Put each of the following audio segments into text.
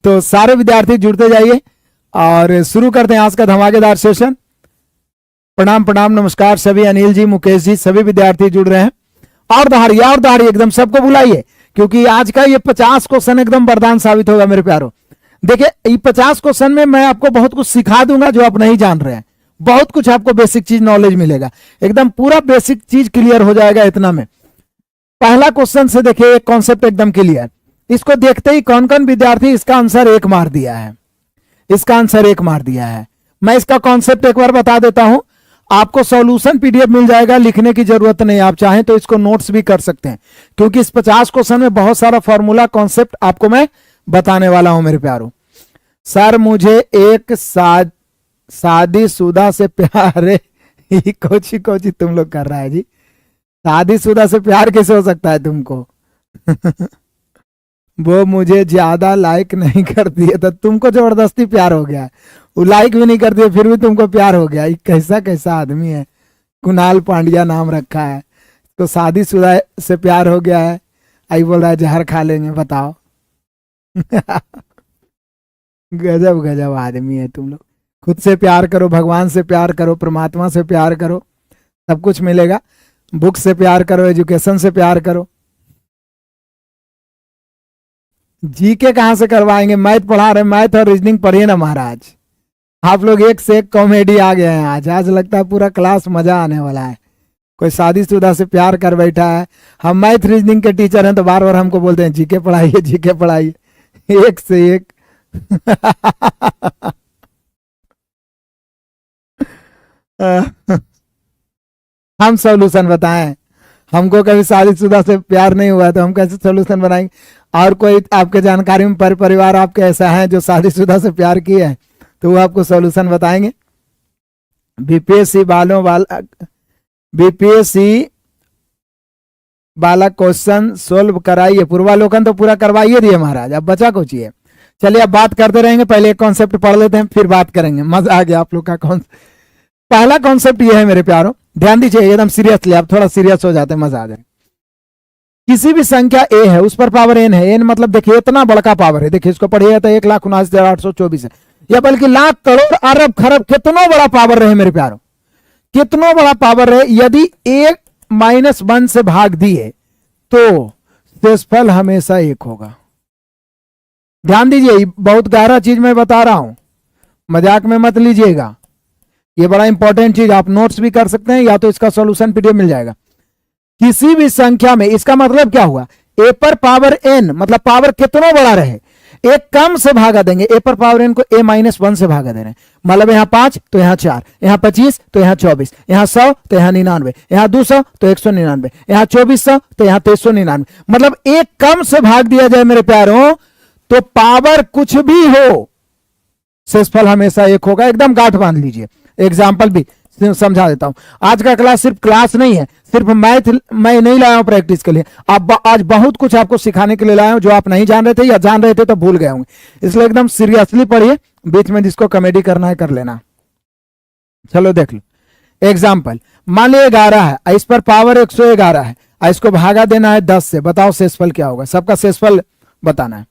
तो सारे विद्यार्थी जुड़ते जाइए और शुरू करते हैं आज का धमाकेदार सेशन। प्रणाम प्रणाम नमस्कार सभी, अनिल जी, मुकेश जी, सभी विद्यार्थी जुड़ रहे हैं। और दहाड़िए एकदम सबको बुलाइए, क्योंकि आज का ये 50 क्वेश्चन एकदम वरदान साबित होगा मेरे प्यारों। देखिए, ये 50 क्वेश्चन में मैं आपको बहुत कुछ सिखा दूंगा जो आप नहीं जान रहे हैं। बहुत कुछ आपको बेसिक चीज नॉलेज मिलेगा, एकदम पूरा बेसिक चीज क्लियर हो जाएगा इतना में। पहला क्वेश्चन से देखिए, एक कॉन्सेप्ट एकदम क्लियर। इसको देखते ही कौन कौन विद्यार्थी इसका आंसर 1 मार दिया है, इसका आंसर 1 मार दिया है। मैं इसका कॉन्सेप्ट एक बार बता देता हूं। आपको सॉल्यूशन पीडीएफ मिल जाएगा, लिखने की जरूरत नहीं। आप चाहें तो इसको नोट्स भी कर सकते हैं, क्योंकि इस 50 क्वेश्चन में बहुत सारा फॉर्मूला कॉन्सेप्ट आपको मैं बताने वाला हूं मेरे प्यारों। सर मुझे एक शादीशुदा से प्यार है। कोची तुम लोग कर रहा है जी? शादीशुदा से प्यार कैसे हो सकता है तुमको? वो मुझे ज्यादा लाइक नहीं करती है, तो तुमको जबरदस्ती प्यार हो गया है। वो लाइक भी नहीं करती है फिर भी तुमको प्यार हो गया। कैसा कैसा आदमी है। कुणाल पांड्या नाम रखा है, तो शादीशुदा से प्यार हो गया है। आई बोल रहा है जहर खा लेंगे, बताओ। गजब गजब आदमी है तुम लोग। खुद से प्यार करो, भगवान से प्यार करो, परमात्मा से प्यार करो, सब कुछ मिलेगा। बुक से प्यार करो, एजुकेशन से प्यार करो। जीके कहां से करवाएंगे? मैथ पढ़ा रहे, मैथ और रीजनिंग पढ़िए ना महाराज। आप लोग एक से एक कॉमेडी आ गए हैं आज। आज लगता है पूरा क्लास मजा आने वाला है। कोई शादीशुदा से प्यार कर बैठा है। हम मैथ रीजनिंग के टीचर हैं तो बार बार हमको बोलते हैं जीके पढ़ाइए, जीके पढ़ाइए। एक से एक। हम सॉल्यूशन बताएं? हमको कभी शादीशुदा से प्यार नहीं हुआ तो हम कैसे सॉल्यूशन बनाएंगे? और कोई आपके जानकारी में परिवार आपके ऐसा है जो शादीशुदा से प्यार किए हैं, तो वो आपको सॉल्यूशन बताएंगे। बीपीएससी वाला क्वेश्चन सोल्व कराइए। पूर्वालोकन तो पूरा करवाइए दिए महाराज, अब बचा कुछ है। चलिए अब बात करते रहेंगे, पहले एक कॉन्सेप्ट पढ़ लेते हैं फिर बात करेंगे। मजा आ गया आप लोग का कॉन्सेप्ट। पहला कॉन्सेप्ट ये है मेरे प्यारों, ध्यान दीजिए एकदम सीरियसली। आप थोड़ा सीरियस हो जाते हैं, मजा आ जाए। किसी भी संख्या ए है, उस पर पावर एन है। एन मतलब देखिए इतना बड़का पावर है। देखिए इसको पढ़िए तो 1,79,824 है, या बल्कि लाख करोड़ अरब खरब, कितना बड़ा पावर रहे मेरे प्यारों, कितना बड़ा पावर रहे। यदि 1 - 1 से भाग दिए तो शेषफल हमेशा 1 होगा। ध्यान दीजिए, बहुत गहरा चीज मैं बता रहा हूं, मजाक में मत लीजिएगा। ये बड़ा इंपॉर्टेंट चीज, आप नोट्स भी कर सकते हैं या तो इसका सॉल्यूशन पीडीएफ मिल जाएगा। किसी भी संख्या में, इसका मतलब क्या हुआ, ए पर पावर एन मतलब पावर कितना बड़ा रहे, एक कम से भागा देंगे। ए पर पावर एन को A - 1 से भागा दे रहे हैं। मतलब यहाँ 5 तो यहाँ 4, यहाँ 25 तो यहाँ 24, यहाँ 100 तो यहाँ 99, यहाँ 200 तो 199, यहाँ 2400 तो यहाँ 2399। मतलब एक कम से भाग दिया जाए मेरे प्यारों तो पावर कुछ भी हो, शेषफल हमेशा 1 होगा। एकदम गांठ बांध लीजिए। एग्जाम्पल भी समझा देता हूं। आज का क्लास सिर्फ क्लास नहीं है, सिर्फ मैथ मैं नहीं लाया हूं प्रैक्टिस के लिए। आज बहुत कुछ आपको सिखाने के लिए लाया हूं जो आप नहीं जान रहे थे, या जान रहे थे तो भूल गए होंगे। इसलिए एकदम सीरियसली पढ़िए, बीच में जिसको कॉमेडी करना है कर लेना। चलो देख लो एग्जाम्पल। मान लीजिए 11 है, इस पर पावर 111 है, इसको भागा देना है 10 से। बताओ शेषफल क्या होगा? सबका शेषफल बताना है।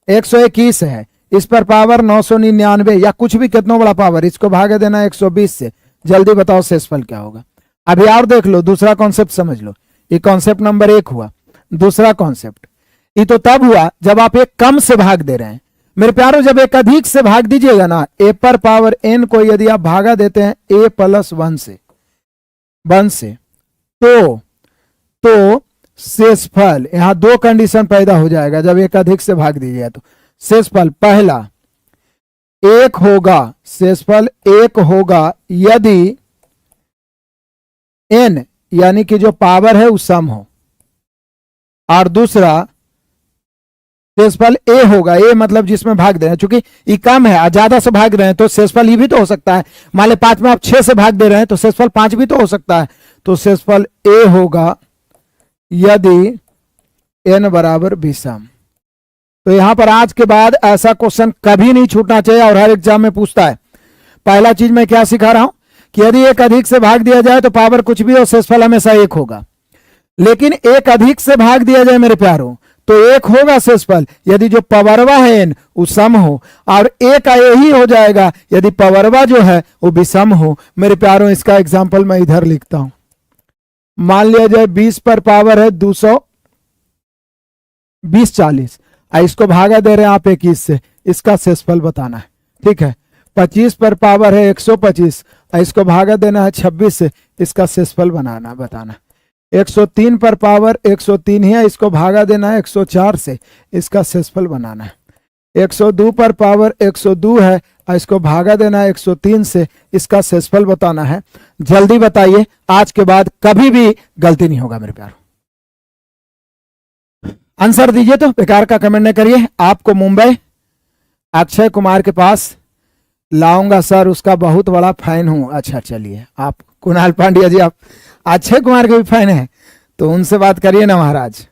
121 है, इस पर पावर 999 या कुछ भी कितना बड़ा पावर, इसको भागा देना है 120 से। जल्दी बताओ शेषफल क्या होगा? अभी और देख लो, दूसरा कॉन्सेप्ट समझ लो। ये कॉन्सेप्ट नंबर 1 हुआ। दूसरा कॉन्सेप्ट ये तो तब हुआ जब आप एक कम से भाग दे रहे हैं मेरे प्यारों। जब एक अधिक से भाग दीजिएगा ना, ए पर पावर एन को यदि आप भागा देते हैं A + 1 से तो शेषफल, यहां 2 कंडीशन पैदा हो जाएगा जब एक अधिक से भाग दीजिएगा तो। शेषफल पहला 1 होगा, शेषफल 1 होगा यदि n यानी कि जो पावर है वो सम हो, और दूसरा शेषफल a होगा। a मतलब जिसमें भाग दे रहे हैं, चूंकि ये कम है, ज्यादा से भाग रहे हैं तो शेषफल ये भी तो हो सकता है। मान ले 5 में आप 6 से भाग दे रहे हैं तो शेषफल 5 भी तो हो सकता है। तो शेषफल a होगा यदि n = विषम। तो यहां पर आज के बाद ऐसा क्वेश्चन कभी नहीं छूटना चाहिए और हर एग्जाम में पूछता है। पहला चीज मैं क्या सिखा रहा हूं कि यदि एक अधिक से भाग दिया जाए तो पावर कुछ भी हो, शेषफल हमेशा 1 होगा। लेकिन एक अधिक से भाग दिया जाए मेरे प्यारों तो एक होगा शेषफल यदि जो पवरवा है n वो सम हो, और एक यही हो जाएगा यदि पवरवा जो है वो विषम हो। मेरे प्यारों इसका एग्जाम्पल मैं इधर लिखता हूं। मान लिया जाए 20 पर पावर है 220 40, इसको भागा दे रहे हैं आप 21 से, इसका शेषफल बताना है। ठीक है, 25 पर पावर है 125, इसको भागा देना है 26 से, इसका शेषफल बताना है। 103 पर पावर 103 ही है, इसको भागा देना है 104 से, इसका शेषफल बनाना है। 102 पर पावर 102 है, इसको भागा देना है 103 से, इसका शेषफल बताना है। जल्दी बताइए, आज के बाद कभी भी गलती नहीं होगा मेरे प्यारों। आंसर दीजिए, तो बेकार का कमेंट न करिए। आपको मुंबई अक्षय कुमार के पास लाऊंगा सर, उसका बहुत बड़ा फैन हूं। अच्छा चलिए, आप कुणाल पांड्या जी आप अक्षय कुमार के भी फैन हैं, तो उनसे बात करिए ना महाराज।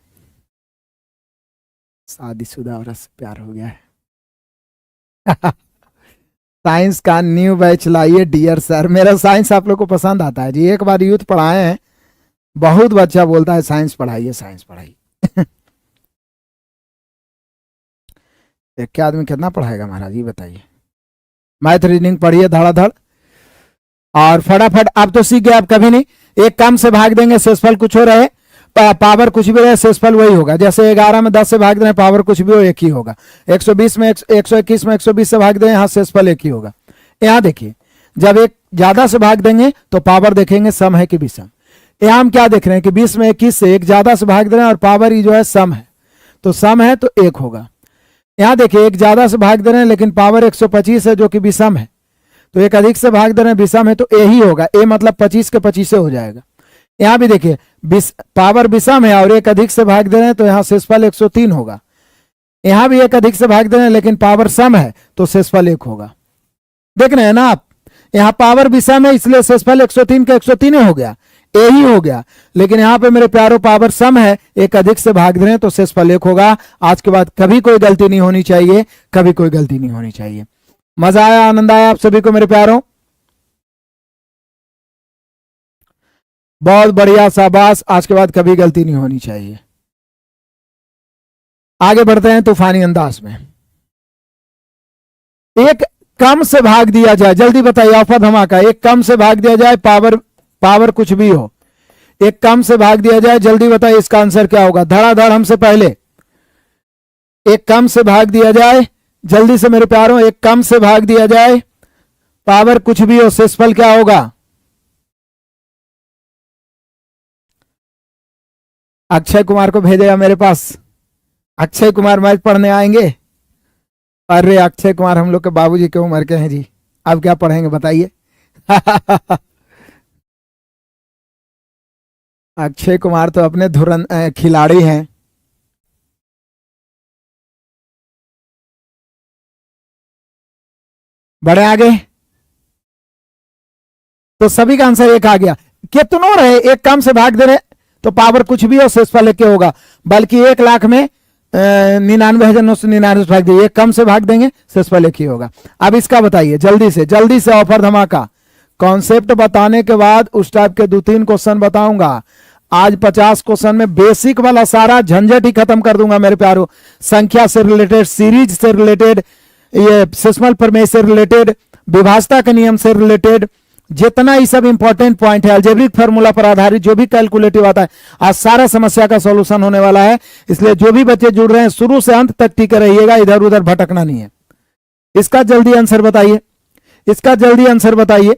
शादीशुदा औरत से प्यार हो गया है। साइंस का न्यू बैच लाइए डियर सर। मेरा साइंस आप लोग को पसंद आता है जी। एक बार यूथ पढ़ाए हैं, बहुत बच्चा बोलता है साइंस पढ़ाइए साइंस पढ़ाइए। एक आदमी कितना पढ़ाएगा महाराज, ये बताइए। मैथ रीडिंग पढ़िए धड़ाधड़ और फटाफट। आप तो सीख गए, आप कभी नहीं। एक कम से भाग देंगे, शेषफल कुछ हो रहे, पावर कुछ भी रहे, शेषफल वही होगा। जैसे 11 में 10 से भाग दें, पावर कुछ भी हो एक ही होगा। 120 में 121 में 120 से भाग दें, यहाँ शेषफल एक ही होगा। यहाँ देखिए, जब एक ज्यादा से भाग देंगे तो पावर देखेंगे सम है कि विषम। यहाँ हम क्या देख रहे हैं कि 20 में 21 से एक ज्यादा से भाग दे रहे हैं और पावर ही जो है सम है, तो सम है तो एक होगा। यहाँ देखिए, एक ज्यादा से भाग दे रहे हैं लेकिन पावर 125 है जो कि विषम है, तो एक अधिक से भाग दे रहे हैं विषम है, तो ए ही होगा। ए मतलब 25 के 25 से हो जाएगा। यहाँ भी देखिए, पावर विषम है और एक अधिक से भाग दे रहे हैं, तो यहाँ शेषफल 103 होगा। यहाँ भी एक अधिक से भाग दे रहे हैं लेकिन पावर सम है, तो शेषफल 1 होगा। देख रहे हैं ना आप, यहाँ पावर विषम है इसलिए शेषफल 103 का 103 हो गया, ए ही हो गया। लेकिन यहाँ पे मेरे प्यारों पावर सम है, एक अधिक से भाग दे रहे हैं, तो शेषफल 1 होगा। आज के बाद कभी कोई गलती नहीं होनी चाहिए, कभी कोई गलती नहीं होनी चाहिए। मजा आया, आनंद आया आप सभी को मेरे प्यारों? बहुत बढ़िया, शाबाश। आज के बाद कभी गलती नहीं होनी चाहिए। आगे बढ़ते हैं तूफानी अंदाज में। एक कम से भाग दिया जाए, जल्दी बताइए, ऑफर धमाका। एक कम से भाग दिया जाए, पावर कुछ भी हो, एक कम से भाग दिया जाए, जल्दी बताइए इसका आंसर क्या होगा। धड़ाधड़ हमसे पहले, एक कम से भाग दिया जाए, जल्दी से मेरे प्यारों, एक कम से भाग दिया जाए, पावर कुछ भी हो, शेषफल क्या होगा? अक्षय कुमार को भेजेगा मेरे पास। अक्षय कुमार मैच पढ़ने आएंगे। अरे अक्षय कुमार हम लोग के बाबूजी की उम्र के हैं जी, अब क्या पढ़ेंगे बताइए। अक्षय कुमार तो अपने धुरन खिलाड़ी हैं। बड़े आगे, तो सभी का आंसर एक आ गया। कितनों रहे, एक कम से भाग दे रहे तो पावर कुछ भी हो, शेषफल एक होगा। बल्कि 1 लाख में 99,999 भाग दिए, एक कम से भाग देंगे, शेषफल एक ही होगा। अब इसका बताइए जल्दी से ऑफर धमाका। कॉन्सेप्ट बताने के बाद उस टाइप के 2-3 क्वेश्चन बताऊंगा। आज 50 क्वेश्चन में बेसिक वाला सारा झंझट ही खत्म कर दूंगा मेरे प्यारों। संख्या से रिलेटेड, सीरीज से रिलेटेड, ये सिस्मल प्रमेय से रिलेटेड, विभाजता के नियम से रिलेटेड, जितना ही सब इंपॉर्टेंट पॉइंट है, अलजेब्रिक फार्मूला पर आधारित जो भी कैलकुलेटिव आता है, आज सारा समस्या का सॉल्यूशन होने वाला है। इसलिए जो भी बच्चे जुड़ रहे हैं शुरू से अंत तक टिके रहिएगा, इधर उधर भटकना नहीं है। इसका जल्दी आंसर बताइए, इसका जल्दी आंसर बताइए।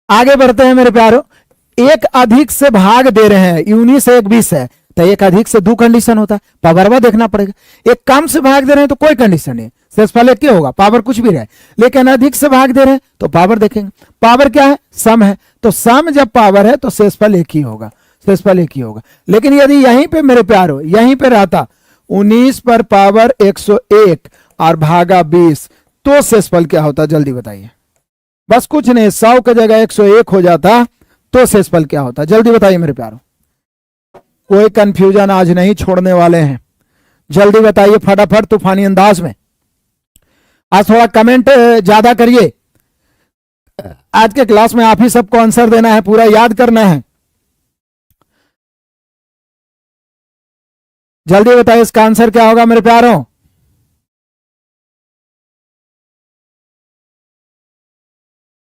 आगे बढ़ते हैं मेरे प्यारों। एक अधिक से भाग दे रहे हैं, 19 से 20 है, तो एक अधिक से 2 कंडीशन होता है, पावरवा देखना पड़ेगा। एक कम से भाग दे रहे हैं तो कोई कंडीशन नहीं, शेषफल एक क्या होगा, पावर कुछ भी रहे। लेकिन अधिक से भाग दे रहे हैं तो पावर देखेंगे। पावर क्या है, सम है, तो सम जब पावर है तो शेषफल एक ही होगा, शेषफल एक ही होगा। लेकिन यदि यहीं पे मेरे प्यारों, यहीं पे रहता 19 पर पावर 101 और भागा 20, तो शेषफल क्या होता, जल्दी बताइए। बस कुछ नहीं, 100 की जगह 101 हो जाता तो शेषफल क्या होता, जल्दी बताइए मेरे प्यारों। कोई कंफ्यूजन आज नहीं छोड़ने वाले हैं, जल्दी बताइए फटाफट तूफानी अंदाज में। आज थोड़ा कमेंट ज्यादा करिए। आज के क्लास में आप ही सबको आंसर देना है, पूरा याद करना है। जल्दी बताइए इसका आंसर क्या होगा मेरे प्यारों।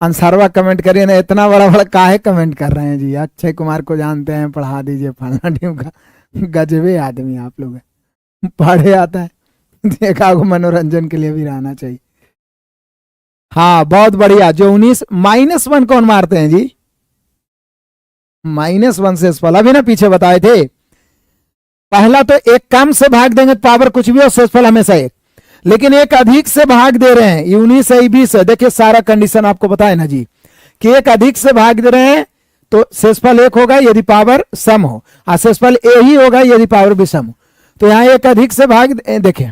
आंसरवा कमेंट करिए ना, इतना बड़ा बड़ा काहे कमेंट कर रहे हैं जी। अक्षय कुमार को जानते हैं, पढ़ा दीजिए फलना टीम का। गजबे आदमी आप लोग हैं। पढ़े आता है, देखा को मनोरंजन के लिए भी रहना चाहिए। हाँ बहुत बढ़िया। जो 19 -1 कौन मारते हैं जी? -1 से शेषफल अभी ना पीछे बताए थे। पहला तो एक कम से भाग देंगे तो पावर कुछ भी हो, शेषफल हमेशा एक। लेकिन एक अधिक से भाग दे रहे हैं, 19 है 20 है, देखिए सारा कंडीशन आपको बताए ना जी कि एक अधिक से भाग दे रहे हैं तो शेषफल एक होगा यदि पावर सम हो, और शेषफल ए ही होगा यदि पावर भी सम हो। तो यहाँ एक अधिक से भाग, देखिए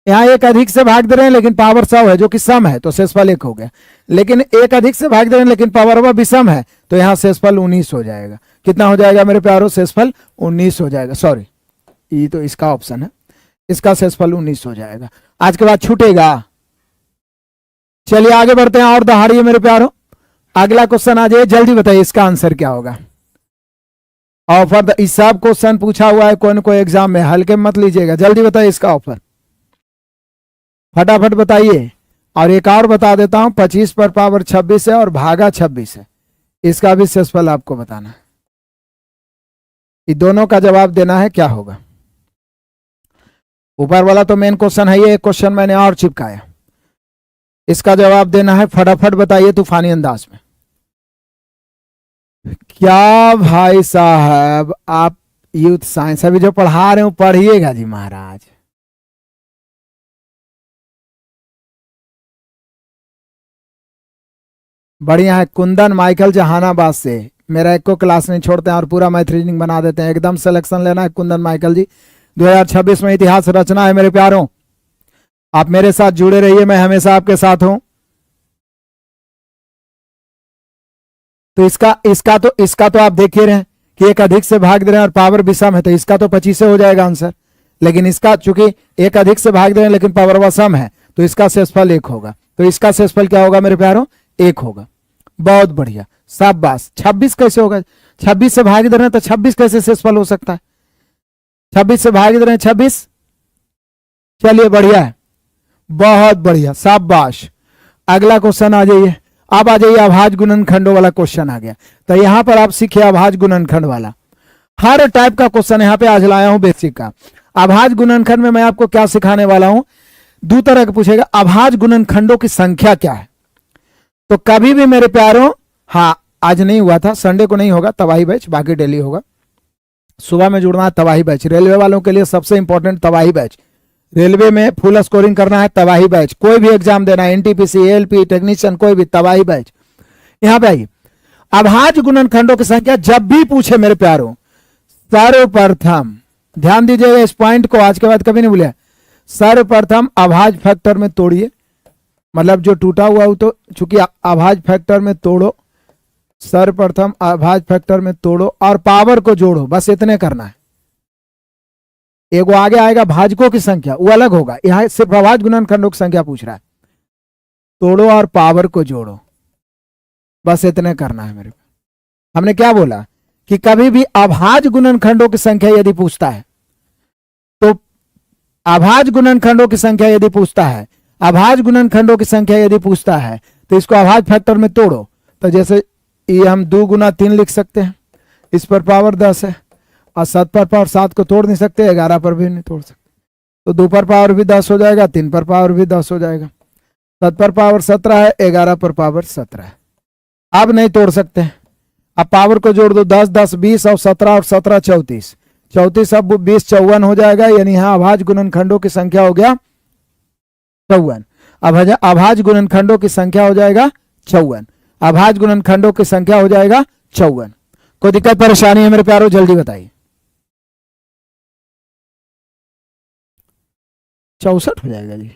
यहाँ एक अधिक से भाग दे रहे हैं लेकिन पावर 100 है जो कि सम है, तो शेषफल एक हो गया। लेकिन एक अधिक से भाग दे रहे हैं लेकिन पावर वह विषम है, तो यहाँ शेषफल 19 हो जाएगा। कितना हो जाएगा मेरे प्यारों? शेषफल 19 हो जाएगा। सॉरी, ये तो इसका ऑप्शन है, इसका शेषफल 19 हो जाएगा। आज के बाद छूटेगा। चलिए आगे बढ़ते हैं और दहाड़िए मेरे प्यारों। अगला क्वेश्चन आ जाइए, जल्दी बताइए इसका आंसर क्या होगा। ऑफर इस सब क्वेश्चन पूछा हुआ है कोई न कोई एग्जाम में, हल्के मत लीजिएगा। जल्दी बताइए इसका ऑफर, फटाफट बताइए। और एक और बता देता हूं, 25 पर पावर 26 है और भागा 26 है, इसका भी शेषफल आपको बताना है। ये दोनों का जवाब देना है, क्या होगा। ऊपर वाला तो मेन क्वेश्चन है, ये एक क्वेश्चन मैंने और चिपकाया, इसका जवाब देना है। फटाफट बताइए तूफानी अंदाज में। क्या भाई साहब, आप यूथ साइंस अभी जो पढ़ा रहे हो पढ़िएगा जी महाराज। बढ़िया है। कुंदन माइकल जहानाबाद से, मेरा एक को क्लास नहीं छोड़ते हैं और पूरा मैथ रीजनिंग बना देते हैं। एकदम सिलेक्शन लेना है कुंदन माइकल जी। 2026 में इतिहास रचना है मेरे प्यारों। आप मेरे साथ जुड़े रहिए, मैं हमेशा आपके साथ हूं। तो इसका तो आप देख ही रहे हैं कि एक अधिक से भाग दे रहे हैं और पावर विषम है, तो इसका तो 25 से हो जाएगा आंसर। लेकिन इसका चूंकि एक अधिक से भाग दे रहे हैं लेकिन पावर वह सम है, तो इसका शेषफल एक होगा। तो इसका शेषफल क्या होगा मेरे प्यारों? एक होगा। बहुत बढ़िया, शाबाश। 26 कैसे होगा? 26 से भाग दे रहे हैं तो 26 कैसे शेषफल हो सकता है? 26 से भाग दे रहे हैं 26। चलिए बढ़िया है, बहुत बढ़िया, शाबाश। अगला क्वेश्चन आ जाइए। अब आ जाइए अभाज्य गुणनखंडों वाला क्वेश्चन आ गया। तो यहां पर आप सीखे अभाज्य गुणनखंड वाला, हर टाइप का क्वेश्चन यहां पे आज लाया हूं बेसिक का। अभाज्य गुणनखंड में मैं आपको क्या सिखाने वाला हूं, दो तरह का पूछेगा। अभाज्य गुणनखंडों की संख्या क्या है? तो कभी भी मेरे प्यारों, हाँ आज नहीं हुआ था, संडे को नहीं होगा तबाही बैच, बाकी डेली होगा। सुबह में जुड़ना है तबाही बैच, रेलवे वालों के लिए सबसे इंपॉर्टेंट तबाही बैच। रेलवे में फुल स्कोरिंग करना है तबाही बैच, कोई भी एग्जाम देना है, एनटीपीसी, एएलपी, टेक्नीशियन, कोई भी, तबाही बैच। यहां पे आइए। अभाज्य गुणनखंडों की संख्या जब भी पूछे मेरे प्यारों, सर्वप्रथम ध्यान दीजिएगा इस पॉइंट को, आज के बाद कभी नहीं भूलिए। सर्वप्रथम अभाज्य फैक्टर में तोड़िए, मतलब जो टूटा हुआ हो, तो चूंकि अभाज्य फैक्टर में तोड़ो, सर्वप्रथम अभाज्य फैक्टर में तोड़ो और पावर को जोड़ो, बस इतने करना है। एगो आगे आएगा भाजकों की संख्या, वो अलग होगा, यहां सिर्फ अभाज्य गुणनखंडों की संख्या पूछ रहा है। तोड़ो और पावर को जोड़ो, बस इतने करना है मेरे। हमने क्या बोला कि कभी भी अभाज्य गुणनखंडों की संख्या यदि पूछता है, तो अभाज्य गुणनखंडों की संख्या यदि पूछता है, अभाज्य गुणनखंडों की संख्या यदि पूछता है, तो इसको अभाज्य फैक्टर में तोड़ो। तो जैसे ये हम 2 गुना 3 लिख सकते हैं, इस पर पावर 10 है, और 7 पर पावर 7 को तोड़ नहीं सकते, 11 पर भी नहीं तोड़ सकते, तो 2 पर पावर भी 10 हो जाएगा, 3 पर पावर भी 10 हो जाएगा, 7 पर पावर 17 है, 11 पर पावर 17 है। अब नहीं तोड़ सकते, अब पावर को जोड़ दो, 10 10 20 और 17 और 17 34, 34 अब 20 54 हो जाएगा, यानी यहाँ अभाज्य गुणनखंडों की संख्या हो गया 54। अब अभाज्य गुणनखंडों की संख्या हो जाएगा 54, अभाज्य गुणनखंडों की संख्या हो जाएगा 54। कोई दिक्कत परेशानी है मेरे प्यारों, जल्दी बताइए। 64 हो जाएगा जी।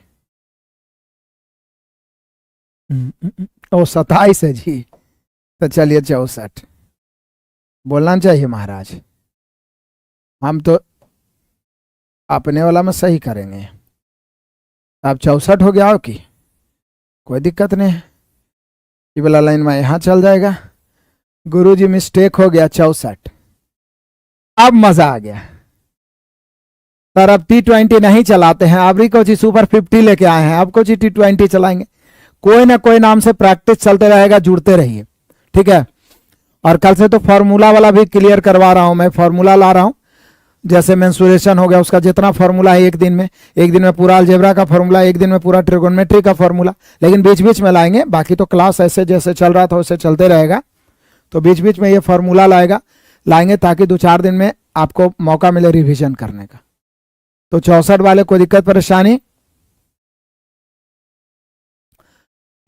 ओ 27 है जी, तो चलिए 64 बोलना चाहिए महाराज, हम तो अपने वाला में सही करेंगे। अब 64 हो गया हो कि कोई दिक्कत नहीं है, ये वाला लाइन में यहां चल जाएगा। गुरुजी मिस्टेक हो गया, 64। अब मजा आ गया। सर अब T20 नहीं चलाते हैं, अभी कुछ सुपर 50 लेके आए हैं, अब कुछ T20 चलाएंगे। कोई ना कोई नाम से प्रैक्टिस चलते रहेगा, जुड़ते रहिए, ठीक है। और कल से तो फॉर्मूला वाला भी क्लियर करवा रहा हूं मैं, फॉर्मूला ला रहा हूं, जैसे मेंसुरेशन हो गया उसका जितना फॉर्मूला है एक दिन में पूरा अलजेब्रा का फॉर्मूला, एक दिन में पूरा ट्रिगोनोमेट्री का फॉर्मूला, लेकिन बीच बीच में लाएंगे। बाकी तो क्लास ऐसे जैसे चल रहा था वैसे चलते रहेगा, तो बीच बीच में ये फॉर्मूला लाएंगे ताकि 2-4 दिन में आपको मौका मिले रिवीजन करने का। तो 64 वाले कोई दिक्कत परेशानी,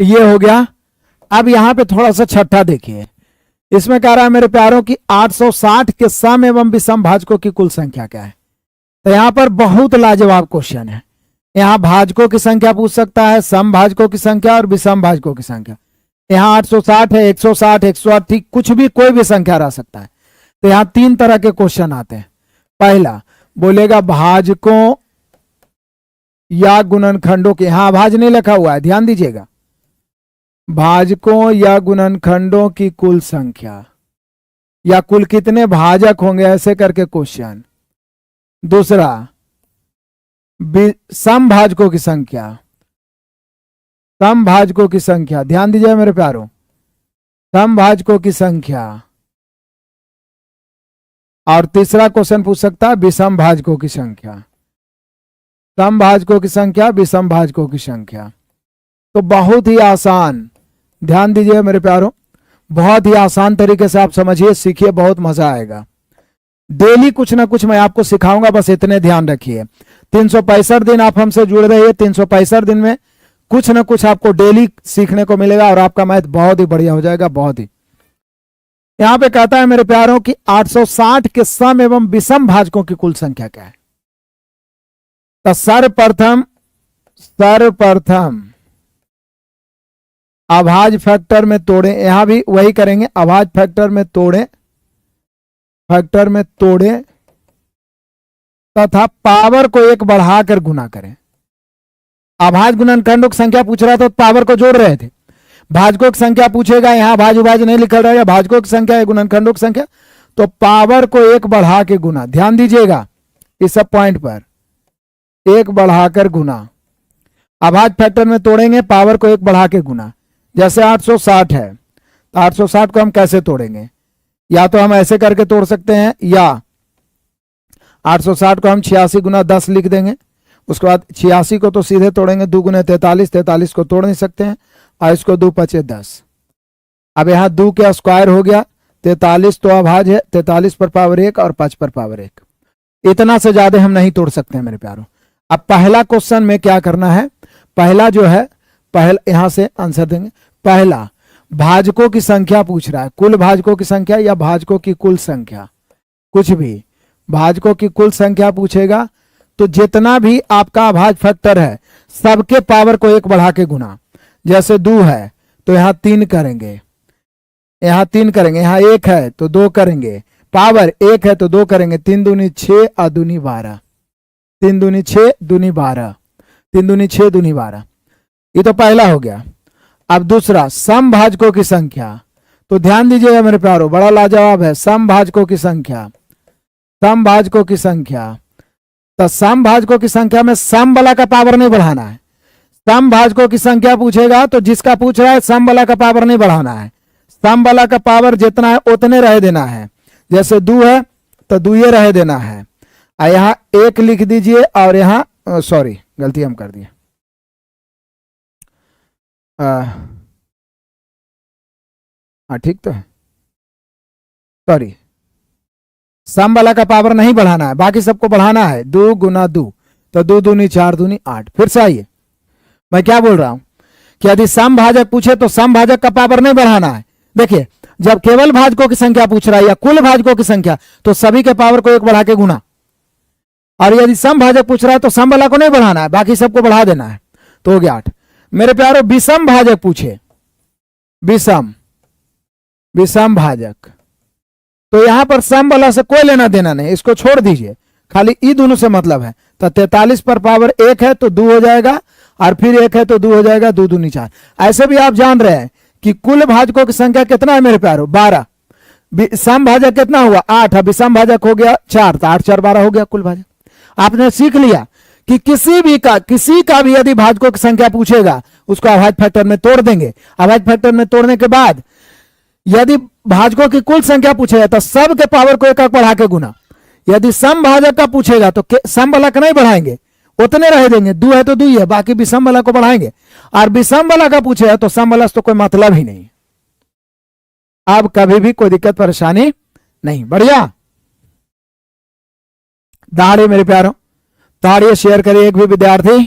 ये हो गया। अब यहां पे थोड़ा सा छठा देखिए, इसमें कह रहा है मेरे प्यारों की 860 के सम एवं विषम भाजकों की कुल संख्या क्या है। तो यहां पर बहुत लाजवाब क्वेश्चन है। यहां भाजकों की संख्या पूछ सकता है, सम भाजकों की संख्या और विषम भाजकों की संख्या। यहां 860 है, 160, 180, कुछ भी कोई भी संख्या रह सकता है। तो यहां 3 तरह के क्वेश्चन आते हैं। पहला बोलेगा भाजकों या गुणनखंडों के, यहां भाज नहीं लिखा हुआ है, ध्यान दीजिएगा, भाजकों या गुणनखंडों की कुल संख्या या कुल कितने भाजक होंगे, ऐसे करके क्वेश्चन। दूसरा सम भाजकों की संख्या, सम भाजकों की संख्या, ध्यान दीजिए मेरे प्यारों, सम भाजकों की संख्या। और तीसरा क्वेश्चन पूछ सकता है विषम भाजकों की संख्या, सम भाजकों की संख्या, विषम भाजकों की संख्या। तो बहुत ही आसान, ध्यान दीजिए मेरे प्यारों, बहुत ही आसान तरीके से आप समझिए, सीखिए, बहुत मजा आएगा। डेली कुछ ना कुछ मैं आपको सिखाऊंगा, बस इतने ध्यान रखिए। 365 दिन आप हमसे जुड़ रहे हैं, 365 दिन में कुछ ना कुछ आपको डेली सीखने को मिलेगा और आपका मैथ बहुत ही बढ़िया हो जाएगा, बहुत ही। यहां पे कहता है मेरे प्यारों की 860 के सम एवं विषम भाजकों की कुल संख्या क्या है। तो सर्वप्रथम अभाज्य फैक्टर में तोड़े, यहां भी वही करेंगे, अभाज्य फैक्टर में तोड़े तथा पावर को 1 बढ़ाकर गुना करें। अभाज्य गुणनखंडों की संख्या पूछ रहा था तो पावर को जोड़ रहे थे। भाजकों की संख्या पूछेगा, यहां भाज्य नहीं लिखा रहेगा, भाजकों की संख्या है, गुणनखंडों की संख्या, तो पावर को 1 बढ़ा के गुना। ध्यान दीजिएगा इस सब पॉइंट पर, 1 बढ़ाकर गुना। अभाज्य फैक्टर में तोड़ेंगे, पावर को 1 बढ़ा के गुना। जैसे 860 है तो 860 को हम कैसे तोड़ेंगे, या तो हम ऐसे करके तोड़ सकते हैं, या 860 को हम 86 गुना 10 लिख देंगे। उसके बाद 86 को तो सीधे तोड़ेंगे, 2 गुना 43, 43 को तोड़ नहीं सकते हैं, और इसको 2 पचे 10। अब यहाँ 2 के स्क्वायर हो गया, 43 तो अभाज्य है, 43 पर पावर 1 और 5 पर पावर 1। इतना से ज्यादा हम नहीं तोड़ सकते हैं मेरे प्यारों। अब पहला क्वेश्चन में क्या करना है, पहला जो है, पहला यहां से आंसर देंगे। पहला भाजकों की संख्या पूछ रहा है, कुल भाजकों की संख्या या भाजकों की कुल संख्या, कुछ भी, भाजकों की कुल संख्या पूछेगा तो जितना भी आपका अभाज्य फैक्टर है सबके पावर को 1 बढ़ा के गुना। जैसे 2 है तो यहां 3 करेंगे, यहां 3 करेंगे, यहां 1 है तो 2 करेंगे, पावर 1 है तो 2 करेंगे, 3 दूनी 6 और दूनी 12, 3 दूनी 6 दूनी 12, 3 दूनी 6 दूनी 12। ये तो पहला हो गया। अब दूसरा सम भाजकों की संख्या, तो ध्यान दीजिएगा मेरे प्यारों, बड़ा लाजवाब है। सम भाजकों की संख्या, सम भाजकों की संख्या, तो सम भाजकों की संख्या में सम वाला का पावर नहीं बढ़ाना है। सम भाजकों की संख्या पूछेगा तो जिसका पूछ रहा है सम वाला का पावर नहीं बढ़ाना है, सम वाला का पावर जितना है उतने रह देना है। जैसे 2 है तो 2 ये रह देना है, यहां 1 लिख दीजिए, और यहां सॉरी गलती हम कर दिए, हाँ ठीक तो है, सॉरी, सम वाला का पावर नहीं बढ़ाना है, बाकी सबको बढ़ाना है। 2 गुना 2 तो 2 दूनी 4 दूनी 8। फिर से आइए, मैं क्या बोल रहा हूं कि यदि सम भाजक पूछे तो सम भाजक का पावर नहीं बढ़ाना है। देखिए जब केवल भाजकों की संख्या पूछ रहा है या कुल भाजकों की संख्या, तो सभी के पावर को 1 बढ़ा के गुना। और यदि सम भाजक पूछ रहा है तो सम वाला को नहीं बढ़ाना है, बाकी सबको बढ़ा देना है, तो हो गया 8। मेरे प्यारों विषम भाजक पूछे, विषम भाजक, तो यहां पर सम वाला से कोई लेना देना नहीं, इसको छोड़ दीजिए, खाली ई दोनों से मतलब है। तो 43 पर पावर 1 है तो 2 हो जाएगा, और फिर 1 है तो 2 हो जाएगा, 2 दूनी 4। ऐसे भी आप जान रहे हैं कि कुल भाजकों की संख्या कितना है मेरे प्यारों, 12। सम भाजक कितना हुआ, 8, अब विषम भाजक हो गया 4, तो 8 4 12 हो गया कुल भाजक। आपने सीख लिया कि किसी का भी यदि भाजकों की संख्या पूछेगा उसको अभाज्य फैक्टर में तोड़ देंगे। अभाज्य फैक्टर में तोड़ने के बाद यदि भाजकों की कुल संख्या पूछेगा तो सब के पावर को एक बढ़ा के गुना। यदि सम भाजक का पूछेगा तो सम वाला का नहीं बढ़ाएंगे, उतने रह देंगे, दू है तो दू ही है, बाकी विषम वाला को बढ़ाएंगे। और विषम वाला का पूछेगा तो सम वाला तो कोई मतलब ही नहीं। अब कभी भी कोई दिक्कत परेशानी नहीं। बढ़िया, दाढ़ी मेरे प्यारों, दाढ़ी शेयर करिए, एक भी विद्यार्थी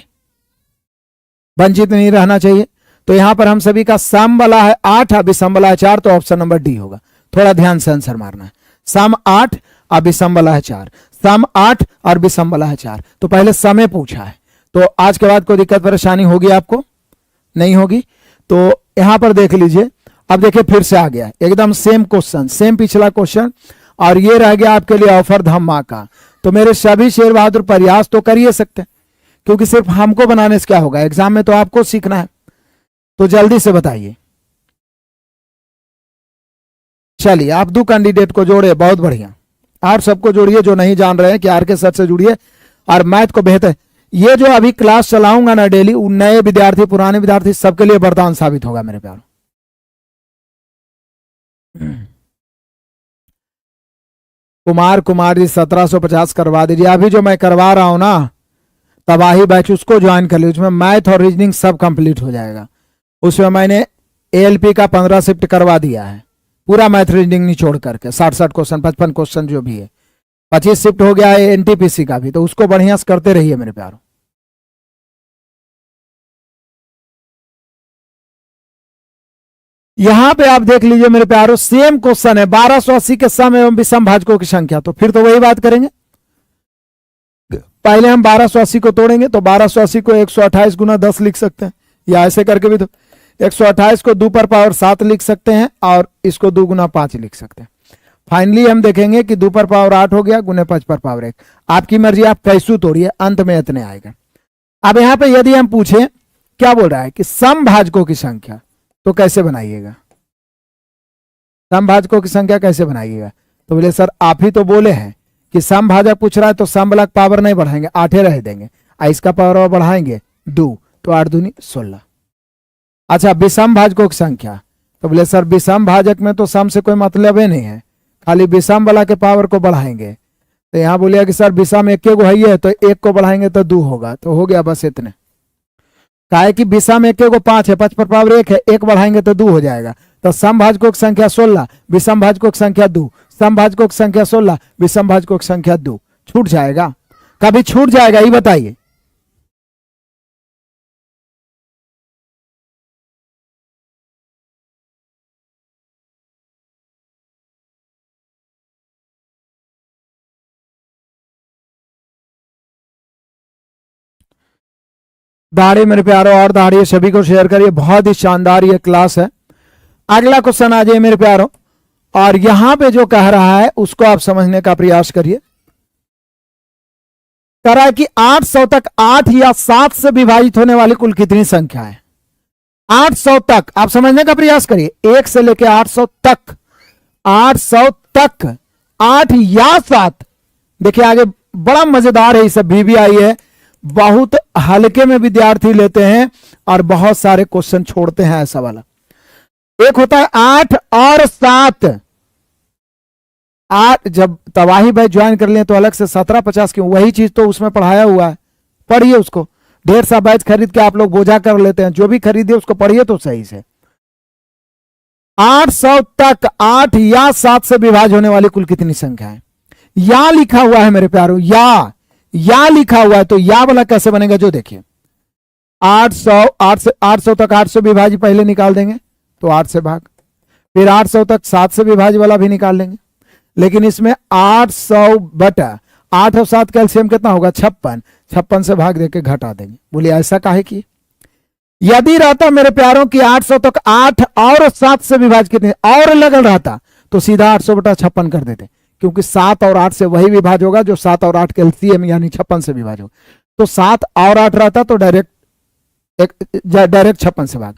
वंचित नहीं रहना चाहिए। तो यहां पर हम सभी का सम वाला है 8 और विषम वाला है 4, तो ऑप्शन नंबर डी होगा। थोड़ा ध्यान से आंसर मारना है। सम 8 और विषम वाला है 4, सम 8 और विषम वाला है 4। तो पहले समय पूछा है, तो आज के बाद कोई दिक्कत परेशानी होगी आपको नहीं होगी। तो यहां पर देख लीजिए, अब देखिए फिर से आ गया एकदम सेम क्वेश्चन, सेम पिछला क्वेश्चन, और ये रह गया आपके लिए ऑफर धम्मा का। तो मेरे सभी शेर बहादुर प्रयास तो कर ही सकते हैं, क्योंकि सिर्फ हमको बनाने से क्या होगा, एग्जाम में तो आपको सीखना है। तो जल्दी से बताइए। चलिए आप 2 कैंडिडेट को जोड़े, बहुत बढ़िया। आप सबको जोड़िए जो नहीं जान रहे हैं कि आर के सर से जुड़िए और मैथ को बेहतर। ये जो अभी क्लास चलाऊंगा ना डेली, नए विद्यार्थी पुराने विद्यार्थी सबके लिए वरदान साबित होगा मेरे प्यारों। कुमार जी 1750 करवा दीजिए। अभी जो मैं करवा रहा हूं ना तबाही बैच, उसको ज्वाइन कर लीजिए। उसमें मैथ और रीजनिंग सब कंप्लीट हो जाएगा। उसमें मैंने एएलपी का 15 शिफ्ट करवा दिया है, पूरा मैथ रीजनिंग निचोड़ करके 60 क्वेश्चन 55 क्वेश्चन जो भी है। 25 शिफ्ट हो गया है एनटीपीसी का भी, तो उसको बढ़िया से करते रहिए मेरे प्यारों। यहां पे आप देख लीजिए मेरे प्यारों, सेम क्वेश्चन है 1280 के सम एवं विषम भाजकों की संख्या। तो फिर तो वही बात करेंगे, पहले हम 1280 को तोड़ेंगे। तो 1280 को 128 गुना 10 लिख सकते हैं, या ऐसे करके भी तो 128 को 2 पर पावर 7 लिख सकते हैं, और इसको 2 गुना 5 लिख सकते हैं। फाइनली हम देखेंगे कि 2 पर पावर 8 हो गया, गुने 5 पर पावर 1। आपकी मर्जी, आप कैसू तोड़िए, अंत में इतने आएगा। अब यहां पे यदि हम पूछे, क्या बोल रहा है कि सम भाजकों की संख्या, तो कैसे बनाइएगा, सम भाजकों की संख्या कैसे बनाइएगा। तो बोले सर आप ही तो बोले हैं कि सम भाजक पूछ रहा है, तो सम वाला पावर नहीं बढ़ाएंगे, 8 रह देंगे, इसका पावर और बढ़ाएंगे 2, तो 8 दूनी 16। अच्छा विषम भाजकों की संख्या, तो बोले सर विषम भाजक में तो सम से कोई मतलब ही नहीं है, खाली विषम वाला के पावर को बढ़ाएंगे। तो यहां बोलिए कि सर विषम एक को है, तो 1 को बढ़ाएंगे तो 2 होगा, तो हो गया बस इतने। काहे कि विषम 1 को 5 है, 5 पर पावर 1 है, 1 बढ़ाएंगे तो 2 हो जाएगा। तो सम भाजकों की संख्या 16, विषम भाजकों की संख्या 2, सम भाजकों की संख्या 16, विषम भाजकों की संख्या 2। छूट जाएगा, कभी छूट जाएगा ये बताइए। दाढ़ी मेरे प्यारों, और दाढ़ी सभी को शेयर करिए, बहुत ही शानदार ये क्लास है। अगला क्वेश्चन आ जाइए मेरे प्यारों, और यहां पे जो कह रहा है उसको आप समझने का प्रयास करिए। कह रहा है कि 800 तक 8 या 7 से विभाजित होने वाली कुल कितनी संख्या है। 800 तक आप समझने का प्रयास करिए, 1 से लेकर 800 तक, 800 तक 8 या 7। देखिए आगे बड़ा मजेदार है, ये सब भी आई है, बहुत हल्के में विद्यार्थी लेते हैं और बहुत सारे क्वेश्चन छोड़ते हैं ऐसा वाला। एक होता है 8 और 7। 8 जब तबाही बैच ज्वाइन कर लें तो अलग से 1750 की वही चीज तो उसमें पढ़ाया हुआ है, पढ़िए उसको। ढेर सा बैच खरीद के आप लोग बोझा कर लेते हैं, जो भी खरीदिए उसको पढ़िए तो सही से। 800 तक 8 या 7 से विभाज्य होने वाली कुल कितनी संख्या है। या लिखा हुआ है मेरे प्यारों, या लिखा हुआ है, तो या वाला कैसे बनेगा जो देखिए। 800 तक 8 से विभाज्य पहले निकाल देंगे तो 8 से भाग, फिर 800 तक 7 से विभाज्य वाला भी निकाल लेंगे। लेकिन इसमें 800 बटा 8 और 7 कैल्शियम कितना होगा 56, 56 से भाग देके घटा देंगे। बोलिए ऐसा काहे की। यदि रहता मेरे प्यारों की 800 तक 8 और 7 से विभाज्य कितने और लगल रहता तो सीधा 800 बटा 56 कर देते, क्योंकि 7 और 8 से वही विभाज्य होगा जो 7 और 8 के एलसीएम यानी 56 से विभाज्य होगा। तो 7 और 8 रहता तो डायरेक्ट 56 से भाग,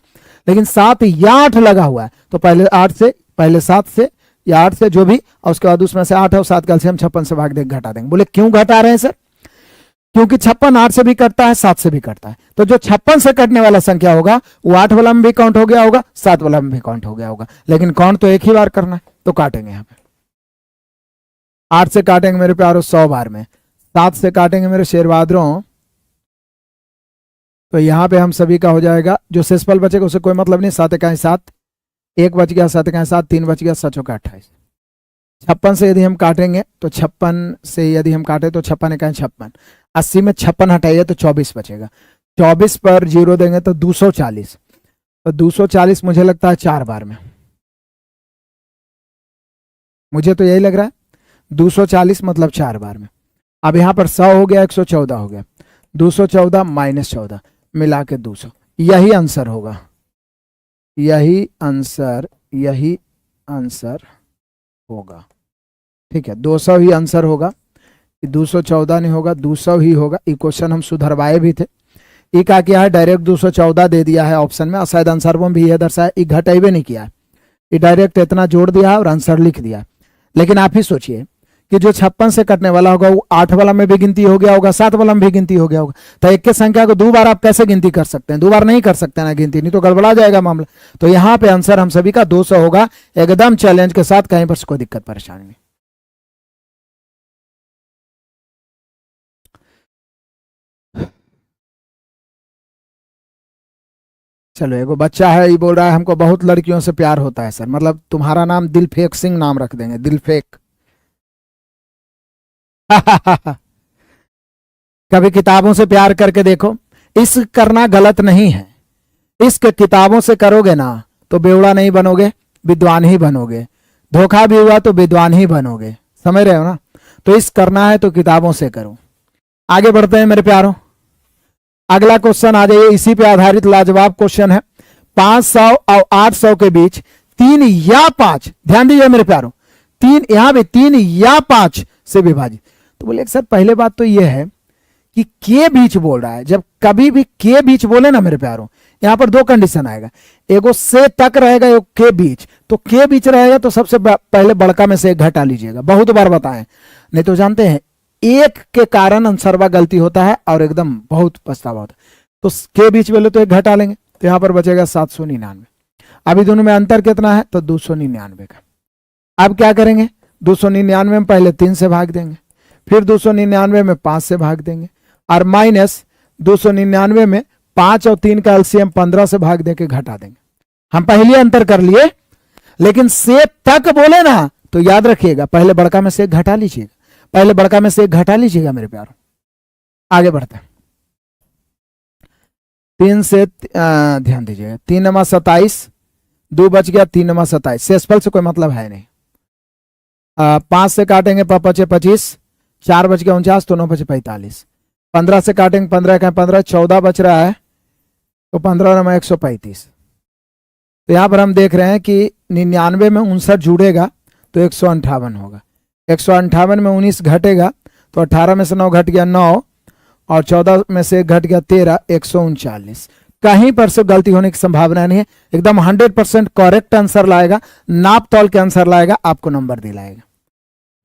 लेकिन 7 या 8 लगा हुआ है तो पहले 7 से या 8 से जो भी, और उसके बाद उसमें से 8 और 7 कैल्शियम 56 से भाग दे घटा देंगे। बोले क्यों घटा रहे हैं सर। क्योंकि 56 8 से भी कटता है, 7 से भी कटता है। तो जो 56 से कटने वाला संख्या होगा वो 8 वाला में भी काउंट हो गया होगा, 7 वाला में भी काउंट हो गया होगा, लेकिन काउंट तो एक ही बार करना है। तो काटेंगे यहाँ पे 8 से काटेंगे मेरे प्यारों 100 बार में, 7 से काटेंगे मेरे शेरबहादुरों, तो यहाँ पे हम सभी का हो जाएगा, जो शेषफल बचेगा उससे कोई मतलब नहीं। 7 इकाई 7, 1 बच गया, 7 इकाई 7, 3 बच गया, 7 चौका 28। 56 से यदि हम काटेंगे तो 56 से यदि हम काटे तो 56 इकाई 56, 80 में 56 हटाइए तो 24 बचेगा, 24 पर 0 देंगे तो 240, तो 240 मुझे लगता है 4 बार में, मुझे तो यही लग रहा है 240 मतलब 4 बार में। अब यहाँ पर 100 हो गया, 114 हो गया, 214 माइनस 14 मिला के 200, यही आंसर होगा, यही आंसर होगा। ठीक है, 200 ही आंसर होगा, 214 नहीं होगा, 200 ही होगा। ये क्वेश्चन हम सुधरवाए भी थे। ये क्या किया है, डायरेक्ट 214 दे दिया है ऑप्शन में, और शायद आंसर में भी ये दर्शाया, ये घटाइबे नहीं किया है, ये डायरेक्ट इतना जोड़ दिया है और आंसर लिख दिया है। लेकिन आप ही सोचिए कि जो 56 से कटने वाला होगा वो 8 वाला में भी गिनती हो गया होगा, 7 वाला में भी गिनती हो गया होगा, तो एक के संख्या को 2 बार आप कैसे गिनती कर सकते हैं? 2 बार नहीं कर सकते ना गिनती, नहीं तो गड़बड़ा जाएगा मामला। तो यहाँ पे आंसर हम सभी का 200 होगा, एकदम चैलेंज के साथ, कहीं पर कोई दिक्कत परेशानी नहीं। चलो, एगो बच्चा है, ये बोल रहा है हमको बहुत लड़कियों से प्यार होता है सर, मतलब तुम्हारा नाम दिलफेक सिंह नाम रख देंगे, दिलफेक। कभी किताबों से प्यार करके देखो, इश्क करना गलत नहीं है, इश्क किताबों से करोगे ना तो बेवड़ा नहीं बनोगे, विद्वान ही बनोगे, धोखा भी हुआ तो विद्वान ही बनोगे, समझ रहे हो ना? तो इश्क करना है तो किताबों से करो। आगे बढ़ते हैं मेरे प्यारों, अगला क्वेश्चन आ जाइए, इसी पे आधारित लाजवाब क्वेश्चन है। 500 और 800 के बीच 3 या 5, ध्यान दीजिए मेरे प्यारों, 3 यहां पे 3 या 5 से विभाजित। तो बोले सर पहले बात तो यह है कि के बीच बोल रहा है, जब कभी भी के बीच बोले ना मेरे प्यारों, यहां पर 2 कंडीशन आएगा, एगो से तक रहेगा, एगो के बीच। तो के बीच रहेगा तो सबसे पहले बड़का में से एक घटा लीजिएगा, बहुत बार बताएं, नहीं तो जानते हैं एक के कारण आंसरवा गलती होता है और एकदम बहुत पछतावा होता है। तो के बीच बोले तो एक घटा लेंगे, तो यहां पर बचेगा 799। अभी दोनों में अंतर कितना है, तो 299 का। अब क्या करेंगे, 299 में पहले 3 से भाग देंगे, फिर 299 में 5 से भाग देंगे, और माइनस 299 में 5 और 3 का एलसीएम 15 से भाग देके घटा देंगे। हम पहले अंतर कर लिए, लेकिन से तक बोले ना तो याद रखिएगा पहले बड़का में से एक घटा लीजिएगा, पहले बड़का में से एक घटा लीजिएगा मेरे प्यारों। आगे बढ़ते हैं, 3 से ध्यान दीजिएगा, 3 नमा 27, 2 बच गया, 3 नमा 27, शेषफल से कोई मतलब है नहीं। 5 से काटेंगे 5 25, 4 बच गया 49, तो 9 बचे 45, 15 से काटेंगे 15 का 15, 14 बच रहा है, तो 15 नमा 135। तो यहां पर हम देख रहे हैं कि 99 में 59 जुड़ेगा तो 158 होगा, 158 में 19 घटेगा तो 18 में से 9 घट गया 9, और 14 में से घट गया 13, 139। कहीं पर से गलती होने की संभावना नहीं है, एकदम 100% करेक्ट आंसर लाएगा, नाप तौल के आंसर लाएगा, आपको नंबर दिलाएगा।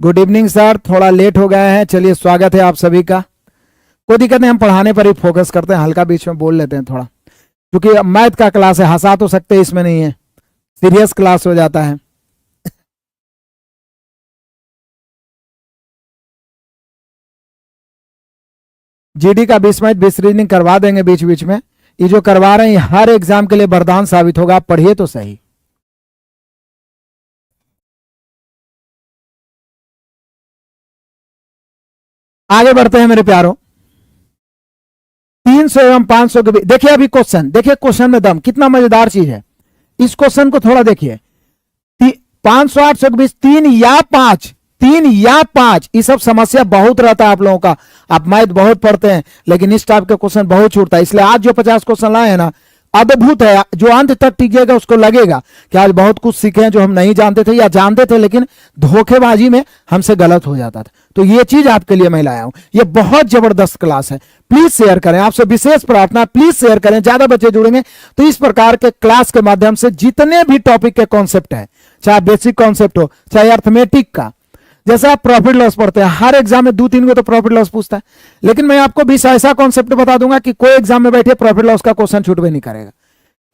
गुड इवनिंग सर, थोड़ा लेट हो गए हैं, चलिए स्वागत है आप सभी का। कोई दिक्कत नहीं, हम पढ़ाने पर ही फोकस करते हैं, हल्का बीच में बोल लेते हैं थोड़ा, क्योंकि मैथ का क्लास है, हंसा तो सकते हैं, इसमें नहीं है, सीरियस क्लास हो जाता है। जीडी का 20 मैथ 20 रीजनिंग करवा देंगे बीच बीच में, ये जो करवा रहे हैं हर एग्जाम के लिए वरदान साबित होगा, आप पढ़िए तो सही। आगे बढ़ते हैं मेरे प्यारों, 300 एवं 500 के बीच, देखिए अभी क्वेश्चन, देखिए क्वेश्चन में दम, कितना मजेदार चीज है, इस क्वेश्चन को थोड़ा देखिए। 500 800 के बीच 3 या 5, 3 या 5, ये सब समस्या बहुत रहता है आप लोगों का, आप मैथ बहुत पढ़ते हैं, लेकिन इस टाइप के क्वेश्चन बहुत छूटता है, इसलिए आज जो 50 क्वेश्चन लाए हैं ना, अद्भुत है, जो अंत तक टिकेगा उसको लगेगा कि आज बहुत कुछ सीखे हैं जो हम नहीं जानते थे, या जानते थे लेकिन धोखेबाजी में हमसे गलत हो जाता था। तो ये चीज आपके लिए मैं लाया हूं, ये बहुत जबरदस्त क्लास है, प्लीज शेयर करें, आपसे विशेष प्रार्थना, प्लीज शेयर करें, ज्यादा बच्चे जुड़ेंगे तो इस प्रकार के क्लास के माध्यम से जितने भी टॉपिक के कॉन्सेप्ट है, चाहे बेसिक कॉन्सेप्ट हो, चाहे अर्थमेटिक का, जैसे आप प्रॉफिट लॉस पढ़ते हैं, हर एग्जाम में 2-3 को तो प्रॉफिट लॉस पूछता है, लेकिन मैं आपको 20 ऐसा कॉन्सेप्ट बता दूंगा कि कोई एग्जाम में बैठे प्रॉफिट लॉस का क्वेश्चन छूट भी नहीं करेगा।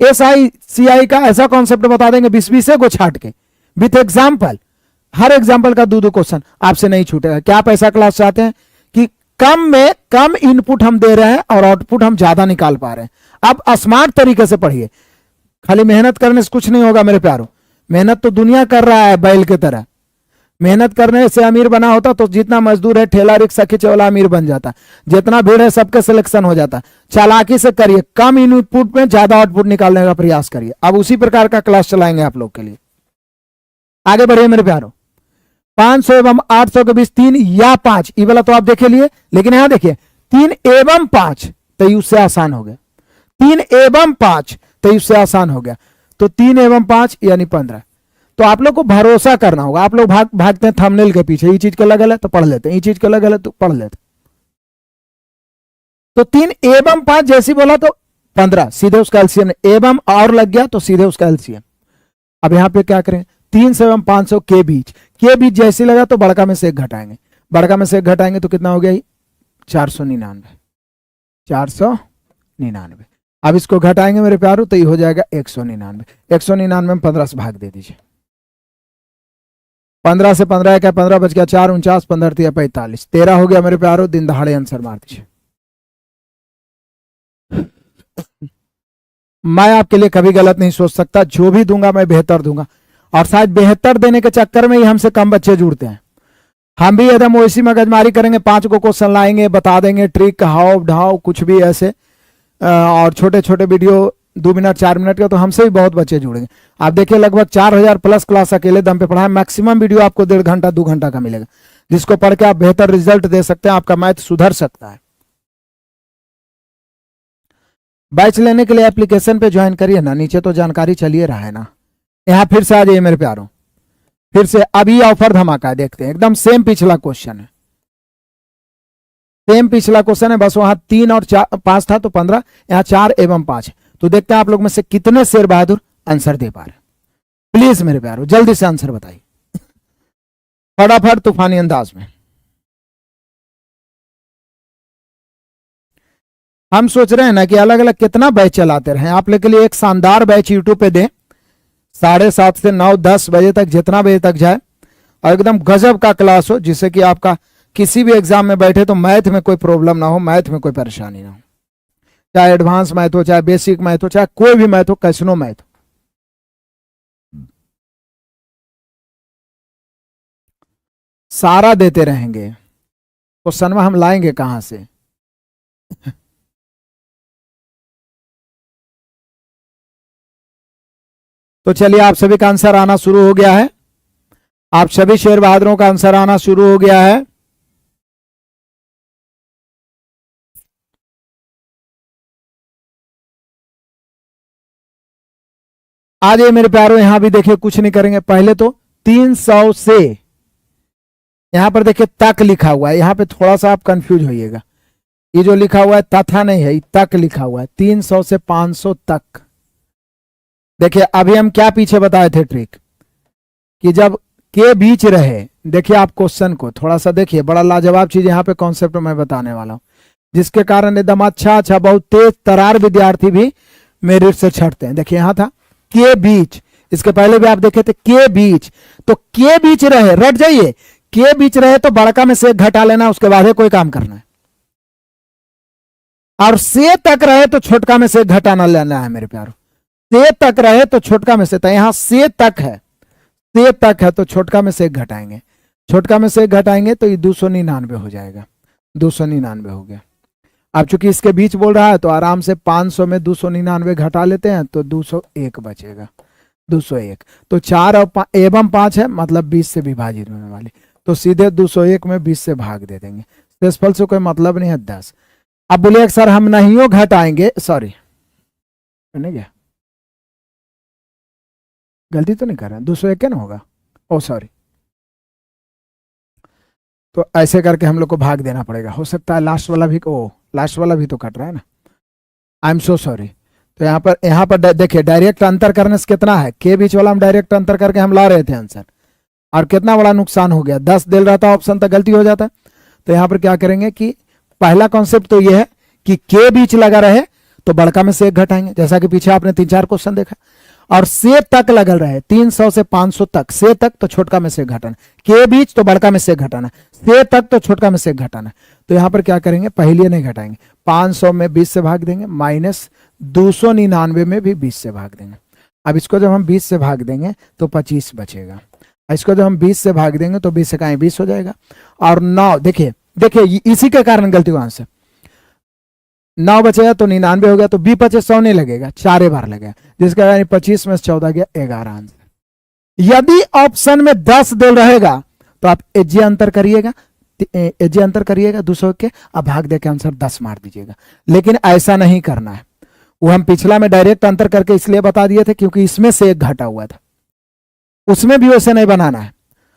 SI CI का ऐसा कॉन्सेप्ट बता देंगे 20 को छाट के विथ एग्जाम्पल, हर एग्जाम्पल का 2 क्वेश्चन आपसे नहीं छूटेगा। क्या आप ऐसा क्लास चाहते हैं कि कम में कम इनपुट हम दे रहे हैं और आउटपुट हम ज्यादा निकाल पा रहे हैं? आप स्मार्ट तरीके से पढ़िए, खाली मेहनत करने से कुछ नहीं होगा मेरे प्यारों। मेहनत तो दुनिया कर रहा है बैल की तरह, मेहनत करने से अमीर बना होता तो जितना मजदूर है ठेला रिक्शा खींचे वाला अमीर बन जाता, जितना भीड़ है सबका सिलेक्शन हो जाता। चालाकी से करिए, कम इनपुट में ज्यादा आउटपुट निकालने का प्रयास करिए। अब उसी प्रकार का क्लास चलाएंगे आप लोग के लिए। आगे बढ़िए मेरे प्यारों। 500 एवं 800 के बीच 3 या 5, ये वाला तो आप देखे लिए, लेकिन यहां देखिए 3 एवं 5 तो उससे आसान हो गया। 3 एवं 5 तो उससे आसान हो गया, तो 3 एवं 5 यानी 15। तो आप लोग को भरोसा करना होगा। आप लोग भागते हैं थंबनेल के पीछे, ये चीज का अलग है तो पढ़ लेते हैं, ये चीज का अलग है तो पढ़ लेते। तो 3 एवं 5 जैसी बोला तो 15, सीधे उसका एलसीएम, एवं और लग गया तो सीधे उसका एलसीएम। अब यहां पे क्या करें, 300 एवं 500 के बीच जैसे लगा तो बड़का में से 1 घटाएंगे, बड़का में से 1 घटाएंगे तो कितना हो गया 499, 499। अब इसको घटाएंगे मेरे प्यारों तो ये हो जाएगा 199। 199 में 15 से भाग दे दीजिए, 15 से 15 क्या 15 बच गया 4, 49, 15 3 45, 13 हो गया मेरे प्यारों। दिन दहाड़े आंसर मार दीजिए। मैं आपके लिए कभी गलत नहीं सोच सकता, जो भी दूंगा मैं बेहतर दूंगा, और शायद बेहतर देने के चक्कर में ही हमसे कम बच्चे जुड़ते हैं। हम भी एकदम वैसी मगजमारी करेंगे, 5 को क्वेश्चन लाएंगे, बता देंगे ट्रिक हाव ढाव कुछ भी ऐसे, और छोटे छोटे वीडियो 2 मिनट 4 मिनट का, तो हमसे भी बहुत बच्चे जुड़ेंगे। आप देखिए लगभग 4000 प्लस क्लास अकेले दम पे पढ़ा है। मैक्सिमम वीडियो आपको 1.5 घंटा 2 घंटा का मिलेगा, जिसको पढ़ के आप बेहतर रिजल्ट दे सकते हैं, आपका मैथ सुधर सकता है। बैच लेने के लिए एप्लीकेशन पे ज्वाइन करिए ना, नीचे तो जानकारी चलिए रहा है ना। यहां फिर से आ जाइए मेरे प्यारों, फिर से अभी ऑफर धमाका है, देखते हैं। एकदम सेम पिछला क्वेश्चन है, सेम पिछला क्वेश्चन है, बस वहां 3 और 5 था तो 15, यहाँ 4 एवं 5 है। तो देखते हैं आप लोग में से कितने शेर बहादुर आंसर दे पा रहे हैं। प्लीज मेरे प्यारों जल्दी से आंसर बताइए, फटाफट तूफानी अंदाज में। हम सोच रहे हैं ना कि अलग अलग कितना बैच चलाते रहे। आप लोग के लिए एक शानदार बैच यूट्यूब पे दें, 7:30 से 9-10 बजे तक, जितना बजे तक जाए, और एकदम गजब का क्लास हो, जिससे कि आपका किसी भी एग्जाम में बैठे तो मैथ में कोई प्रॉब्लम ना हो, मैथ में कोई परेशानी ना हो, चाहे एडवांस मैथ हो, चाहे बेसिक मैथ हो, चाहे कोई भी मैथ हो, कैसनो मैथ हो। सारा देते रहेंगे, तो सनवा हम लाएंगे कहां से? तो चलिए आप सभी का आंसर आना शुरू हो गया है, आप सभी शेर बहादुरों का आंसर आना शुरू हो गया है। आज ये मेरे प्यारों यहां भी देखिए कुछ नहीं करेंगे, पहले तो 300 से यहां पर देखिए तक लिखा हुआ है, यहां पे थोड़ा सा आप कंफ्यूज होइएगा, ये जो लिखा हुआ है तथा नहीं है, तक लिखा हुआ है। 300 से 500 तक। देखिए अभी हम क्या पीछे बताए थे ट्रिक, कि जब के बीच रहे, देखिए आप क्वेश्चन को थोड़ा सा देखिए, बड़ा लाजवाब चीज यहाँ पे कॉन्सेप्ट मैं बताने वाला हूं, जिसके कारण एकदम अच्छा बहुत तेज तरार विद्यार्थी भी मेरिट से छटते हैं। देखिए यहां था के बीच, इसके पहले भी आप देखे थे के बीच, तो के बीच रहे, रट जाइए, के बीच रहे तो बड़का में से घटा लेना, उसके बाद कोई काम करना है, और से तक रहे तो छोटका में से घटाना लेना है मेरे प्यारों। से तक रहे तो छोटका में से, तो यहां से तक है, से तक है तो छोटका में से घटाएंगे, छोटका में से घटाएंगे तो ये 299 हो जाएगा, 299 हो गया। अब चूंकि इसके बीच बोल रहा है तो आराम से 500 में 299 घटा लेते हैं तो 201 बचेगा, 201। तो 4 और एवं 5 है, मतलब 20 से विभाजित होने वाली, तो सीधे 201 में 20 से भाग दे देंगे, शेषफल से कोई मतलब नहीं है 10। अब बोलिए सर हम नहीं घटाएंगे, सॉरी नहीं गया, गलती तो नहीं कर रहे हैं, 201 ना होगा, ओ सॉरी, तो ऐसे करके हम लोग को भाग देना पड़ेगा। हो सकता है लास्ट वाला भी, ओ लास्ट वाला भी तो कट रहा है ना, आई एम सो सॉरी। तो यहाँ पर देखिए डायरेक्ट अंतर करने से कितना है, के बीच वाला हम डायरेक्ट अंतर करके हम ला रहे थे आंसर, और कितना बड़ा नुकसान हो गया, 10 दे रहा था ऑप्शन तक, गलती हो जाता। तो यहां पर क्या करेंगे कि पहला कॉन्सेप्ट तो यह है कि के बीच लगा रहे तो बड़का में से एक घटाएंगे, जैसा कि पीछे आपने 3-4 क्वेश्चन देखा। और से तक लगल रहे 300 से 500 तक, से तक तो छोटका में से एक घटाना, के बीच तो बड़का में से एक घटाना, से तक तो छोटका में से एक घटाना। तो यहां पर क्या करेंगे, पहले नहीं घटाएंगे, 500 में 20 से भाग देंगे, माइनस 299 में भी 20 से भाग देंगे। अब इसको जब हम 20 से भाग देंगे तो 25 बचेगा, इसको जब हम 20 से भाग देंगे तो 20 से कहीं 20 हो जाएगा। और 9 देखिए इसी के कारण गलती हुआ से 9 बचेगा तो 99 हो गया, तो 20 25 100 नहीं लगेगा, 4 बार लगेगा, जिसका कारण 25 में 14 गया 11 आंसर। यदि ऑप्शन में 10 दे रहेगा तो आप एजे अंतर करिएगा, एजे अंतर करिएगा 200 के, अब भाग दे के आंसर 10 मार दीजिएगा। लेकिन ऐसा नहीं करना है, वो हम पिछला में डायरेक्ट अंतर करके इसलिए बता दिए थे क्योंकि इसमें से एक घटा हुआ था, उसमें भी वैसे नहीं बनाना है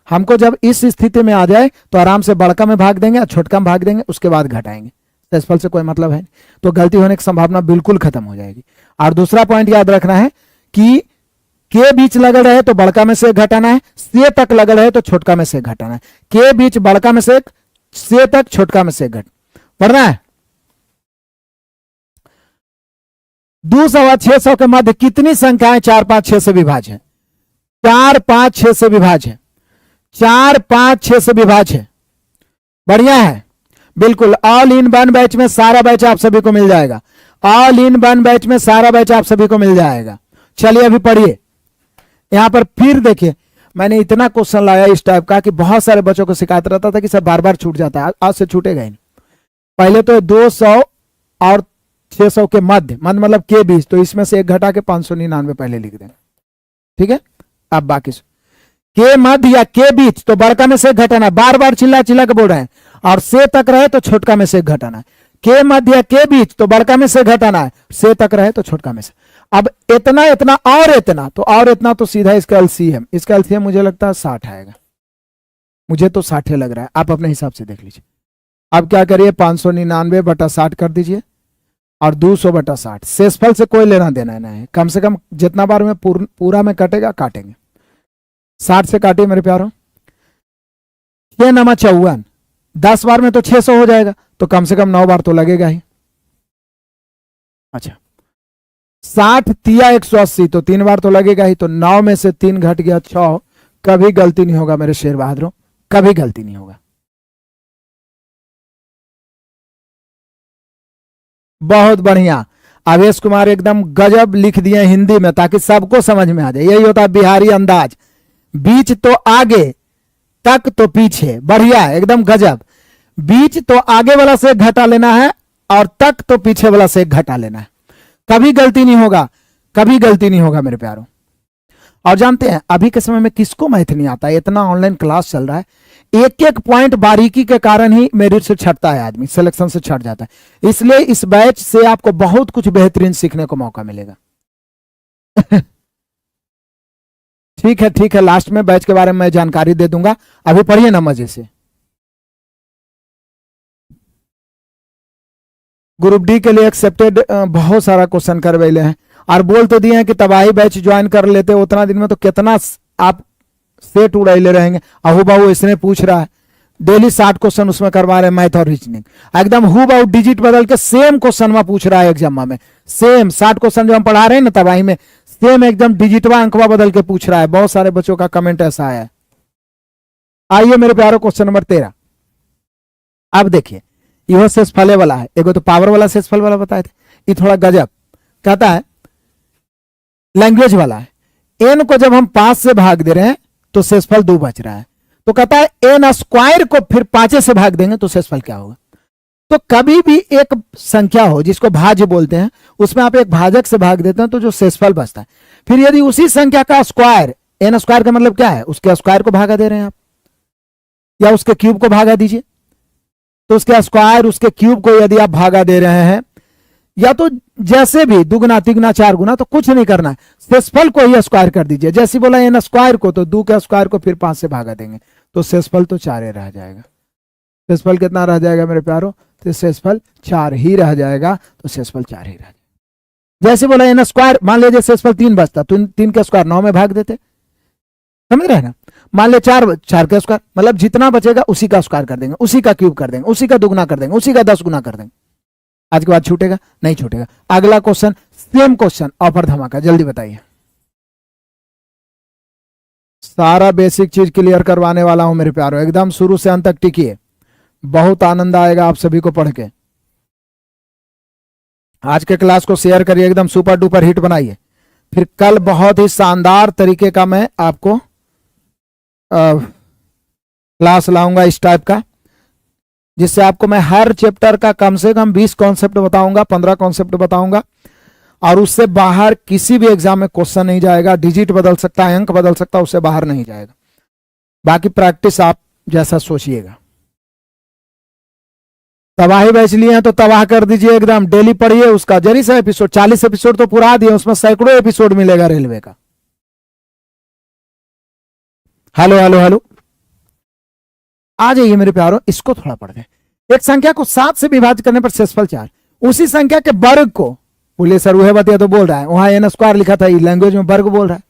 हमको। जब इस स्थिति में आ जाए तो आराम से बड़का में भाग देंगे और छोटका में भाग देंगे, उसके बाद घटाएंगे, दशफल से कोई मतलब है, तो गलती होने की संभावना बिल्कुल खत्म हो जाएगी। और दूसरा पॉइंट याद रखना है कि के बीच लगा रहे तो बड़का में से घटाना है, से तक लगा रहे तो छोटका में से घटाना है, के बीच बड़का में से तक छोटका में से घट पढ़ना है। 200 और 600 के मध्य कितनी संख्याएं 4 5 6 से विभाज्य है? 4 5 6 से विभाज्य है, 4 5 6 से विभाज्य है। बढ़िया है, बिल्कुल। ऑल इन वन बैच में सारा बैच आप सभी को मिल जाएगा, ऑल इन वन बैच में सारा बैच आप सभी को मिल जाएगा। चलिए अभी पढ़िए यहां पर, फिर देखिए मैंने इतना क्वेश्चन लाया इस टाइप का कि बहुत सारे बच्चों को शिकायत रहता था कि सब बार बार छूट जाता है, आज से छूटेगा ही नहीं। पहले तो 200 और 600 के मध्य मतलब के बीच, तो इसमें से एक घटा के 599 पहले लिख देना, ठीक है। अब बाकी के मध्य या के बीच तो बड़का में से घटाना, बार बार चिल्ला चिल्ला के बोल रहे हैं, और से तक रहे तो छोटका में से घटाना है। के मध्य या के बीच तो बड़का में से घटाना है, से तक रहे तो छोटका में से। अब इतना इतना और इतना तो सीधा इसका एलसीएम, इसका एलसीएम मुझे लगता है 60 आएगा, मुझे तो 60 लग रहा है, आप अपने हिसाब से देख लीजिए। अब क्या करिए 599 बटा 60 कर दीजिए और 200 बटा 60। शेषफल से कोई लेना देना नहीं है, कम से कम जितना बार में पूरा में कटेगा काटेंगे। 60 से काटिए मेरे प्यारों, 6 नमा 54, 10 बार में तो 600 हो जाएगा, तो कम से कम 9 बार तो लगेगा ही। अच्छा 60 तिया 180, तो 3 बार तो लगेगा ही, तो 9 में से 3 घट गया 6। कभी गलती नहीं होगा मेरे शेर बहादुरों, कभी गलती नहीं होगा। बहुत बढ़िया, आवेश कुमार एकदम गजब लिख दिए हिंदी में ताकि सबको समझ में आ जाए। यही होता है बिहारी अंदाज, बीच तो आगे तक तो पीछे, बढ़िया एकदम गजब। बीच तो आगे वाला से घटा लेना है और तक तो पीछे वाला से घटा लेना है, कभी गलती नहीं होगा, कभी गलती नहीं होगा मेरे प्यारों। और जानते हैं अभी के समय में किसको मैथ नहीं आता, इतना ऑनलाइन क्लास चल रहा है, एक एक पॉइंट बारीकी के कारण ही मेरिट से छटता है आदमी, सिलेक्शन से छट जाता है। इसलिए इस बैच से आपको बहुत कुछ बेहतरीन सीखने को मौका मिलेगा। ठीक है, लास्ट में बैच के बारे में मैं जानकारी दे दूंगा, अभी पढ़िए ना मजे से। ग्रुप डी के लिए एक्सेप्टेड बहुत सारा क्वेश्चन करवेले हैं और बोल तो दिए हैं कि तबाही बैच ज्वाइन कर लेते, उतना दिन में तो कितना आप सेट उड़ाइले रहेंगे। अहू बाहू इसने पूछ रहा है, डेली 60 क्वेश्चन उसमें करवा रहे हैं, मैथ और रीजनिंग एकदम हु बाहू डिजिट बदल के सेम क्वेश्चन में पूछ रहा है एग्जाम में, सेम 60 क्वेश्चन जो हम पढ़ा रहे हैं ना तबाही में, सेम एकदम डिजिटवा अंकवा बदल के पूछ रहा है। बहुत सारे बच्चों का कमेंट ऐसा आया है। आइए मेरे प्यारो क्वेश्चन नंबर 13। अब देखिए यह शेषफल वाला है, एगो तो पावर वाला शेषफल वाला बताए थे, ये थोड़ा गजब कहता है, लैंग्वेज वाला है। एन को जब हम 5 से भाग दे रहे हैं तो शेषफल 2 बच रहा है, तो कहता है एन स्क्वायर को फिर 5 से भाग देंगे तो शेषफल क्या होगा। तो कभी भी एक संख्या हो जिसको भाज्य बोलते हैं, उसमें आप एक भाजक से भाग देते हैं तो जो शेषफल बचता है, फिर यदि उसी संख्या का स्क्वायर, एन स्क्वायर का मतलब क्या है, उसके स्क्वायर को भागा दे रहे हैं आप, या उसके क्यूब को भागा दीजिए, तो उसके स्क्वायर उसके क्यूब को यदि आप भागा दे रहे हैं, या तो जैसे भी दुगना तिगुना 4 गुना, तो कुछ नहीं करना है, शेषफल को ही स्क्वायर कर दीजिए। जैसे बोला एन स्क्वायर को, तो 2 के स्क्वायर को फिर 5 से भागा देंगे तो शेषफल तो 4 ही रह जाएगा। शेषफल कितना रह जाएगा मेरे प्यारो, तो शेषफल 4 ही रह जाएगा, तो शेषफल 4 ही रह जाएगा। जैसे बोला एन स्क्वायर, मान लीजिए शेषफल 3 बचता, तो 3 के स्क्वायर 9 में भाग देते, समझ रहे हैं ना। मान ले 4 का स्क्वायर, मतलब जितना बचेगा उसी का स्क्वायर कर देंगे, उसी का क्यूब कर देंगे, उसी का दुगुना कर देंगे, उसी का 10 गुना कर देंगे। आज के बाद छूटेगा नहीं? छूटेगा। अगला क्वेश्चन, सेम क्वेश्चन, ऑफर धमाका, जल्दी बताइए। सारा बेसिक चीज क्लियर करवाने वाला हूं मेरे प्यारों, एकदम शुरू से अंत तक टिकिए, बहुत आनंद आएगा आप सभी को पढ़ के। आज के क्लास को शेयर करिए, एकदम सुपर डुपर हिट बनाइए। फिर कल बहुत ही शानदार तरीके का मैं आपको क्लास लाऊंगा इस टाइप का, जिससे आपको मैं हर चैप्टर का कम से कम 20 कॉन्सेप्ट बताऊंगा, 15 कॉन्सेप्ट बताऊंगा, और उससे बाहर किसी भी एग्जाम में क्वेश्चन नहीं जाएगा। डिजिट बदल सकता है, अंक बदल सकता है, उससे बाहर नहीं जाएगा। बाकी प्रैक्टिस आप जैसा सोचिएगा। तबाही बैच लिए हैं तो तबाह कर दीजिए एकदम, डेली पढ़िए उसका। जरी सा एपिसोड, 40 एपिसोड तो पुरा दिए, उसमें सैकड़ों एपिसोड मिलेगा रेलवे का। हेलो हेलो हेलो, आ जाइए मेरे प्यारों, इसको थोड़ा पढ़ दें। एक संख्या को 7 से विभाजित करने पर शेषफल 4, उसी संख्या के वर्ग को, बोले सर वह बतिया तो बोल रहा है, वहां एन स्क्वायर लिखा था, लैंग्वेज में वर्ग बोल रहा है,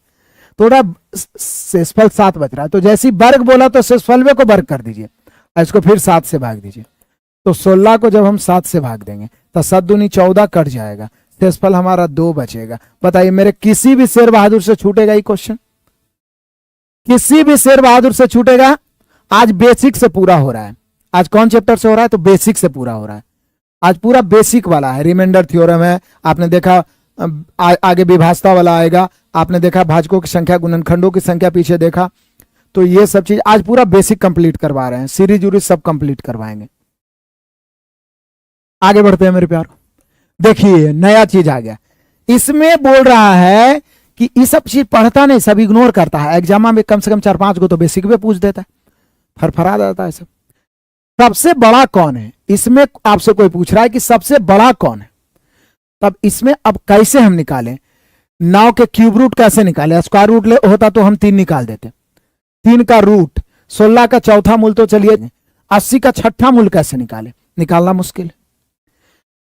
थोड़ा शेषफल 7 बच रहा है, तो जैसे ही वर्ग बोला तो शेषफल को वर्ग कर दीजिए, इसको फिर 7 से भाग दीजिए। तो 16 को जब हम 7 से भाग देंगे तो 7 दूनी 14 कट जाएगा, शेषफल हमारा 2 बचेगा। बताइए मेरे किसी भी शेर बहादुर से छूटेगा ये क्वेश्चन? किसी भी शेर बहादुर से छूटेगा? आज बेसिक से पूरा हो रहा है। आज कौन चैप्टर से हो रहा है? तो बेसिक से पूरा हो रहा है। आज पूरा बेसिक वाला है, रिमाइंडर थ्योरम है, आपने देखा आगे विभाजता वाला आएगा, आपने देखा भाजकों की संख्या, गुणनखंडों की संख्या पीछे देखा, तो ये सब चीज आज पूरा बेसिक कंप्लीट करवा रहे हैं, सीरीज उरीज सब कंप्लीट करवाएंगे। आगे बढ़ते हैं मेरे प्यारों, देखिए नया चीज आ गया इसमें, बोल रहा है कि ये सब चीज पढ़ता नहीं, सब इग्नोर करता है, एग्जाम में कम से कम 4-5 को तो बेसिक पे पूछ देता है, फरफरा देता है सब। सबसे बड़ा कौन है? इसमें आपसे कोई पूछ रहा है कि सबसे बड़ा कौन है, तब इसमें अब कैसे हम निकालें? 9 के क्यूब रूट कैसे निकाले? स्क्वायर रूट होता तो हम 3 निकाल देते, 3 का रूट, 16 का चौथा मूल, तो चलिए 80 का छठा मूल कैसे निकाले? निकालना मुश्किल।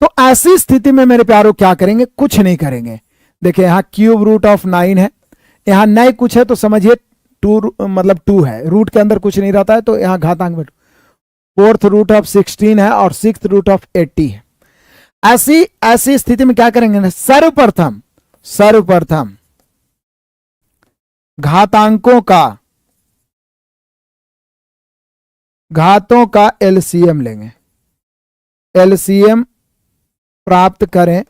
तो ऐसी स्थिति में मेरे प्यारों क्या करेंगे? कुछ नहीं करेंगे। देखिए यहां क्यूब रूट ऑफ 9 है, यहां नहीं कुछ है तो समझिए 2 मतलब 2 है, रूट के अंदर कुछ नहीं रहता है तो यहां घातांक में 4th रूट ऑफ 16 है और 6th रूट ऑफ 80 है। ऐसी स्थिति में क्या करेंगे? सर्वप्रथम घातों का एलसीएम लेंगे, एलसीएम प्राप्त करें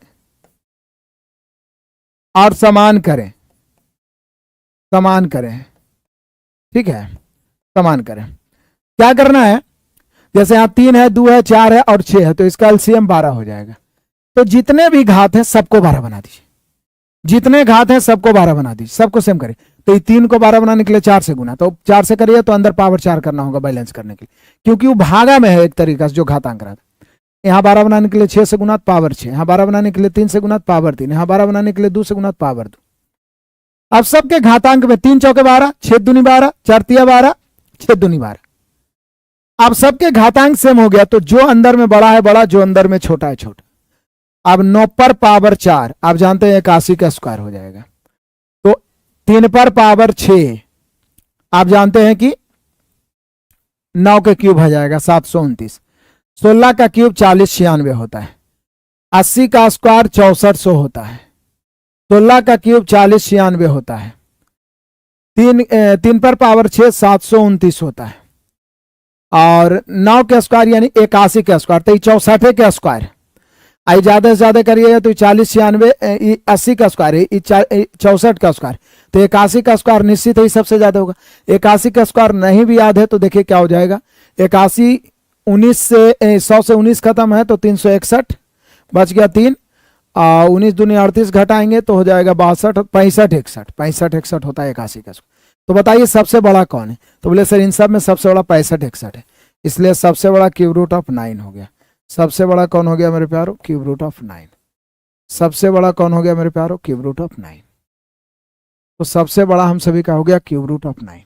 और समान करें, ठीक है, समान करें। क्या करना है? जैसे यहां 3 है, 2 है, 4 है और 6 है, तो इसका एलसीएम 12 हो जाएगा। तो जितने भी घात हैं सबको 12 बना दीजिए, जितने घात हैं सबको 12 बना दीजिए, सबको सेम करें। तो ये 3 को 12 बनाने के लिए 4 से गुना, तो 4 से करिए तो अंदर पावर 4 करना होगा बैलेंस करने के लिए, क्योंकि वो भागा में है एक तरीका से जो घातांक रहा था। यहाँ 12 बनाने के लिए 6 से गुना पावर 6, यहाँ 12 बनाने के लिए 3 से गुना पावर 3, यहाँ 12 बनाने के लिए 2 से गुना पावर 2। अब सबके घातांक में 3 चौके 12, 6 दूनी 12, 4 तिया 12, 6 दूनी 12। अब सबके घातांक सेम हो गया, तो जो अंदर में बड़ा है बड़ा, जो अंदर में छोटा है छोटा। अब 9 पर पावर 4, आप जानते हैं 81 का स्क्वायर हो जाएगा, तो 3 पर पावर 6, आप जानते हैं कि 9 के क्यूब हो जाएगा 729, 16 का क्यूब 4096 होता है, 80 का स्क्वायर 6400 होता है, 16 का क्यूब 4096 होता है, 3 पर पावर 6 729 होता है, और 9 के स्क्वायर यानी 81 के स्क्वायर, तो 64 के स्क्वायर, आई ज्यादा से ज्यादा करिएगा तो 4096, 80 का स्क्वायर है, 64 का स्क्वायर, तो 81 का स्क्वायर निश्चित ही सबसे ज्यादा होगा। 81 का स्क्वायर नहीं भी याद है तो देखिए क्या हो जाएगा, 81 19 से 100 से 19 खत्म है तो 361 बच गया 3, 19 दूनी 38 घटाएंगे तो हो जाएगा 62, 65 61 होता है 81 का। तो बताइए सबसे बड़ा कौन है? तो बोले सर इन सब में सबसे बड़ा 65 61 है, इसलिए सबसे बड़ा क्यूब रूट ऑफ 9 हो गया। सबसे बड़ा कौन हो गया मेरे प्यारो? Cube root of 9। सबसे बड़ा कौन हो गया मेरे प्यारो? Cube root of 9। तो सबसे बड़ा हम सभी का हो गया क्यूब रूट ऑफ 9।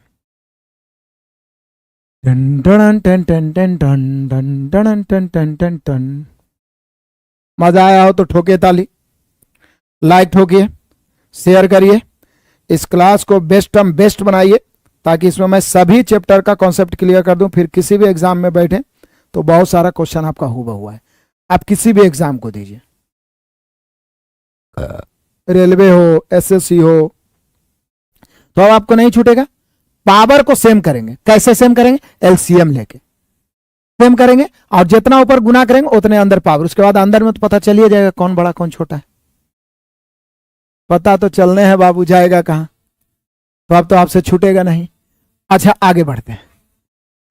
मजा आया हो तो ठोके ताली, लाइक ठोकिए, शेयर करिए, इस क्लास को बेस्ट बनाइए, ताकि इसमें मैं सभी चैप्टर का कॉन्सेप्ट क्लियर कर दूं, फिर किसी भी एग्जाम में बैठे तो बहुत सारा क्वेश्चन आपका हुआ है। आप किसी भी एग्जाम को दीजिए, रेलवे हो, एसएससी हो, तो अब आपको नहीं छूटेगा। पावर को सेम करेंगे। कैसे सेम करेंगे? एलसीएम लेके सेम करेंगे, और जितना ऊपर गुना करेंगे उतने अंदर पावर। उसके बाद अंदर में तो पता चलिए जाएगा कौन बड़ा कौन छोटा है। पता तो चलने हैं बाबू, जाएगा कहां? तो अब तो आपसे छूटेगा नहीं। अच्छा आगे बढ़ते हैं।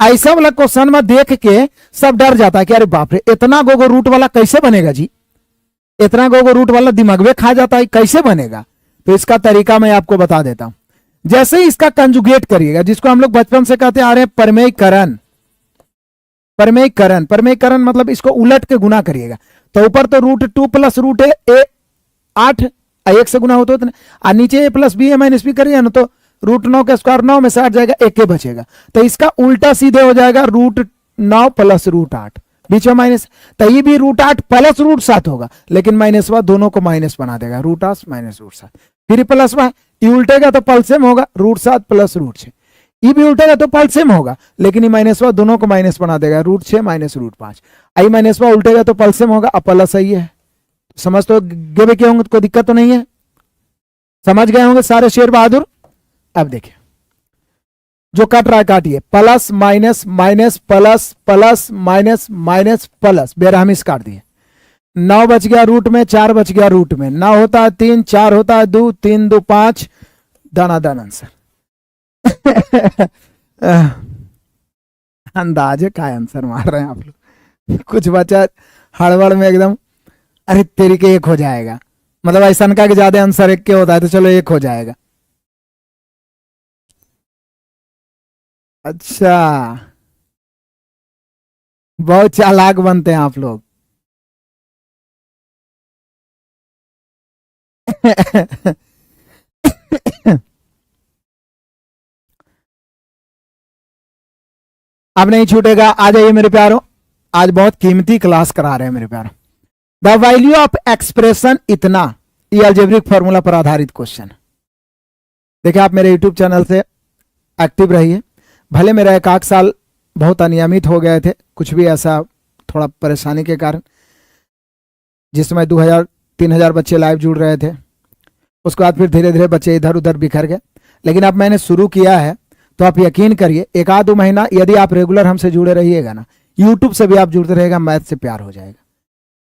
ऐसा वाला क्वेश्चन में देख के सब डर जाता है कि अरे बाप रे, इतना गोगो रूट वाला कैसे बनेगा जी, इतना गोगो रूट वाला दिमाग में खा जाता है, कैसे बनेगा? तो इसका तरीका मैं आपको बता देता हूं। जैसे ही इसका कंजुगेट करिएगा, जिसको हम लोग बचपन से कहते आ रहे हैं परमेयकरण। परमेयकरण, परमेयकरण मतलब इसको उलट के गुना करिएगा। तो ऊपर तो √2 प्लस √a 8 1 से गुना होता है, नीचे a plus b a minus b करिए ना, तो √9 का स्क्वायर 9 में से 8 जाएगा, 1 के बचेगा। तो इसका उल्टा सीधे हो जाएगा √9 प्लस √8, बीच में माइनस। तो ये भी √8 प्लस √7 होगा, लेकिन माइनस वा दोनों को माइनस बना देगा, √8 माइनस √7। फिर प्लस वा, ये उल्टेगा तो पलसेम होगा, √7 प्लस √6। ये भी उल्टेगा तो पलसेम होगा, लेकिन ये माइनस वा दोनों को माइनस बना देगा, √6 माइनस √5। आई माइनस वा उल्टेगा तो पलसेम होगा, अब प्लस सही है। समझ तो गए क्या होंगे, कोई दिक्कत तो नहीं है? समझ गए होंगे सारे शेर बहादुर। अब देखिए जो कट रहा है काटिए, plus minus minus plus plus minus minus plus, बेरहमी से काट दिए। 9 बच गया रूट में, 4 बच गया रूट में, 9 होता है 3, 4 होता है 2, 3 2 5, दाना दान आंसर। अंदाजे का आंसर मार रहे हैं आप लोग। कुछ बचा हड़बड़ में एकदम, अरे तेरी के 1 हो जाएगा, मतलब ऐसा का कि ज्यादा आंसर 1 के होता है तो चलो 1 हो जाएगा। अच्छा, बहुत चालाक बनते हैं आप लोग। अब नहीं छूटेगा। आ जाइए मेरे प्यारों, आज बहुत कीमती क्लास करा रहे हैं मेरे प्यारों। द वैल्यू ऑफ एक्सप्रेशन इतना, ये अलजेब्रिक फॉर्मूला पर आधारित क्वेश्चन। देखिए आप मेरे यूट्यूब चैनल से एक्टिव रहिए। भले मेरा 1 साल बहुत अनियमित हो गए थे, कुछ भी ऐसा थोड़ा परेशानी के कारण, जिसमें 2000-3000 बच्चे लाइव जुड़ रहे थे। उसके बाद फिर धीरे धीरे बच्चे इधर उधर बिखर गए। लेकिन अब मैंने शुरू किया है तो आप यकीन करिए 1-2 महीना यदि आप रेगुलर हमसे जुड़े रहिएगा ना, यूट्यूब से भी आप जुड़ते रहेगा, मैथ से प्यार हो जाएगा।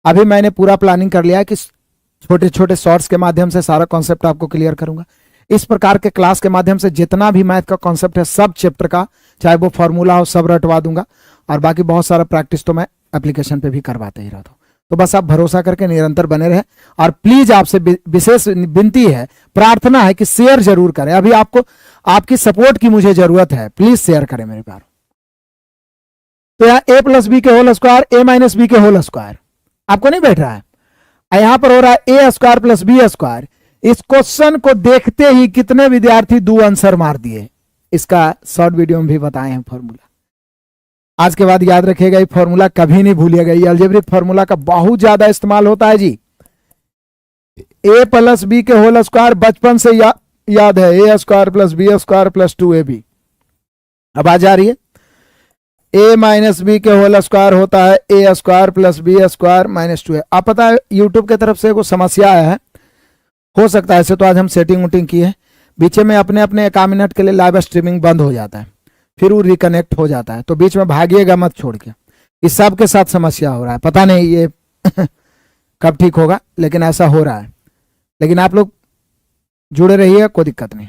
अभी मैंने पूरा प्लानिंग कर लिया है कि छोटे छोटे शॉर्ट्स के माध्यम से सारा कॉन्सेप्ट आपको क्लियर करूंगा। इस प्रकार के क्लास के माध्यम से जितना भी मैथ का कॉन्सेप्ट है, सब चैप्टर का, चाहे वो फॉर्मूला हो, सब रटवा दूंगा। और बाकी बहुत सारा प्रैक्टिस तो मैं एप्लीकेशन पे भी करवाते ही रहता हूँ। तो बस आप भरोसा करके निरंतर बने रहे। और प्लीज आपसे विशेष विनती है, प्रार्थना है कि शेयर जरूर करें। अभी आपको आपकी सपोर्ट की मुझे जरूरत है, प्लीज शेयर करें मेरे प्यार। तो यहाँ a प्लस बी के whole square, a minus b के होल स्क्वायर आपको नहीं बैठ रहा है, यहां पर हो रहा है a square plus B square. इस क्वेश्चन को देखते ही कितने विद्यार्थी 2 आंसर मार दिए। इसका शॉर्ट वीडियो में भी बताए हैं फॉर्मूला। आज के बाद याद रखिएगा, ये फॉर्मूला कभी नहीं भूलिएगा। ये अलजेब्रिक फॉर्मूला का बहुत ज्यादा इस्तेमाल होता है जी। a प्लस बी के होल स्क्वायर बचपन से याद है, a square plus B square plus 2ab। अब आ जा रही है a माइनस बी के होल स्क्वायर होता है a square plus B square minus 2a। आप पता है यूट्यूब की तरफ से कोई समस्या आया है, हो सकता है ऐसे तो आज हम सेटिंग वुटिंग की है, बीच में अपने अपने 1 मिनट के लिए लाइव स्ट्रीमिंग बंद हो जाता है, फिर वो रिकनेक्ट हो जाता है। तो बीच में भागिएगा मत छोड़ के। इस सब के साथ समस्या हो रहा है, पता नहीं ये कब ठीक होगा, लेकिन ऐसा हो रहा है। लेकिन आप लोग जुड़े रहिए, कोई दिक्कत नहीं।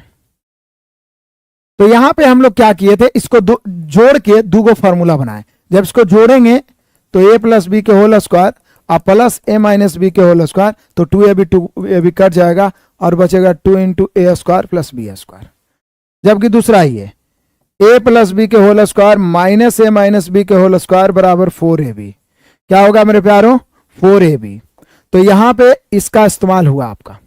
तो यहां पे हम लोग क्या किए थे, इसको जोड़ के 2 फॉर्मूला बनाए। जब इसको जोड़ेंगे तो a प्लस बी के होल स्क्वायर और प्लस a माइनस बी के होल स्क्वायर, तो 2ab कट जाएगा और बचेगा 2 into a square plus B square. जबकि दूसरा ही है a प्लस बी के whole square minus a minus b के होल स्क्वायर बराबर 4ab। क्या होगा मेरे प्यारों, 4ab। तो यहां पे इसका इस्तेमाल हुआ आपका,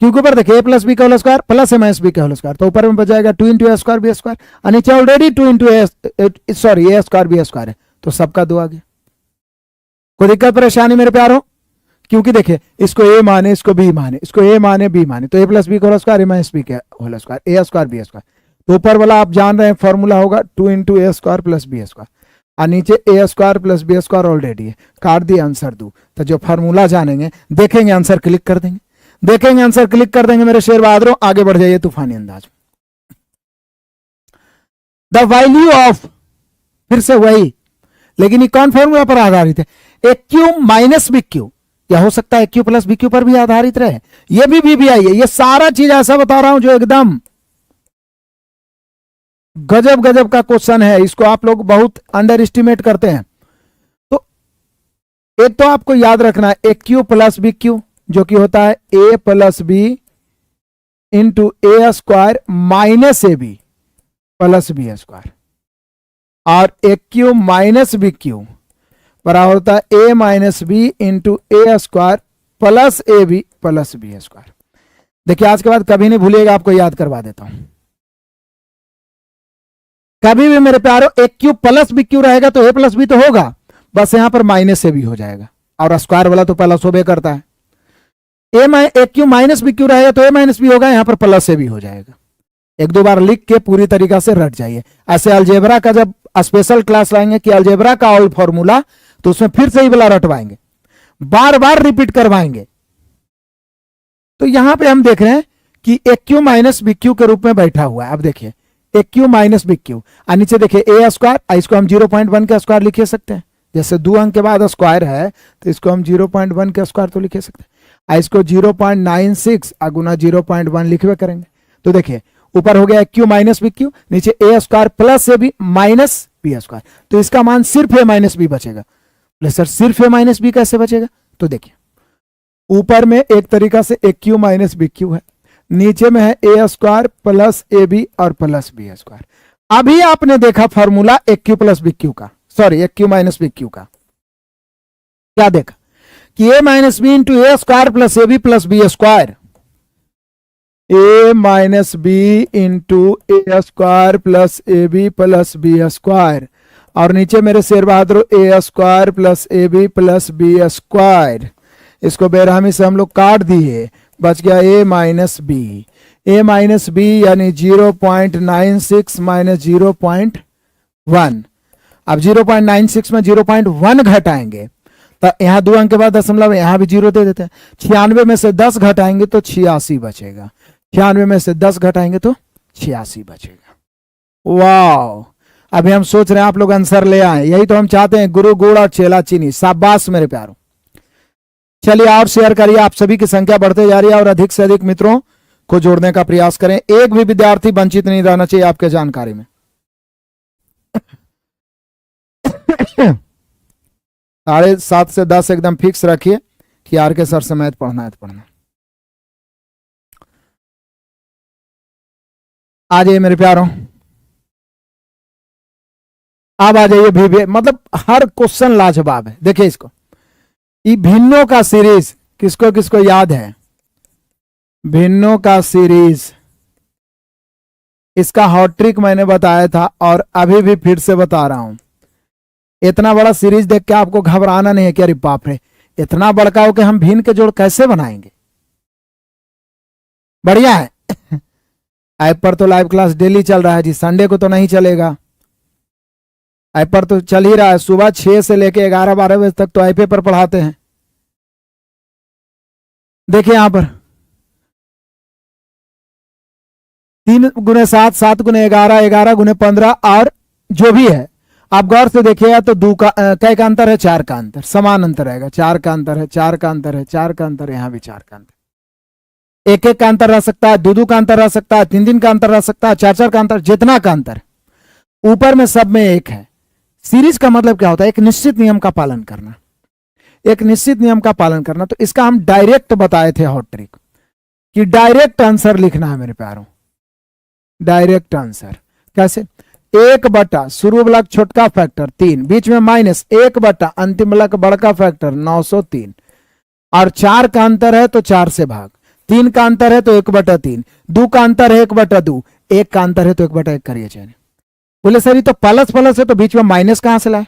क्योंकि ऊपर देखिए a प्लस बी का whole square plus a minus B का होल स्क्वायर, तो ऊपर में बच जाएगा 2 into a square B square, और नीचे already 2 into a square B square है, तो सबका 2 आ गया। कोई दिक्कत परेशानी मेरे प्यारों? क्योंकि देखिए इसको a माने, इसको b माने, इसको a माने b माने, तो a प्लस बी का whole square a minus B का whole square, a square B square. तो ऊपर वाला आप जान रहे हैं फॉर्मूला होगा 2 into A square plus B square, और नीचे A square plus B square already है, काट दिए आंसर दो। तो जो फॉर्मूला जानेंगे, देखेंगे आंसर क्लिक कर देंगे, देखेंगे आंसर क्लिक कर देंगे। मेरे शेर बहादुरों आगे बढ़ जाइए तूफानी अंदाज में। द वैल्यू ऑफ, फिर से वही, लेकिन ये कौन फॉर्मूला पर आधारित है? A cube minus B Q, या हो सकता है क्यू प्लस बी क्यू पर भी आधारित रहे, ये भी VBI है। ये सारा चीज ऐसा बता रहा हूं जो एकदम गजब गजब का क्वेश्चन है, इसको आप लोग बहुत अंडर एस्टिमेट करते हैं। तो एक तो आपको याद रखना है A cube plus B cube, जो कि होता है A plus B into A square minus A B plus B square, और A cube minus B cube बराबर होता है A minus B into A square plus A B plus B square. देखिए आज के बाद कभी नहीं भूलिएगा, आपको याद करवा देता हूं। कभी भी मेरे प्यारो ए क्यू प्लस बी क्यू रहेगा तो ए प्लस बी तो होगा, बस यहां पर माइनस ए बी हो जाएगा, और स्क्वायर वाला तो प्लस होबे करता है। A cube minus B Q रहेगा तो ए माइनस बी होगा, यहां पर प्लस ए बी हो जाएगा। एक दो बार लिख के पूरी तरीका से रट जाइए। ऐसे अलजेब्रा का जब स्पेशल क्लास लाएंगे कि अलजेब्रा का ऑल फॉर्मूला, तो उसमें फिर से ही वाला रटवाएंगे, बार बार रिपीट करवाएंगे। तो यहां पे हम देख रहे हैं कि ए क्यू माइनस बी क्यू के रूप में बैठा हुआ है। अब देखिए ए क्यू माइनस बी क्यू, और नीचे देखिए ए स्क्वायर, इसको हम 0.1 का स्क्वायर लिख सकते हैं, जैसे 2 अंक के बाद स्क्वायर है तो इसको हम 0.1 का स्क्वायर तो लिख सकते हैं। इसको 0.96 गुना 0.1 लिखवे करेंगे। तो देखिए ऊपर हो गया क्यू माइनस बी क्यू, नीचे A square plus A B minus B square, तो इसका मान सिर्फ ए माइनस बी बचेगा। सर सिर्फ ए माइनस बी कैसे बचेगा? तो देखिए ऊपर में एक तरीका से A cube minus B cube है, नीचे में है A square plus A B और प्लस बी स्क्वायर। अभी आपने देखा formula A cube plus B cube का, sorry A cube minus B cube का, क्या देखा कि A minus B into A square plus A B plus B square, A minus B into A square plus A B plus B square, और नीचे मेरे Sher Bahadur a square plus A B plus B square. इसको बेरहमी से हम लोग काट दिए, बच गया a minus b. A minus b यानी 0.96 माइनस 0.1। अब 0.96 में 0.1 घटाएंगे तो यहाँ 2 अंक के बाद दशमलव, यहाँ भी 0 दे देते हैं। 96 में से 10 घटाएंगे तो 86 बचेगा, 96 में से 10 घटाएंगे तो 86 बचेगा। वाह, अभी हम सोच रहे हैं आप लोग आंसर ले आए, यही तो हम चाहते हैं, गुरु गुड़ और चेला चीनी। शाबाश मेरे प्यारों। चलिए और शेयर करिए, आप सभी की संख्या बढ़ते जा रही है और अधिक से अधिक मित्रों को जोड़ने का प्रयास करें। एक भी विद्यार्थी वंचित नहीं रहना चाहिए आपके जानकारी में। 7:30 से 10 एकदम फिक्स रखिए कि आर के सर से मैथ पढ़ना है तो पढ़ना। आ जाइए मेरे प्यारों, अब आ जाइए भी, मतलब हर क्वेश्चन लाजवाब है। देखिए इसको, ये भिन्नों का सीरीज किसको किसको याद है? भिन्नों का सीरीज, इसका हॉट ट्रिक मैंने बताया था और अभी भी फिर से बता रहा हूं। इतना बड़ा सीरीज देख के आपको घबराना नहीं है कि अरे बाप रे इतना बड़का हो के हम भिन्न के जोड़ कैसे बनाएंगे। बढ़िया है। ऐप पर तो लाइव क्लास डेली चल रहा है जी, संडे को तो नहीं चलेगा। ऐप पर तो चल ही रहा है, सुबह 6 से लेके 11-12 बजे तक तो ऐप पर पढ़ाते हैं। देखिए यहां पर 3 गुने 7, 7 गुने 11, 11 गुने 15, और जो भी है आप गौर से देखिएगा तो 2 का कै का अंतर है, 4 का अंतर, समान अंतर रहेगा। 4 का अंतर है, 4 का अंतर है, 4 का अंतर, यहां भी 4 का अंतर, 1-1 का अंतर रह सकता है, 2-2 का अंतर रह सकता है, 3-3 का अंतर रह सकता है, 4-4 का अंतर, जितना का अंतर ऊपर में सब में 1 है। सीरीज का मतलब क्या होता है? एक निश्चित नियम का पालन करना, एक निश्चित नियम का पालन करना। तो इसका हम डायरेक्ट बताए थे हॉट ट्रिक कि डायरेक्ट आंसर लिखना है मेरे प्यारों। डायरेक्ट आंसर कैसे? 1 बटा शुरू वाला छोटका फैक्टर 3, बीच में माइनस 1 बटा अंतिम वाला बड़का फैक्टर 903, और 4 का अंतर है तो 4 से भाग, 3 का अंतर है तो 1/3, 2 का अंतर है 1/2, 1 का अंतर है तो 1/1 करिए चैन। बोले सर ये तो प्लस प्लस है तो बीच में माइनस कहां से लाए?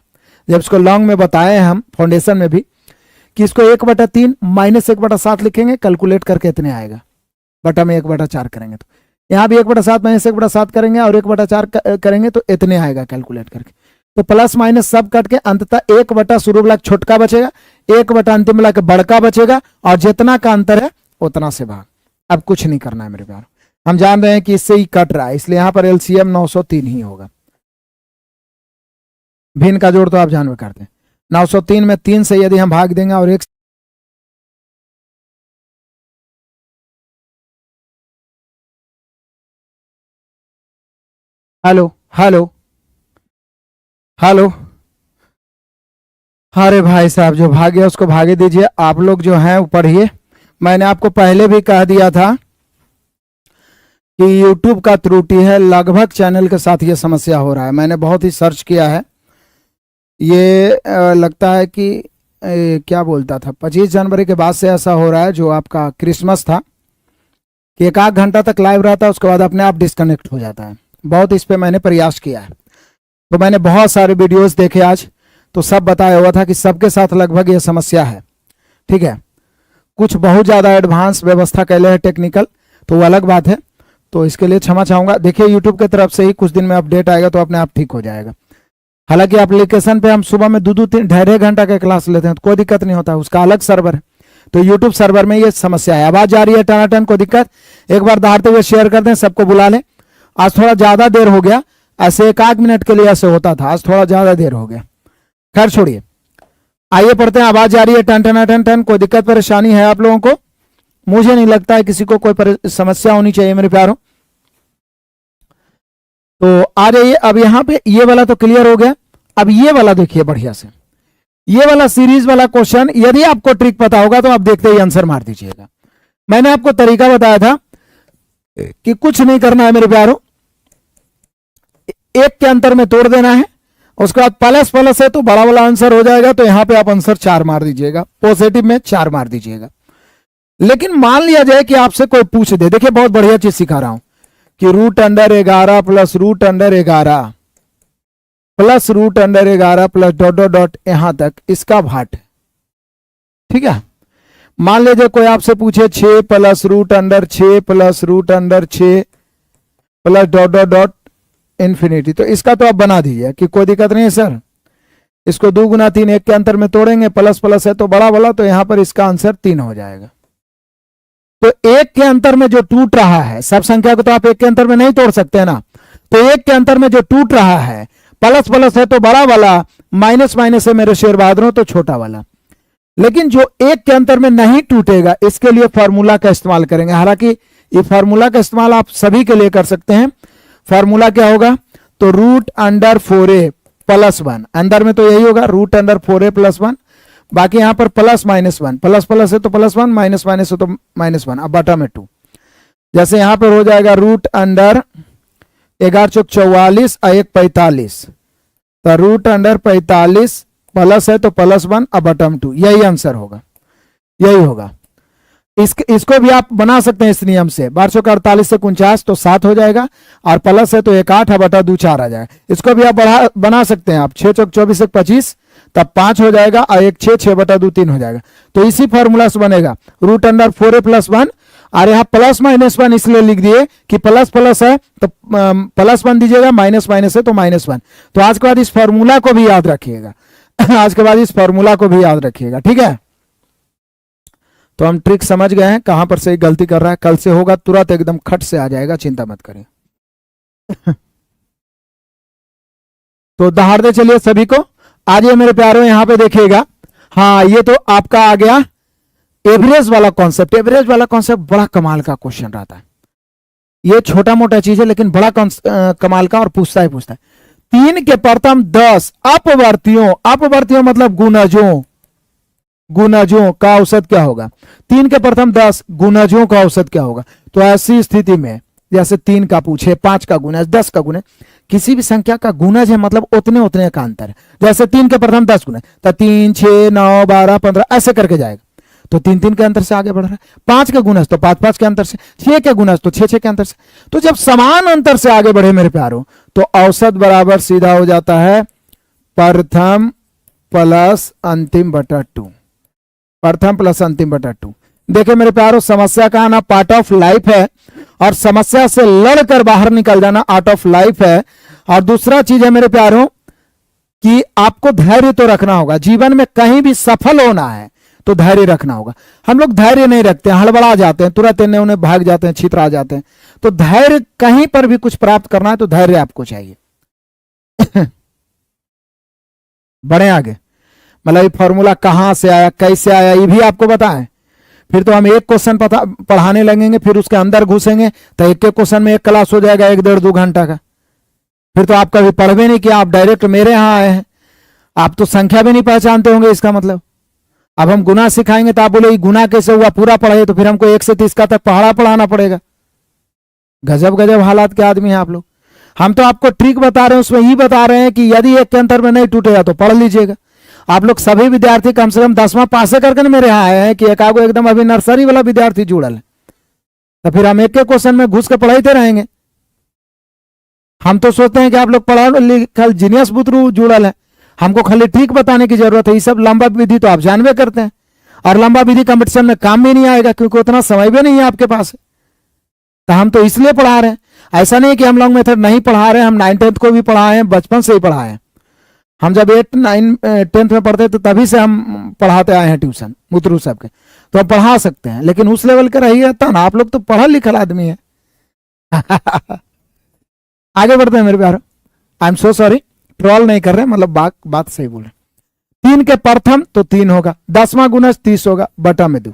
जब इसको लॉन्ग में बताए हम फाउंडेशन में भी कि इसको 1/3 माइनस 1/7 लिखेंगे, कैलकुलेट करके इतने आएगा, बटा में 1/4 करेंगे तो यहाँ भी 1/7 माइनस 1/7 करेंगे और 1/4 करेंगे तो इतने आएगा कैलकुलेट करके। तो प्लस माइनस सब कट के अंततः 1 शुरू वाला छोटका बचेगा, 1 अंतिम वाला बड़का बचेगा, और जितना का अंतर है उतना से भाग। अब कुछ नहीं करना है मेरे प्यार, हम जान रहे हैं कि इससे ही कट रहा है, इसलिए यहां पर एलसीएम 903 ही होगा। भिन्न का जोड़ तो आप जान में करते हैं, 903 में 3 से यदि हम भाग देंगे और 1 हेलो हेलो हेलो, अरे भाई साहब जो भागे उसको भागे दीजिए, आप लोग जो हैं वो पढ़िए। मैंने आपको पहले भी कह दिया था कि YouTube का त्रुटि है, लगभग चैनल के साथ ये समस्या हो रहा है। मैंने बहुत ही सर्च किया है, ये लगता है कि क्या बोलता था 25 जनवरी के बाद से ऐसा हो रहा है, जो आपका क्रिसमस था कि 1 घंटा तक लाइव रहता है, उसके बाद अपने आप डिस्कनेक्ट हो जाता है। बहुत इस पे मैंने प्रयास किया है, तो मैंने बहुत सारे वीडियोस देखे आज, तो सब बताया हुआ था कि सबके साथ लगभग ये समस्या है। ठीक है, कुछ बहुत ज़्यादा एडवांस व्यवस्था कैले है टेक्निकल, तो वो अलग बात है, तो इसके लिए क्षमा चाहूँगा। देखिए यूट्यूब की तरफ से ही कुछ दिन में अपडेट आएगा तो अपने आप ठीक हो जाएगा। हालांकि एप्लीकेशन पे हम सुबह में 2-2-3 ढाई घंटा का क्लास लेते हैं तो कोई दिक्कत नहीं होता, उसका अलग सर्वर है। तो यूट्यूब सर्वर में ये समस्या है। आवाज़ जा रही है टनाटन, कोई दिक्कत? एक बार दहाड़ते हुए शेयर कर दें, सबको बुला लें। आज थोड़ा ज़्यादा देर हो गया, ऐसे 1 मिनट के लिए ऐसे होता था, आज थोड़ा ज़्यादा देर हो गया। खैर छोड़िए, आइए पढ़ते हैं। आवाज़ जा रही है टन टन टन टन, कोई दिक्कत परेशानी है आप लोगों को? मुझे नहीं लगता है किसी को कोई समस्या होनी चाहिए मेरे प्यारों। तो आ जाइए, अब यहाँ पे ये वाला तो क्लियर हो गया। अब ये वाला देखिए बढ़िया से, ये वाला सीरीज वाला क्वेश्चन, यदि आपको ट्रिक पता होगा तो आप देखते ही आंसर मार दीजिएगा। मैंने आपको तरीका बताया था कि कुछ नहीं करना है मेरे प्यारों, एक के अंतर में तोड़ देना है, उसके बाद प्लस प्लस है तो बड़ा वाला आंसर हो जाएगा। तो यहां पे आप आंसर 4 मार दीजिएगा, पॉजिटिव में 4 मार दीजिएगा। लेकिन मान लिया जाए कि आपसे कोई पूछ दे, देखिए बहुत बढ़िया चीज सिखा रहा हूं कि √11 plus √11 plus √11 plus dot dot dot यहां तक इसका भाट, ठीक है। मान लीजिए कोई आपसे पूछे 6 plus √6 plus √6 plus dot dot dot infinity, तो इसका तो आप बना दीजिए कि कोई दिक्कत नहीं है सर। इसको 2 गुना 3 1 के अंतर में तोड़ेंगे, प्लस प्लस है तो बड़ा वाला, तो यहां पर इसका आंसर 3 हो जाएगा। तो 1 के अंतर में जो टूट रहा है, सब संख्या को तो आप 1 के अंतर में नहीं तोड़ सकते हैं ना, तो 1 के अंतर में जो टूट रहा है प्लस प्लस है तो बड़ा वाला, माइनस माइनस है मेरे शेर बहादुरों तो छोटा वाला। लेकिन जो 1 के अंतर में नहीं टूटेगा, इसके लिए फॉर्मूला का इस्तेमाल करेंगे। हालांकि ये फॉर्मूला का इस्तेमाल आप सभी के लिए कर सकते हैं। फॉर्मूला क्या होगा? तो √4a प्लस 1, अंदर में तो यही होगा √4a प्लस 1, बाकी यहां पर प्लस माइनस 1, प्लस प्लस है तो प्लस 1, माइनस माइनस है तो माइनस 1, अब बटा में 2। जैसे यहां पर हो जाएगा √11 चौक 44 और 1 45, तो √45 प्लस है तो प्लस 1 और बटम 2, यही आंसर होगा, यही होगा। इसको भी आप बना सकते हैं इस नियम से, 1248 से 49 तो 7 हो जाएगा, और प्लस है तो 1 8 बटा 2 4 आ जाएगा। इसको भी आप बना सकते हैं आप, 6 चौक 24 1 25 तब 5 हो जाएगा, और 1 6 6 बटा 2 3 हो जाएगा। तो इसी फॉर्मूला से बनेगा √4a प्लस 1, और यहाँ प्लस माइनस 1 इसलिए लिख दिए कि प्लस प्लस है तो प्लस 1 दीजिएगा, माइनस माइनस है तो माइनस 1। तो आज के बाद इस फॉर्मूला को भी याद रखिएगा आज के बाद इस फॉर्मूला को भी याद रखिएगा, ठीक है। तो हम ट्रिक समझ गए हैं कहां पर से गलती कर रहा है। कल से होगा तुरंत एकदम खट से आ जाएगा, चिंता मत करें तो दहाड़ दे चलिए सभी को। आज ये मेरे प्यारों यहां पे देखिएगा, हाँ ये तो आपका आ गया एवरेज वाला कॉन्सेप्ट। एवरेज वाला कॉन्सेप्ट बड़ा कमाल का क्वेश्चन रहता है, ये छोटा मोटा चीज है लेकिन बड़ा कमाल का, और पूछता है 3 के प्रथम 10 अपवर्तियों मतलब गुणजों का औसत क्या होगा? 3 के प्रथम 10 गुणजों का औसत क्या होगा? तो ऐसी स्थिति में जैसे 3 का पूछे, 5 का गुणज, 10 का गुणज, किसी भी संख्या का गुणज है मतलब उतने उतने का अंतर है। जैसे 3 के प्रथम 10 गुणज, तो 3 6 9 12 15 ऐसे करके जाएगा, तो 3 3 के अंतर से आगे बढ़ रहा है। 5 के गुणज तो 5 5 के अंतर से, 6 के गुणज तो 6 6 के अंतर से। तो जब समान अंतर से आगे बढ़े मेरे प्यारों, तो औसत बराबर सीधा हो जाता है प्रथम प्लस अंतिम बटा 2, प्रथम प्लस अंतिम बटा 2। देखिए मेरे प्यारों, समस्या का आना पार्ट ऑफ लाइफ है और समस्या से लड़कर बाहर निकल जाना आउट ऑफ लाइफ है। और दूसरा चीज है मेरे प्यारों कि आपको धैर्य तो रखना होगा। जीवन में कहीं भी सफल होना है तो धैर्य रखना होगा। हम लोग धैर्य नहीं रखते हैं, हड़बड़ा जाते हैं, तुरंत इन्हें उन्हें भाग जाते हैं, छितरा जाते हैं। तो धैर्य, कहीं पर भी कुछ प्राप्त करना है तो धैर्य आपको चाहिए। बढ़े आगे, मतलब ये फॉर्मूला कहां से आया, कैसे आया, ये भी आपको बताएं। फिर तो हम एक क्वेश्चन पढ़ाने लगेंगे, फिर उसके अंदर घुसेंगे तो एक एक क्वेश्चन में एक क्लास हो जाएगा 1-1.5-2 घंटा का। फिर तो आप कभी पढ़ भी नहीं किया, आप डायरेक्ट मेरे यहां आए हैं, आप तो संख्या भी नहीं पहचानते होंगे। इसका मतलब अब हम गुना सिखाएंगे तो आप बोले गुना कैसे हुआ, पूरा पढ़े, तो फिर हमको 1 से 30 का तक पढ़ाना पड़ेगा। गजब गजब हालात के आदमी हैं आप लोग। हम तो आपको ट्रिक बता रहे हैं, उसमें ये बता रहे हैं कि यदि एक के अंतर में नहीं टूटेगा तो पढ़ लीजिएगा। आप लोग सभी विद्यार्थी कम से कम 10वां पास करके मेरे यहाँ आए हैं कि एकागो एकदम अभी नर्सरी वाला विद्यार्थी जुड़ल है, तो फिर हम एक एक क्वेश्चन में घुस के पढ़ाते रहेंगे। हम तो सोचते हैं कि आप लोग पढ़ा लिखल जीनियस बुतरू जुड़ल है, हमको खाली ट्रिक बताने की जरूरत है। ये सब लंबा विधि तो आप जानबे करते हैं, और लंबा विधि कंपटीशन में काम भी नहीं आएगा क्योंकि उतना समय भी नहीं है आपके पास। तो हम तो इसलिए पढ़ा रहे हैं, ऐसा नहीं कि हम लोग मेथड नहीं पढ़ा रहे हैं। हम 9th-10th को भी पढ़ाए हैं, बचपन से ही पढ़ाए हैं। हम जब 8, 9, 10th में पढ़ते तो तभी से हम पढ़ाते आए हैं ट्यूशन मुतरू सब के, तो हम पढ़ा सकते हैं। लेकिन उस लेवल का रही रहता ना, आप लोग तो पढ़ा लिखल आदमी है। आगे बढ़ते हैं मेरे प्यारो, I am so sorry, troll नहीं कर रहे, मतलब बात सही बोले। 3 के प्रथम तो 3 होगा, 10वां गुणज 30 होगा, बटा में 2,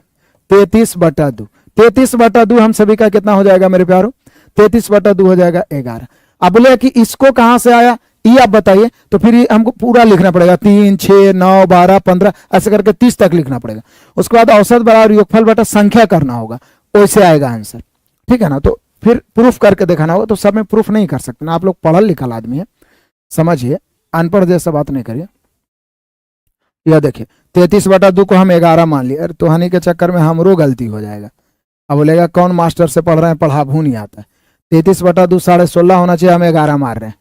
33/2। 33/2 हम सभी का कितना हो जाएगा मेरे प्यारो, 33/2 हो जाएगा 11। अब बोले कि इसको कहां से आया ये आप बताइए, तो फिर हमको पूरा लिखना पड़ेगा, 3, 6, 9, 12, 15 ऐसे करके 30 तक लिखना पड़ेगा। उसके बाद औसत बराबर योगफल बटा संख्या करना होगा, वैसे आएगा आंसर, ठीक है ना। तो फिर प्रूफ करके दिखाना होगा। तो सब में प्रूफ नहीं कर सकते ना, आप लोग पढ़ल लिखल आदमी है, समझिए, अनपढ़ जैसा बात नहीं करिए। यह देखिए 33/2 को हम 11 मान लिए, तो हानि के चक्कर में हमरो गलती हो जाएगा। अब बोलेगा कौन मास्टर से पढ़ रहे हैं, पढ़ा भू नहीं आता है। 33/2 16.5 होना चाहिए, हम 11 मार रहे हैं।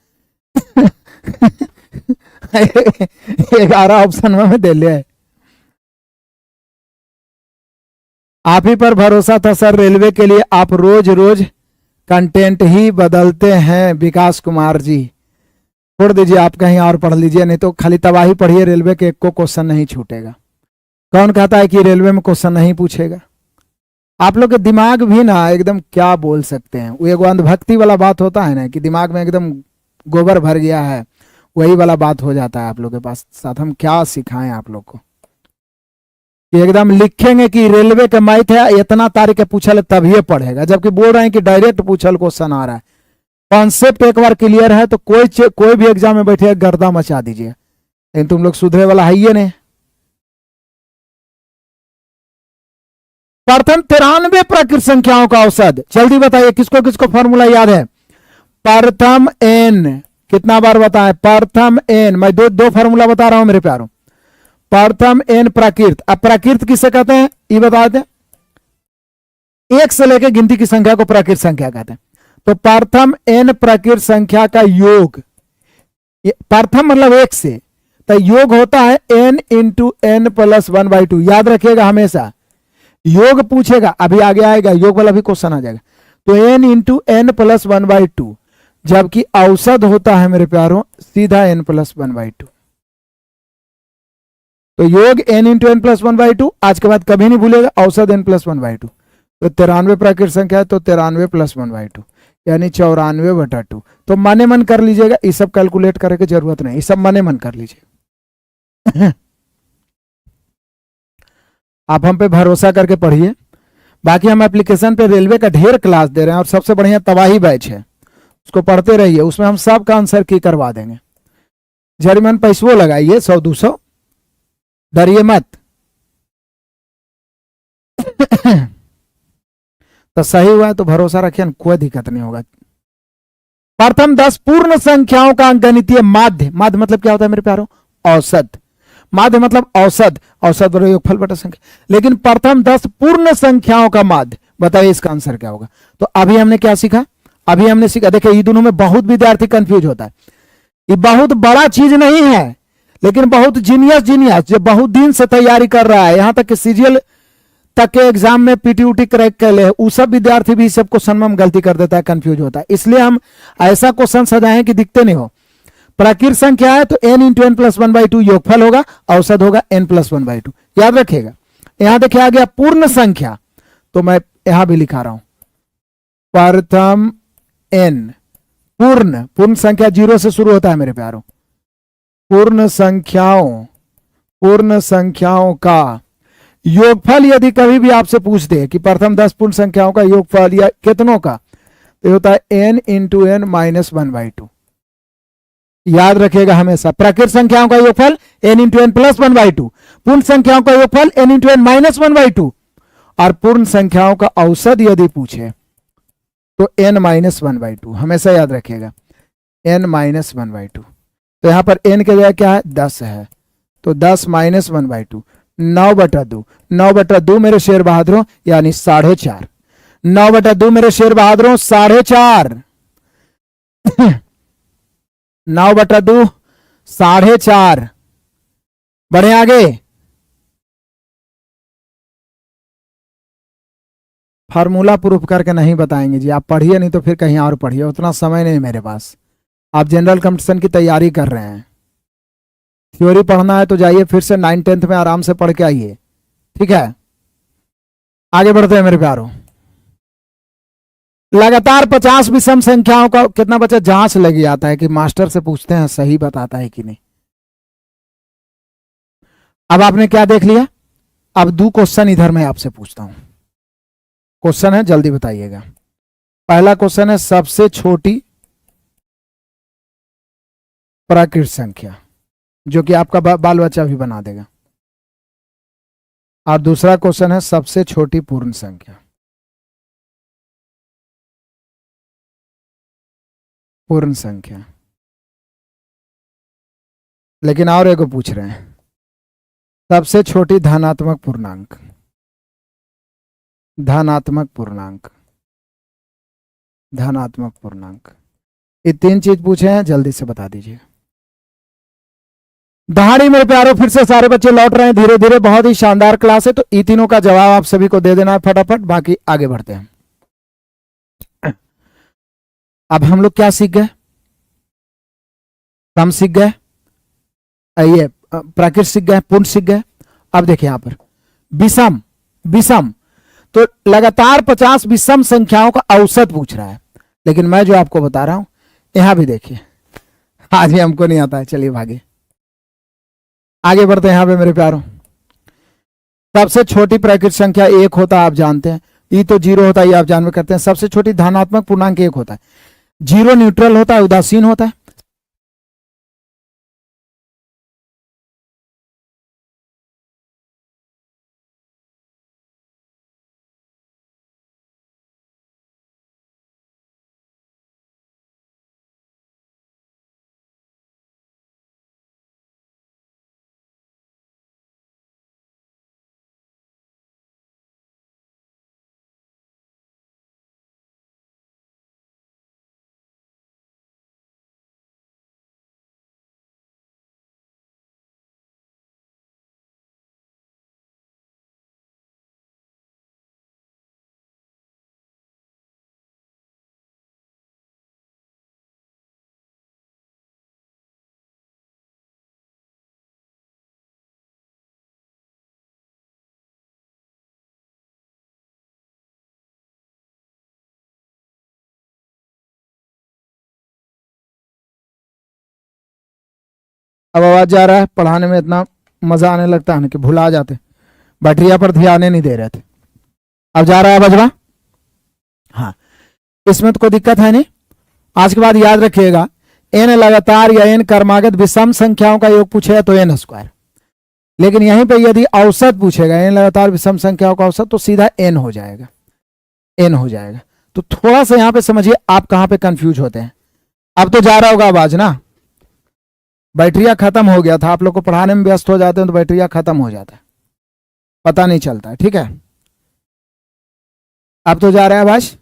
11 ऑप्शन में दे लिया है। आप ही पर भरोसा था सर, रेलवे के लिए आप रोज रोज कंटेंट ही बदलते हैं। विकास कुमार जी, छोड़ दीजिए, आप कहीं और पढ़ लीजिए, नहीं तो खाली तबाही पढ़िए, रेलवे के एक को क्वेश्चन नहीं छूटेगा। कौन कहता है कि रेलवे में क्वेश्चन नहीं पूछेगा? आप लोग के दिमाग भी ना एकदम क्या बोल सकते हैं, वो एक अंधभक्ति वाला बात होता है ना कि दिमाग में एकदम गोबर भर गया है, वही वाला बात हो जाता है आप लोग के पास। साथ हम क्या सिखाएं आप लोग को, एकदम लिखेंगे कि रेलवे का मैथ है, इतना तारीख पूछल तब ये पढ़ेगा, जबकि बोल रहे हैं कि डायरेक्ट पूछल क्वेश्चन आ रहा है। कॉन्सेप्ट एक बार क्लियर है तो कोई भी एग्जाम में बैठे गर्दा मचा दीजिए, लेकिन तुम लोग सुधरे वाला है ये नहीं। प्रथम 93 प्राकृत संख्याओं का औसत, जल्दी बताइए किसको किसको फॉर्मूला याद है? प्रथम n, कितना बार बताएं? प्रथम n, मैं दो फॉर्मूला बता रहा हूं मेरे प्यारों। प्रथम n प्राकृत, अब प्राकृत किसे कहते हैं ये बता दें। 1 से लेकर गिनती की संख्या को प्राकृत संख्या कहते हैं। तो प्रथम n प्राकृत संख्या का योग, प्रथम मतलब 1 से, तो योग होता है n इंटू n प्लस 1/2। याद रखिएगा हमेशा, योग पूछेगा, अभी आगे आएगा योग वाला भी क्वेश्चन आ जाएगा। तो n इंटू n प्लस 1/2, जबकि औसत होता है मेरे प्यारों सीधा n प्लस 1/2। तो योग n इंटू n प्लस 1/2, आज के बाद कभी नहीं भूलेगा, औसत n प्लस 1/2। तो 93 प्राकृत संख्या है तो 93 प्लस 1/2 यानी 94/2। तो मने मन कर लीजिएगा, ये सब कैलकुलेट करने की जरूरत नहीं, ये सब मने मन कर लीजिए। आप हम पे भरोसा करके पढ़िए। बाकी हम एप्लीकेशन पे रेलवे का ढेर क्लास दे रहे हैं और सबसे बढ़िया तबाही बैच है, उसको पढ़ते रहिए, उसमें हम सब का आंसर की करवा देंगे। जरिमन पैसों लगाइए 100-200, डरिए मत। तो सही हुआ तो भरोसा रखिए, कोई दिक्कत नहीं होगा। प्रथम 10 पूर्ण संख्याओं का अंकगणितीय माध्य, माध्य मतलब क्या होता है मेरे प्यारों? औसत। माध्य मतलब औसत, औसत बराबर योगफल बटा संख्या। लेकिन प्रथम 10 पूर्ण संख्याओं का माध्य, बताइए इसका आंसर क्या होगा? तो अभी हमने क्या सीखा? अभी हमने सीखा, देखिए ये दोनों में बहुत विद्यार्थी कंफ्यूज होता है। ये बहुत बड़ा चीज नहीं है, लेकिन बहुत जीनियस जो बहुत दिन से तैयारी कर रहा है, यहां तक कि सीजीएल तक के एग्जाम में पीटीयूटी क्रैक कर ले, वो सब विद्यार्थी भी सब क्वेश्चन में हम गलती कर देता है, कंफ्यूज होता है। इसलिए हम ऐसा क्वेश्चन सजाएं कि दिखते नहीं हो। प्राकृत संख्या है तो n इंटू एन प्लस 1/2 योगफल होगा, औसत होगा n प्लस 1/2, याद रखिएगा। यहां देखिए आ गया पूर्ण संख्या, तो मैं यहां भी लिखा रहा हूं प्रथम n। पूर्ण संख्या 0 से शुरू होता है मेरे प्यारों। पूर्ण संख्याओं का योगफल यदि कभी भी आपसे पूछ दे कि प्रथम 10 पूर्ण संख्याओं का योगफल या कितनों का, तो होता है n इंटू एन माइनस 1/2। याद रखिएगा हमेशा, प्राकृत संख्याओं का योगफल n इंटू एन प्लस 1/2, पूर्ण संख्याओं का योगफल n इंटू एन माइनस 1/2, और पूर्ण संख्याओं का औसत यदि पूछे तो n माइनस 1/2, हमेशा याद रखिएगा n माइनस 1/2। तो यहां पर n के जगह क्या है 10 है, तो 10 माइनस 1/2 9/2। 9/2 मेरे शेर बहादुरों यानी 4.5। 9/2 मेरे शेर बहादुरों 4.5। 9/2 4.5। बढ़े आगे। फार्मूला प्रूफ करके नहीं बताएंगे जी, आप पढ़िए, नहीं तो फिर कहीं और पढ़िए, उतना समय नहीं मेरे पास। आप जनरल कंपटीशन की तैयारी कर रहे हैं, थ्योरी पढ़ना है तो जाइए फिर से 9th-10th में आराम से पढ़ के आइए, ठीक है। आगे बढ़ते हैं मेरे प्यारों। लगातार 50 विषम संख्याओं का कितना बचा, जांच लगी आता है कि मास्टर से पूछते हैं सही बताता है कि नहीं। अब आपने क्या देख लिया, अब 2 क्वेश्चन इधर मैं आपसे पूछता हूं। क्वेश्चन है, जल्दी बताइएगा। पहला क्वेश्चन है सबसे छोटी प्राकृत संख्या, जो कि आपका बाल बच्चा भी बना देगा। और दूसरा क्वेश्चन है सबसे छोटी पूर्ण संख्या। पूर्ण संख्या, लेकिन और एक पूछ रहे हैं सबसे छोटी धनात्मक पूर्णांक। धनात्मक पूर्णांक, धनात्मक पूर्णांक, ये 3 चीज पूछे हैं, जल्दी से बता दीजिए। दहाड़ी मेरे प्यारों, फिर से सारे बच्चे लौट रहे हैं धीरे धीरे, बहुत ही शानदार क्लास है, तो ई तीनों का जवाब आप सभी को दे देना है फटाफट, बाकी आगे बढ़ते हैं। अब हम लोग क्या सीख गए, सम सीख गए, ये प्राकृत सीख गए, पूर्ण सीख गए। अब देखिए यहां पर विषम, विषम तो लगातार 50 विषम संख्याओं का औसत पूछ रहा है, लेकिन मैं जो आपको बता रहा हूं यहां भी देखिए, आज ही हमको नहीं आता है, चलिए भागे आगे बढ़ते हैं। यहां पे मेरे प्यारों सबसे छोटी प्राकृत संख्या 1 होता है, आप जानते हैं, ई तो 0 होता है, ये आप जानते करते हैं। सबसे छोटी धनात्मक पूर्णांक 1 होता है, 0 न्यूट्रल होता है, उदासीन होता है। अब आवाज जा रहा है, पढ़ाने में इतना मजा आने लगता है ना कि भुला जाते, बैटरिया पर ध्यान नहीं दे रहे थे। अब जा रहा है बजवा, हाँ इसमें तो कोई दिक्कत है नहीं। आज के बाद याद रखिएगा, एन लगातार या एन क्रमागत विषम संख्याओं का योग पूछेगा तो एन स्क्वायर, लेकिन यहीं पे यदि औसत पूछेगा, एन लगातार विषम संख्याओं का औसत, तो सीधा एन हो जाएगा, एन हो जाएगा। तो थोड़ा सा यहां पे समझिए आप कहां पे कंफ्यूज होते हैं। अब तो जा रहा होगा आवाज ना, बैटरिया खत्म हो गया था, आप लोग को पढ़ाने में व्यस्त हो जाते हैं तो बैटरिया खत्म हो जाता है, पता नहीं चलता है, ठीक है। अब तो जा रहा है आवाज,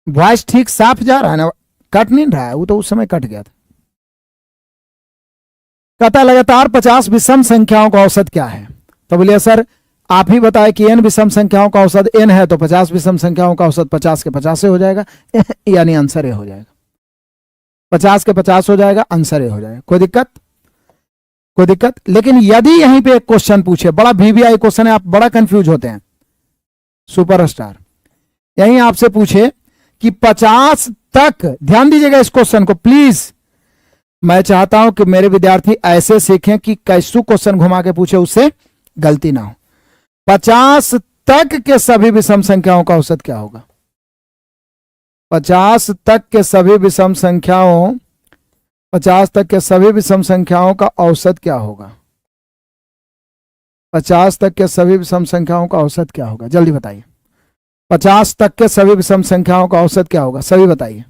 वॉइस ठीक साफ जा रहा है ना, कट नहीं रहा है, वो तो उस समय कट गया था। कहता लगातार 50 विषम संख्याओं का औसत क्या है। तो बोलिए सर आप ही बताए कि n विषम संख्याओं का औसत n है, तो 50 विषम संख्याओं का औसत 50 के 50 से हो जाएगा यानी आंसर ए हो जाएगा, 50 के 50 हो जाएगा, आंसर ए हो जाएगा। कोई दिक्कत? कोई दिक्कत? लेकिन यदि यहीं पे एक क्वेश्चन पूछे, बड़ा वीवीआई क्वेश्चन है, आप बड़ा कंफ्यूज होते हैं सुपरस्टार, यहीं आपसे पूछे कि 50 तक, ध्यान दीजिएगा इस क्वेश्चन को प्लीज, मैं चाहता हूं कि मेरे विद्यार्थी ऐसे सीखें कि कैसू क्वेश्चन घुमा के पूछे उससे गलती ना हो। 50 तक के सभी विषम संख्याओं का औसत क्या होगा? 50 तक के सभी विषम संख्याओं, 50 तक के सभी विषम संख्याओं का औसत क्या होगा? 50 तक के सभी विषम संख्याओं का औसत क्या होगा? जल्दी बताइए। 50 तक के सभी विषम संख्याओं का औसत क्या होगा? सभी बताइए।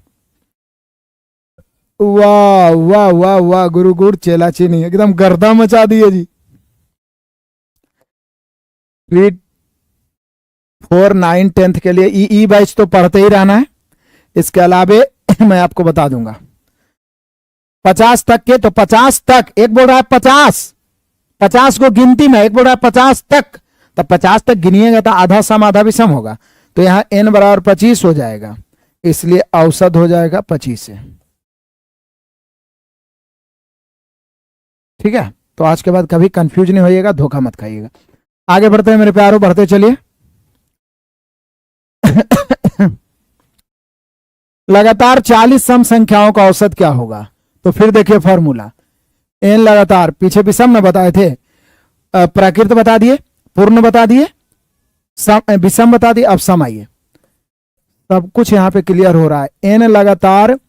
वाह वाह वाह वाह, गुरु गुड़ चेला चीनी, एकदम गर्दा मचा दिए जी। 3, 4, 9, 10th के लिए ई बैच तो पढ़ते ही रहना है, इसके अलावे मैं आपको बता दूंगा 50 तक के, तो 50 तक, एक बोल रहा है 50 को गिनती में, एक बोल रहा है 50 तक, तो 50 तक गिनिएगा तो आधा सम आधा विषम होगा, तो यहां n बराबर 25 हो जाएगा, इसलिए औसत हो जाएगा 25 से। ठीक है, तो आज के बाद कभी कंफ्यूज नहीं होइएगा, धोखा मत खाइएगा। आगे बढ़ते हैं मेरे प्यारों, बढ़ते चलिए। लगातार 40 सम संख्याओं का औसत क्या होगा? तो फिर देखिए फॉर्मूला, n लगातार, पीछे विषम न बताए थे, प्राकृत बता दिए, पूर्ण बता दिए, विषम बता दिए, अब सम आइए, सब कुछ यहां पे क्लियर हो रहा है। n लगातार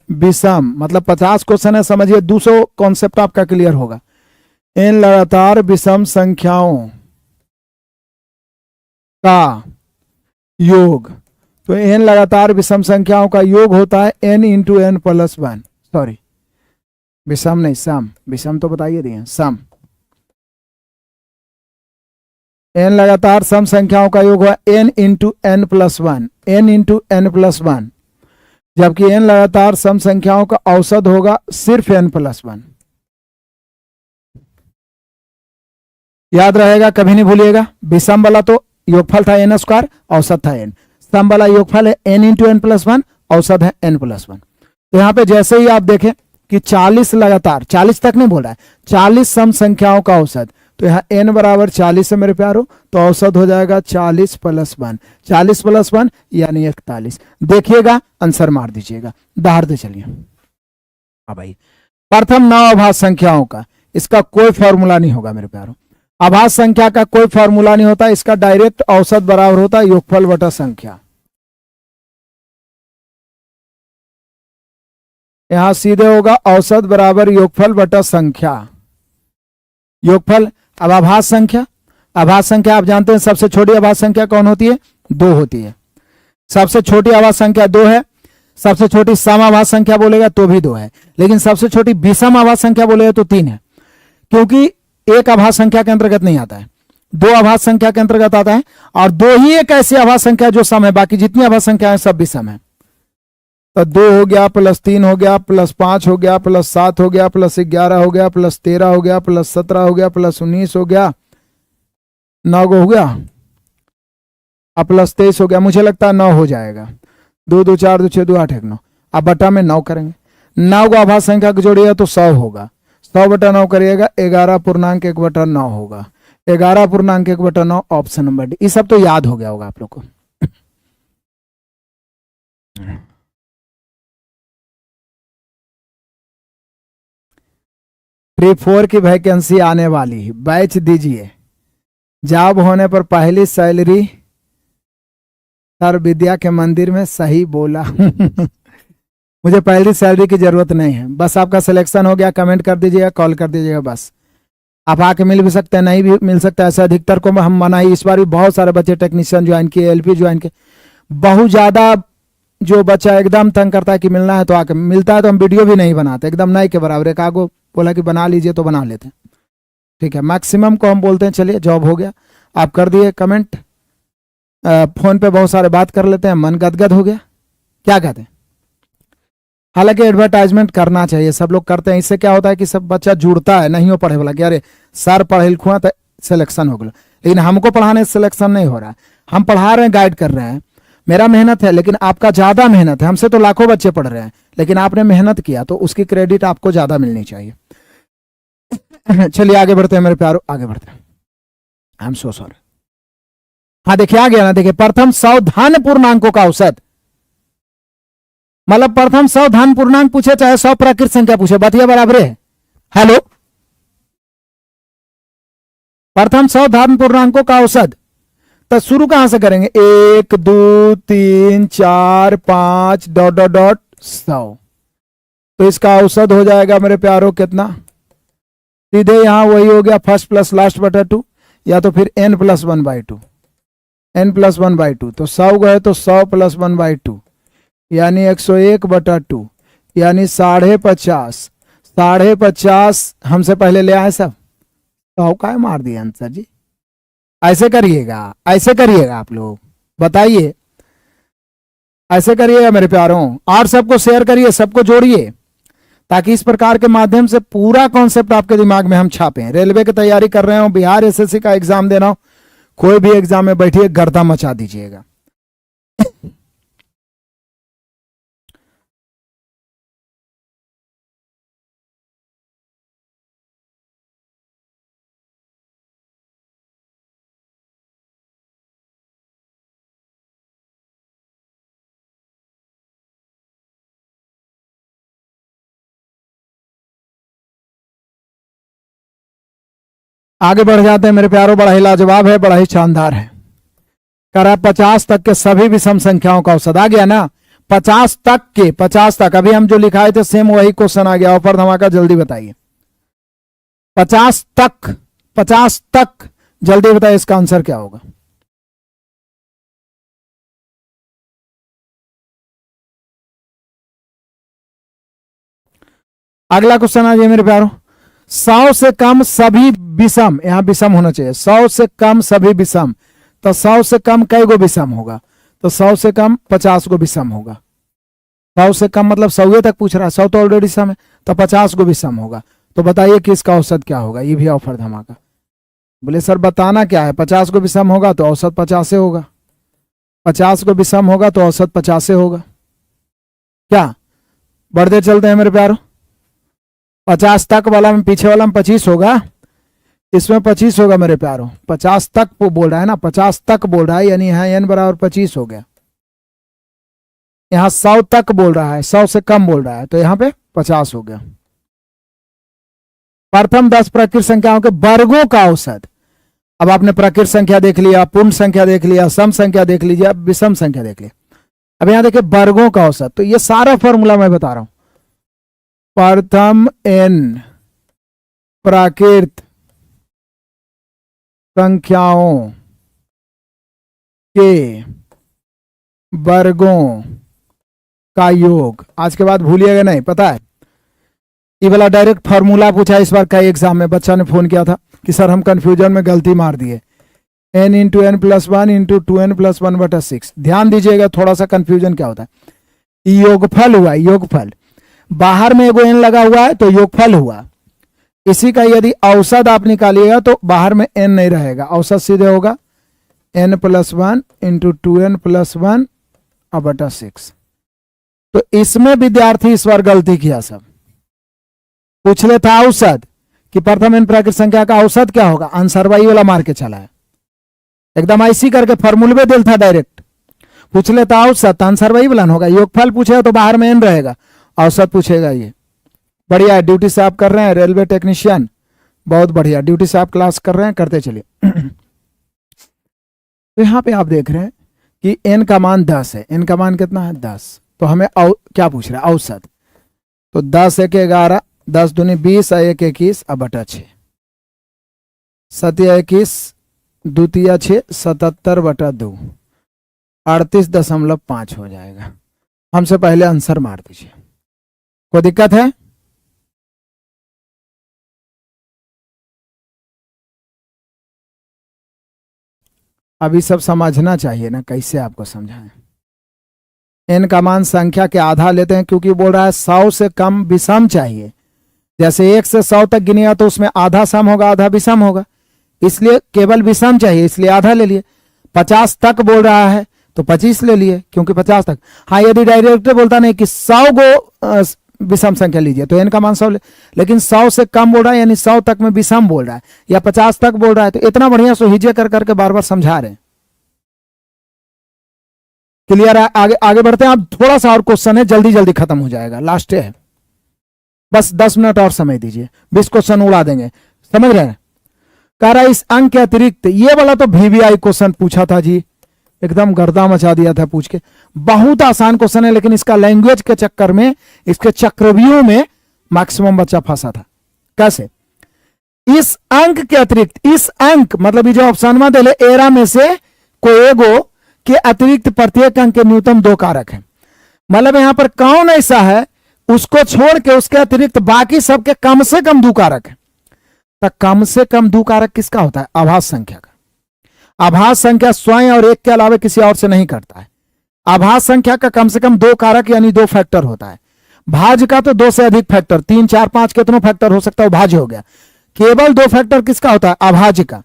विषम मतलब 50 क्वेश्चन है, समझिए 200 कॉन्सेप्ट आपका क्लियर होगा। n लगातार विषम संख्याओं का योग, तो n लगातार विषम संख्याओं का योग होता है n into n plus 1, sorry विषम नहीं सम, विषम तो बताइए दिए, सम। n लगातार सम संख्याओं का योग हुआ n into n plus 1, n into n plus 1, जबकि n लगातार सम संख्याओं का औसत होगा सिर्फ n प्लस 1। याद रहेगा, कभी नहीं भूलिएगा। विषम वाला तो योगफल था n स्क्वायर, औसत था n, सम वाला योगफल है n इंटू n प्लस 1, औसत है n प्लस 1। तो यहां पे जैसे ही आप देखें कि 40 लगातार, 40 तक नहीं बोल रहा है, 40 सम संख्याओं का औसत, तो यहाँ n बराबर 40 है मेरे प्यारो, तो औसत हो जाएगा 40 प्लस 1, 40 प्लस 1 यानी 41। देखिएगा, आंसर मार दीजिएगा। दाहरते चलिए। हाँ भाई, प्रथम 9 अभाज्य संख्याओं का, इसका कोई फॉर्मूला नहीं होगा मेरे प्यारो, अभाज्य संख्या का कोई फॉर्मूला नहीं होता, इसका डायरेक्ट औसत बराबर होता है योगफल बटा संख्या। यहां सीधे होगा औसत बराबर योगफल बटा संख्या। योगफल, अब अभाज्य संख्या, अभाज्य संख्या आप जानते हैं सबसे छोटी अभाज्य संख्या कौन होती है? 2 होती है। सबसे छोटी अभाज्य संख्या 2 है, सबसे छोटी सम अभाज्य संख्या बोलेगा तो भी 2 है, लेकिन सबसे छोटी विषम अभाज्य संख्या बोलेगा तो 3 है, क्योंकि एक अभाज्य संख्या के अंतर्गत नहीं आता है, 2 अभाज्य संख्या के अंतर्गत आता है, और 2 ही एक ऐसी अभाज्य संख्या जो सम है, बाकी जितनी अभाज्य संख्या है सब विषम है। तो 2 हो गया, प्लस 3 हो गया, प्लस 5 हो गया, प्लस 7 हो गया, प्लस 11 हो गया, प्लस 13 हो गया, प्लस 17 हो गया, प्लस 19 हो गया, 9 हो गया, अब प्लस 23 हो गया, मुझे लगता है 9 हो जाएगा। 2 2 4 2 6 2 8 1 9, अब बटा में 9 करेंगे, 9 को अभाज्य संख्या को जोड़िएगा तो 100 होगा, 100 बटा 9 करिएगा 11.1 बटा 9 होगा, 11.1 बटा 9, ऑप्शन नंबर डी। ये सब तो याद हो गया होगा आप लोग को। प्री 4 की वैकेंसी आने वाली, बैच दीजिए, जॉब होने पर पहली सैलरी। सर विद्या के मंदिर में, सही बोला। मुझे पहली सैलरी की जरूरत नहीं है, बस आपका सिलेक्शन हो गया, कमेंट कर दीजिएगा, कॉल कर दीजिएगा, बस आप आके मिल भी सकते हैं, नहीं भी मिल सकता है, ऐसा अधिकतर को हम मना ही। इस बार भी बहुत सारे बच्चे टेक्नीशियन ज्वाइन किए, एलपी ज्वाइन किए, बहुत ज्यादा जो बच्चा एकदम तंग करता है कि मिलना है तो आके मिलता है, तो हम वीडियो भी नहीं बनाते, एकदम नहीं के बराबर। एक आगो बोला कि बना लीजिए तो बना लेते हैं, ठीक है। मैक्सिमम को हम बोलते हैं चलिए जॉब हो गया, आप कर दिए कमेंट। फोन पे बहुत सारे बात कर लेते हैं, मन गदगद हो गया, क्या कहते हैं? हालांकि एडवर्टाइजमेंट करना चाहिए, सब लोग करते हैं, इससे क्या होता है कि सब बच्चा जुड़ता है, नहीं हो पढ़े वाला कि अरे सर पढ़े लिखुआ तो सिलेक्शन हो गया, लेकिन हमको पढ़ाने से सिलेक्शन नहीं हो रहा है। हम पढ़ा रहे हैं, गाइड कर रहे हैं, मेरा मेहनत है, लेकिन आपका ज्यादा मेहनत है, हमसे तो लाखों बच्चे पढ़ रहे हैं, लेकिन आपने मेहनत किया तो उसकी क्रेडिट आपको ज्यादा मिलनी चाहिए। चलिए आगे बढ़ते हैं मेरे प्यारो, आगे बढ़ते हैं। I am so sorry. हाँ देखिए आ गया ना, देखिए प्रथम 100 धन पूर्णांकों का औसत, मतलब प्रथम 100 धन पूर्णांक पूछे चाहे 100 प्राकृत संख्या पूछे, बतिया बराबर है। हेलो, प्रथम 100 धन पूर्णांकों का औसत, तो शुरू कहां से करेंगे, 1 2 3 4 5 डॉट डॉट डॉट 100, तो इसका औसत हो जाएगा मेरे प्यारो कितना, सीधे यहां वही हो गया फर्स्ट प्लस लास्ट बटा 2, या तो फिर n प्लस 1/2, n प्लस 1/2, तो 100 गए तो 100 प्लस 1/2 यानी 101/2, यानी 50.5, 50.5 हमसे पहले ले आए सब, तो का मार दिया आंसर जी। ऐसे करिएगा, ऐसे करिएगा आप लोग, बताइए ऐसे करिएगा मेरे प्यारों, और सबको शेयर करिए, सबको जोड़िए, ताकि इस प्रकार के माध्यम से पूरा कॉन्सेप्ट आपके दिमाग में हम छापें। रेलवे की तैयारी कर रहे हो, बिहार एसएससी का एग्जाम देना हो, कोई भी एग्जाम में बैठिए, गर्दा मचा दीजिएगा। आगे बढ़ जाते हैं मेरे प्यारों, बड़ा ही लाजवाब है, बड़ा ही शानदार है। करा 50 तक के सभी विषम संख्याओं का औसत, आ गया ना, 50 तक के, 50 तक, अभी हम जो लिखाए थे सेम वही क्वेश्चन आ गया, ऊपर धमाका, जल्दी बताइए 50 तक, 50 तक, जल्दी बताइए इसका आंसर क्या होगा। अगला क्वेश्चन आ जाए मेरे प्यारों, 100 से कम सभी विषम, यहां विषम होना चाहिए, 100 से कम सभी विषम, तो 100 से कम कई गो विषम होगा, तो 100 से कम 50 गो विषम होगा, 100 से कम मतलब 100 तक पूछ रहा है, 100 तो ऑलरेडी सम है, तो 50 गो विषम होगा, तो बताइए कि इसका औसत क्या होगा, ये भी ऑफर धमाका। बोले सर बताना क्या है, 50 गो विषम होगा तो औसत 50 से होगा, 50 गो विषम होगा तो औसत 50 से होगा, क्या बढ़ते चलते हैं मेरे प्यारों, 50 तक वाला में, पीछे वाला में 25 होगा, इसमें 25 होगा मेरे प्यारों, 50 तक वो बोल रहा है ना, 50 तक बोल रहा है, यानी यहाँ n बराबर 25 हो गया, यहाँ 100 तक बोल रहा है, 100 से कम बोल रहा है, तो यहाँ पे 50 हो गया। प्रथम 10 प्राकृत संख्याओं के वर्गों का औसत, अब आपने प्राकृत संख्या देख लिया, पूर्ण संख्या देख लिया, सम संख्या देख लीजिए, अब विषम संख्या देख लिया, अब यहां देखिए वर्गों का औसत, तो ये सारा फॉर्मूला मैं बता रहा हूं, प्रथम n प्राकृत संख्याओं के वर्गों का योग, आज के बाद भूलिएगा नहीं, पता है ये वाला डायरेक्ट फॉर्मूला पूछा इस बार कई एग्जाम में, बच्चा ने फोन किया था कि सर हम कंफ्यूजन में गलती मार दिए, n into n plus 1 into 2n plus 1/6, ध्यान दीजिएगा थोड़ा सा कंफ्यूजन क्या होता है, योगफल हुआ, योगफल, बाहर में एगो n लगा हुआ है तो योगफल हुआ, इसी का यदि औसत आप निकालिएगा तो बाहर में n नहीं रहेगा, औसत सीधे होगा n plus 1 into 2n plus 1/6, तो इसमें विद्यार्थी इस बार गलती किया, सब पूछ ले था औसत कि प्रथम n प्राकृत संख्या का औसत क्या होगा, आंसर वाई वाला मार के चला है, एकदम ऐसी करके फॉर्मूले में दिल था डायरेक्ट, पूछ लेता औसत आंसर वही वाला होगा, योगफल पूछेगा तो बाहर में n रहेगा, औसत पूछेगा, ये बढ़िया है, ड्यूटी से आप कर रहे हैं रेलवे टेक्नीशियन, बहुत बढ़िया, ड्यूटी से आप क्लास कर रहे हैं, करते चलिए। तो यहां पे आप देख रहे हैं कि n का मान 10 है, n का मान कितना है 10, तो हमें क्या पूछ रहा है औसत, तो 10 1 11, 10 दूनी 20, 1 21 अब बटा 6, 7 21 द्वितीय 6, 77/2, 38.5 हो जाएगा, हमसे पहले आंसर मार दीजिए, कोई दिक्कत है, अभी सब समझना चाहिए ना, कैसे आपको समझाएं। n का मान संख्या के आधा लेते हैं, क्योंकि बोल रहा है 100 से कम विषम चाहिए। जैसे 1 से 100 तक गिनेगा तो उसमें आधा सम होगा आधा विषम होगा, इसलिए केवल विषम चाहिए, इसलिए आधा ले लिए। 50 तक बोल रहा है तो 25 ले लिए, क्योंकि 50 तक। हाँ, यदि डायरेक्ट बोलता नहीं कि 100 गो विषम संख्या लीजिए तो n का मान 100 लेकिन 100 से कम बोल रहा है यानी 100 तक में विषम बोल रहा है, या 50 तक बोल रहा है, तो इतना बढ़िया सो हिजे कर करके बार बार समझा रहे हैं। क्लियर है? आगे आगे बढ़ते हैं। अब थोड़ा सा और क्वेश्चन है, जल्दी जल्दी खत्म हो जाएगा, लास्ट है, बस 10 मिनट और समय दीजिए, 20 क्वेश्चन उड़ा देंगे। समझ रहे हैं? कह रहा है इस अंक के अतिरिक्त, ये वाला तो VVI क्वेश्चन पूछा था जी, एकदम गर्दा मचा दिया था पूछ के। बहुत आसान क्वेश्चन है, लेकिन इसका लैंग्वेज के चक्कर में, इसके चक्रव्यूह में मैक्सिमम बच्चा फंसा था। कैसे? इस अंक के अतिरिक्त, इस अंक मतलब ये जो ऑप्शन में दे एरा में से कोई एगो के अतिरिक्त प्रत्येक अंक के न्यूनतम 2 कारक है। मतलब यहां पर कौन ऐसा है उसको छोड़ के उसके अतिरिक्त बाकी सबके कम से कम 2 कारक है। तो कम से कम 2 कारक किसका होता है? आभास संख्या का। आभास संख्या स्वयं और एक के अलावा किसी और से नहीं करता है। आभास संख्या का कम से कम 2 कारक यानी 2 फैक्टर होता है। भाज्य का तो 2 से अधिक फैक्टर, 3 4 5 कितनों फैक्टर हो सकता है, भाज्य हो गया। केवल 2 फैक्टर किसका होता है? अभाज्य का।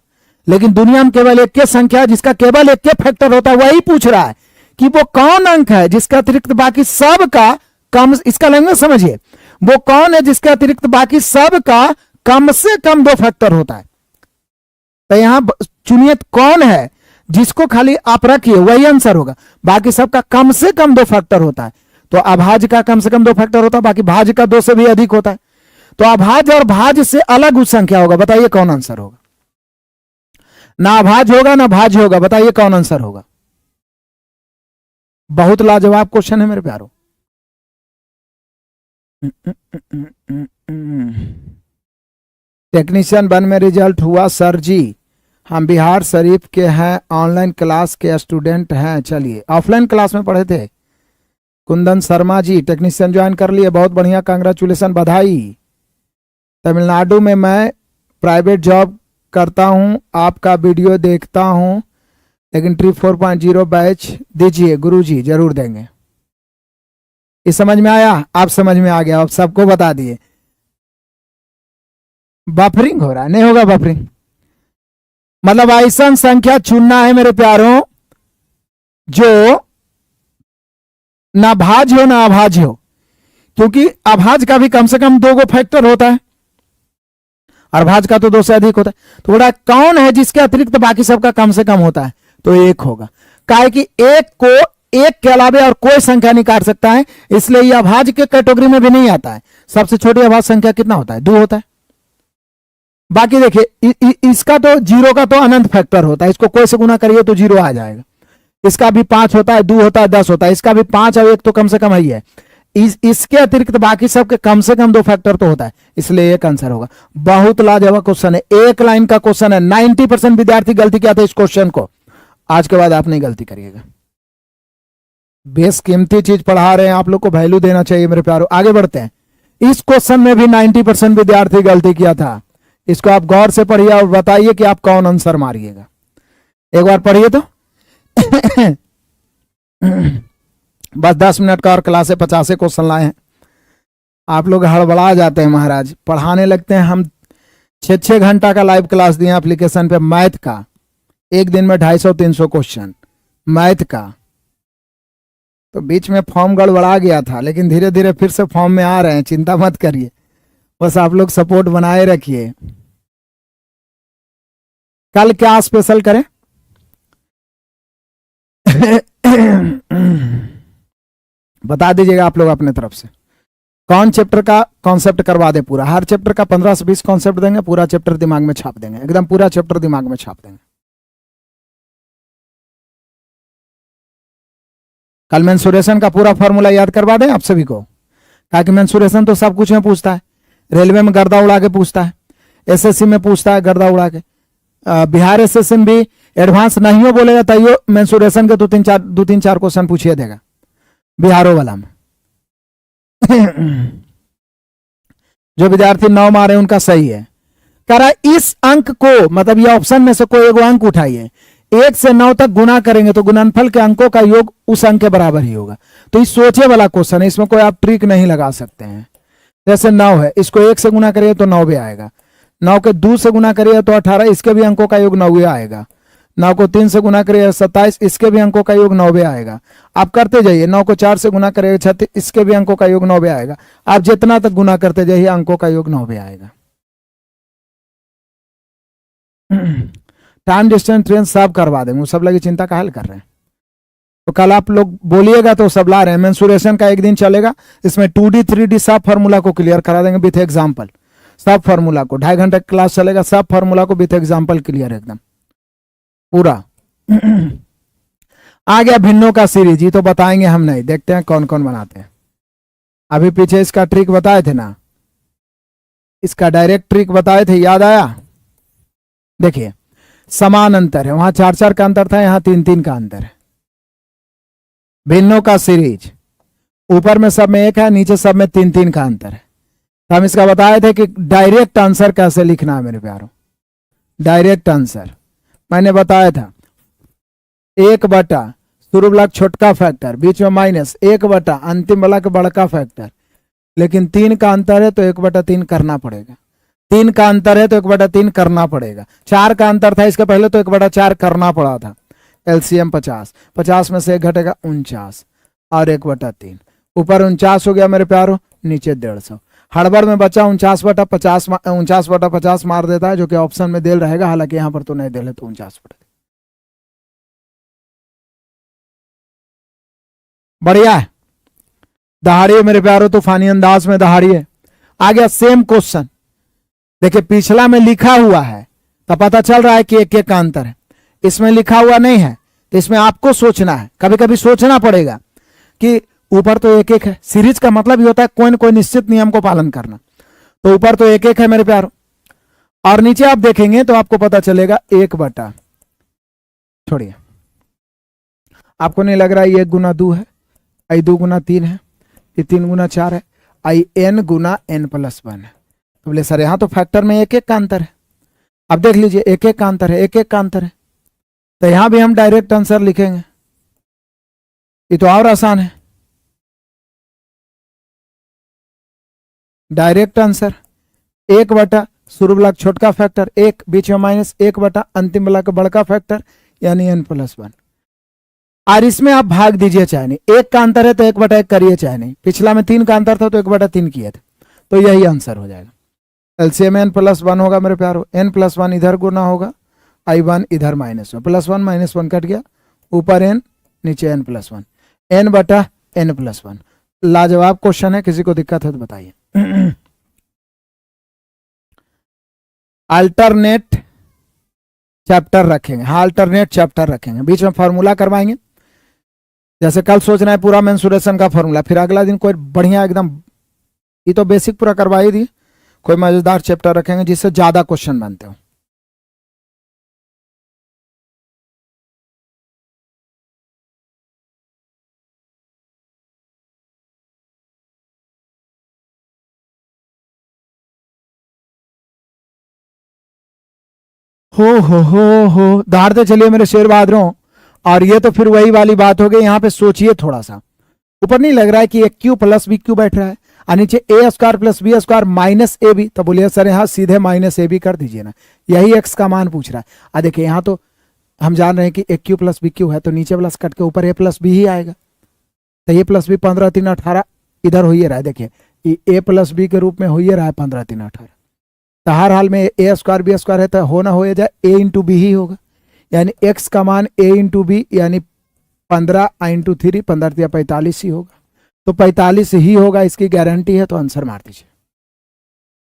लेकिन दुनिया में केवल एक के संख्या जिसका केवल एक के फैक्टर होता है। वही पूछ रहा है कि वो कौन अंक है जिसके अतिरिक्त बाकी सब का कम, इसका लैंग्वेज समझिए, वो कौन है जिसके अतिरिक्त बाकी सब का कम से कम 2 फैक्टर होता है। तो यहां चुनिए कौन है जिसको खाली आप रखिए, वही आंसर होगा। बाकी सबका कम से कम 2 फैक्टर होता है। तो अभाज्य का कम से कम 2 फैक्टर होता है, बाकी भाज्य का 2 से भी अधिक होता है। तो अभाज्य और भाज्य से अलग उस संख्या होगा। बताइए कौन आंसर होगा? ना अभाज्य होगा ना भाज्य होगा, बताइए कौन आंसर होगा? बहुत लाजवाब क्वेश्चन है मेरे प्यारों। टेक्नीशियन 1 में रिजल्ट हुआ सर जी। हम बिहार शरीफ के हैं, ऑनलाइन क्लास के स्टूडेंट हैं। चलिए, ऑफलाइन क्लास में पढ़े थे। कुंदन शर्मा जी टेक्नीशियन ज्वाइन कर लिए, बहुत बढ़िया, कांग्रेचुलेसन, बधाई। तमिलनाडु में मैं प्राइवेट जॉब करता हूं, आपका वीडियो देखता हूं, लेकिन ट्री 4.0 बैच दीजिए गुरुजी। जरूर देंगे। इस समझ में आया? आप समझ में आ गया, आप सबको बता दिए। बफरिंग हो रहा है, नहीं होगा बफरिंग। मतलब ऐसा संख्या चुनना है मेरे प्यारों जो ना भाज्य हो ना अभाज्य हो, क्योंकि अभाज्य का भी कम से कम 2 गो फैक्टर होता है और भाज्य का तो 2 से अधिक होता है। तो बड़ा कौन है जिसके अतिरिक्त बाकी सबका कम से कम होता है? तो 1 होगा। काहे कि 1 को 1 के अलावा और कोई संख्या नहीं काट सकता है, इसलिए यह अभाज्य के कैटेगरी में भी नहीं आता है। सबसे छोटी अभाज्य संख्या कितना होता है? 2 होता है। बाकी देखिए, इसका तो 0 का तो अनंत फैक्टर होता है, इसको कोई से गुना करिए तो 0 आ जाएगा। इसका भी 5 होता है, 2 होता है, 10 होता है, इसका भी 5 और 1 तो कम से कम ही है। इसके अतिरिक्त बाकी सबके कम से कम 2 फैक्टर तो होता है, इसलिए एक आंसर होगा। बहुत लाजवाब क्वेश्चन है, 1 लाइन का क्वेश्चन है। 90% विद्यार्थी गलती किया था इस क्वेश्चन को। आज के बाद आप नहीं गलती करिएगा। बेशकीमती चीज पढ़ा रहे हैं, आप लोग को वैल्यू देना चाहिए मेरे प्यारों। आगे बढ़ते हैं। इस क्वेश्चन में भी 90% विद्यार्थी गलती किया था। इसको आप गौर से पढ़िए और बताइए कि आप कौन आंसर मारिएगा। एक बार पढ़िए तो। बस 10 मिनट का और क्लास है, 50 क्वेश्चन लाए हैं। आप लोग हड़बड़ा जाते हैं महाराज, पढ़ाने लगते हैं। हम 6-6 घंटा का लाइव क्लास दिए एप्लीकेशन पे मैथ का, एक दिन में 250-300 क्वेश्चन मैथ का। तो बीच में फॉर्म गड़बड़ा गया था, लेकिन धीरे धीरे फिर से फॉर्म में आ रहे हैं, चिंता मत करिए, बस आप लोग सपोर्ट बनाए रखिए। कल क्या स्पेशल करें? बता दीजिएगा आप लोग अपने तरफ से। कौन चैप्टर का कॉन्सेप्ट करवा दे पूरा? हर चैप्टर का 15 से 20 कॉन्सेप्ट देंगे, पूरा चैप्टर दिमाग में छाप देंगे, एकदम पूरा चैप्टर दिमाग में छाप देंगे। कल मेंसुरेशन का पूरा फॉर्मूला याद करवा दें आप सभी को, ताकि मेंसुरेशन तो सब कुछ में पूछता है, रेलवे में गर्दा उड़ा के पूछता है, एसएससी में पूछता है गर्दा उड़ा के, बिहार एसएससी में भी एडवांस नहीं हो बोलेगा तैयो मेंसुरेशन के 2-3-4 क्वेश्चन पूछिए देगा बिहारों वाला में। जो विद्यार्थी 9 मारे उनका सही है। कह रहा इस अंक को, मतलब ये ऑप्शन में से कोई एगो अंक उठाइए, 1 से 9 तक गुना करेंगे तो गुणनफल के अंकों का योग उस अंक के बराबर ही होगा। तो ये सोचे वाला क्वेश्चन है, इसमें कोई आप ट्रिक नहीं लगा सकते हैं। जैसे 9 है, इसको 1 से गुना करिए तो 9 आएगा, 9 के 2 से गुना करिए तो 18, इसके भी अंकों का योग 9 आएगा। 9 को 3 से गुना करिए 27, इसके भी अंकों का योग 9 आएगा। आप करते जाइए, 9 को 4 से गुना करिए 36, इसके भी अंकों का योग 9 आएगा। आप जितना तक गुना करते जाइए अंकों का योग 9 आएगा। टाइम डिस्टेंस ट्रेन सब करवा देंगे, सब लगी चिंता का हल कर रहे हैं। तो कल आप लोग बोलिएगा तो सब ला रहे हैं। मेंसुरेशन का एक दिन चलेगा, इसमें 2D 3D सब फार्मूला को क्लियर करा देंगे विथ एग्जाम्पल। सब फार्मूला को 2.5 घंटे क्लास चलेगा, सब फार्मूला को विथ एग्जाम्पल क्लियर एकदम पूरा। आ गया भिन्नों का सीरीज, ये तो बताएंगे हम नहीं, देखते हैं कौन कौन बनाते हैं। अभी पीछे इसका ट्रिक बताए थे ना, इसका डायरेक्ट ट्रिक बताए थे, याद आया? देखिए समान अंतर है, वहां 4-4 का अंतर था, यहां 3-3 का अंतर है। भिन्नों का सीरीज, ऊपर में सब में 1 है, नीचे सब में 3-3 का अंतर है। तो हम इसका बताए थे कि डायरेक्ट आंसर कैसे लिखना है मेरे प्यारों। डायरेक्ट आंसर मैंने बताया था 1 बटा शुरू वाला छोटका फैक्टर, बीच में माइनस, 1 बटा अंतिम वाला का बड़का फैक्टर। लेकिन 3 का अंतर है तो 1/3 करना पड़ेगा। 3 का अंतर है तो 1/3 करना पड़ेगा। 4 का अंतर था इसके पहले तो 1/4 करना पड़ा था। एलसीएम 50, 50 में से 1 घटेगा 49 और 1/3, ऊपर 49 हो गया मेरे प्यारों, नीचे 150। हड़बड़ में बचा 49/50, 49/50 मार देता है, जो कि ऑप्शन में देल रहेगा, हालांकि यहां पर तो नहीं देल है, तो 49। बढ़िया है, दहाड़िए मेरे प्यारों, तूफानी अंदाज में दहाड़िए। आ गया सेम क्वेश्चन। देखिए पिछला में लिखा हुआ है तो पता चल रहा है कि 1-1 का अंतर है, इसमें लिखा हुआ नहीं है तो इसमें आपको सोचना है, कभी कभी सोचना पड़ेगा कि ऊपर तो 1-1 है। सीरीज का मतलब ये होता है कोई न कोई निश्चित नियम को पालन करना। तो ऊपर तो 1-1 है मेरे प्यारों, और नीचे आप देखेंगे तो आपको पता चलेगा 1 बटा, छोड़िए, आपको नहीं लग रहा है ये 1 गुना 2 है, आई 2 गुना 3 है, ये 3 गुना 4 है, आई n गुना n+1 है। तो बोले सर यहाँ तो फैक्टर में 1-1 का अंतर है। अब देख लीजिए 1-1 का अंतर है, 1-1 का अंतर है, तो यहां भी हम डायरेक्ट आंसर लिखेंगे। ये तो और आसान है, डायरेक्ट आंसर 1 बटा शुरू वाला छोटका फैक्टर 1, बीच में माइनस, 1 बटा अंतिम वाला का बड़का फैक्टर यानी n+1। और इसमें आप भाग दीजिए चाहे नहीं, 1 का अंतर है तो 1/1 करिए चाहे नहीं। पिछला में 3 का अंतर था तो 1/3 किए थे, तो यही आंसर हो जाएगा। एलसीएम n+1 होगा मेरे प्यारों, n+1 इधर गुना होगा, i1 इधर -1, +1 -1 कट गया, ऊपर n नीचे n+1, n बटा n+1। लाजवाब क्वेश्चन है, किसी को दिक्कत है तो बताइए। अल्टरनेट चैप्टर रखेंगे, हाँ अल्टरनेट चैप्टर रखेंगे, बीच में फॉर्मूला करवाएंगे। जैसे कल सोचना है पूरा मेंसुरेशन का फॉर्मूला, फिर अगला दिन कोई बढ़िया एकदम, ये तो बेसिक पूरा करवा ही दी, कोई मजेदार चैप्टर रखेंगे जिससे ज्यादा क्वेश्चन बनते हो। हो दहाड़ते चलिए मेरे शेर बहादुरों। और ये तो फिर वही वाली बात हो गई, यहाँ पे सोचिए थोड़ा सा। ऊपर नहीं लग रहा है कि एक क्यू प्लस बी क्यू बैठ रहा है, और नीचे A square plus B square minus A B, तो बोलिए सर यहाँ सीधे माइनस ए बी कर दीजिए ना, यही एक्स का मान पूछ रहा है। देखिए यहाँ तो हम जान रहे हैं कि एक क्यू प्लस बी क्यू है, तो नीचे प्लस कट के ऊपर ए प्लस बी ही आएगा, तो ए प्लस बी 15 3 18 इधर हो ही रहा है। देखिए ए प्लस बी के रूप में हो ही रहा है 15 3 18, तो हर हाल में ए स्क्वायर बी स्क्वायर है तो हो ना हो जाए ए इंटू बी ही होगा, यानी एक्स का मान ए इंटू बी यानी 15 इंटू 3 15 45 ही होगा, तो 45 ही होगा, इसकी गारंटी है। तो आंसर मार दीजिए,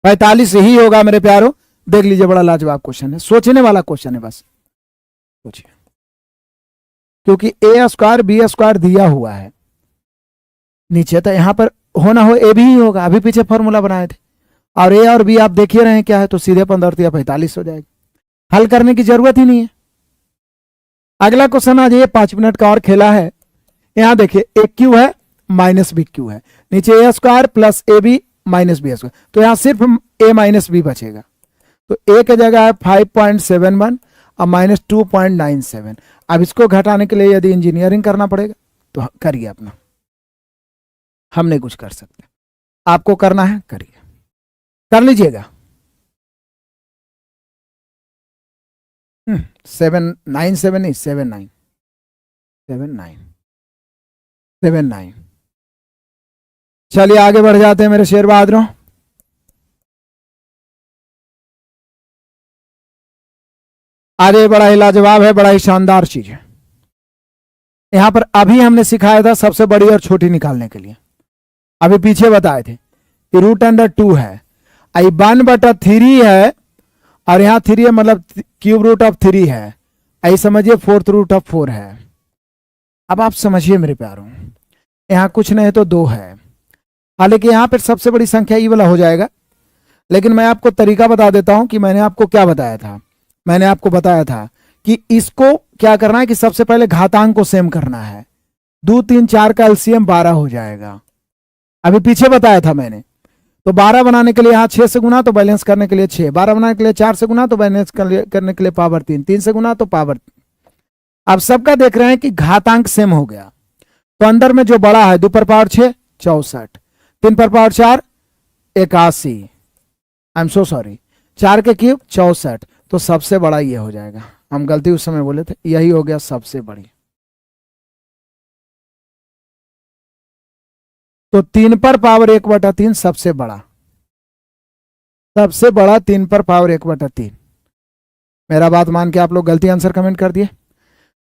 45 ही होगा मेरे प्यारो। देख लीजिए बड़ा लाजवाब क्वेश्चन है, सोचने वाला क्वेश्चन है, बस सोचिए, क्योंकि ए स्क्वायर बी स्क्वायर दिया हुआ है नीचे, तो यहां पर होना हो ए भी ही होगा, अभी पीछे फॉर्मूला बनाए थे, और ए और बी आप देखिए रहे हैं क्या है, तो सीधे 15 45 हो जाएगा, हल करने की जरूरत ही नहीं है। अगला क्वेश्चन आ जाइए, 5 मिनट का और खेला है। यहां देखिए एक क्यू है माइनस बी क्यू है, नीचे A square plus A B minus B square, तो यहां सिर्फ ए माइनस बी बचेगा, तो ए की जगह है 5.71 अब -2.97। अब इसको घटाने के लिए यदि इंजीनियरिंग करना पड़ेगा तो करिए अपना, हम नहीं कुछ कर सकते। आपको करना है करिए, कर लीजिएगा। 797 नहीं 79 79 79। चलिए आगे बढ़ जाते हैं मेरे शेर बहादुरों। आगे बड़ा ही लाजवाब है, बड़ा ही शानदार चीज है। यहां पर अभी हमने सिखाया था सबसे बड़ी और छोटी निकालने के लिए, अभी पीछे बताए थे कि √2 है, आई 1/3 है, और यहां 3 है मतलब √3 है, आई समझिए √4 है। अब आप समझिए मेरे प्यारों, यहां कुछ नहीं तो 2 है, हालांकि यहां पर सबसे बड़ी संख्या ई वाला हो जाएगा, लेकिन मैं आपको तरीका बता देता हूं कि मैंने आपको क्या बताया था। मैंने आपको बताया था कि इसको क्या करना है कि सबसे पहले घातांक को सेम करना है। 2 3 4 का एलसीएम 12 हो जाएगा, अभी पीछे बताया था मैंने। तो 12 बनाने के लिए यहाँ 6 से गुना तो बैलेंस करने के लिए 6, 12 बनाने के लिए 4 से गुना तो बैलेंस करने के लिए पावर 3, 3 से गुना तो पावर। अब सबका देख रहे हैं कि घातांक सेम हो गया, तो अंदर में जो बड़ा है 2 पर पावर 6 64, 3 पर power 4 81, I am so sorry 4 के क्यूब 64, तो सबसे बड़ा ये हो जाएगा। हम गलती उस समय बोले थे, यही हो गया सबसे बड़ी। तो 3 पर पावर 1/3 सबसे बड़ा, सबसे बड़ा 3 पर पावर 1/3। मेरा बात मान के आप लोग गलती आंसर कमेंट कर दिए।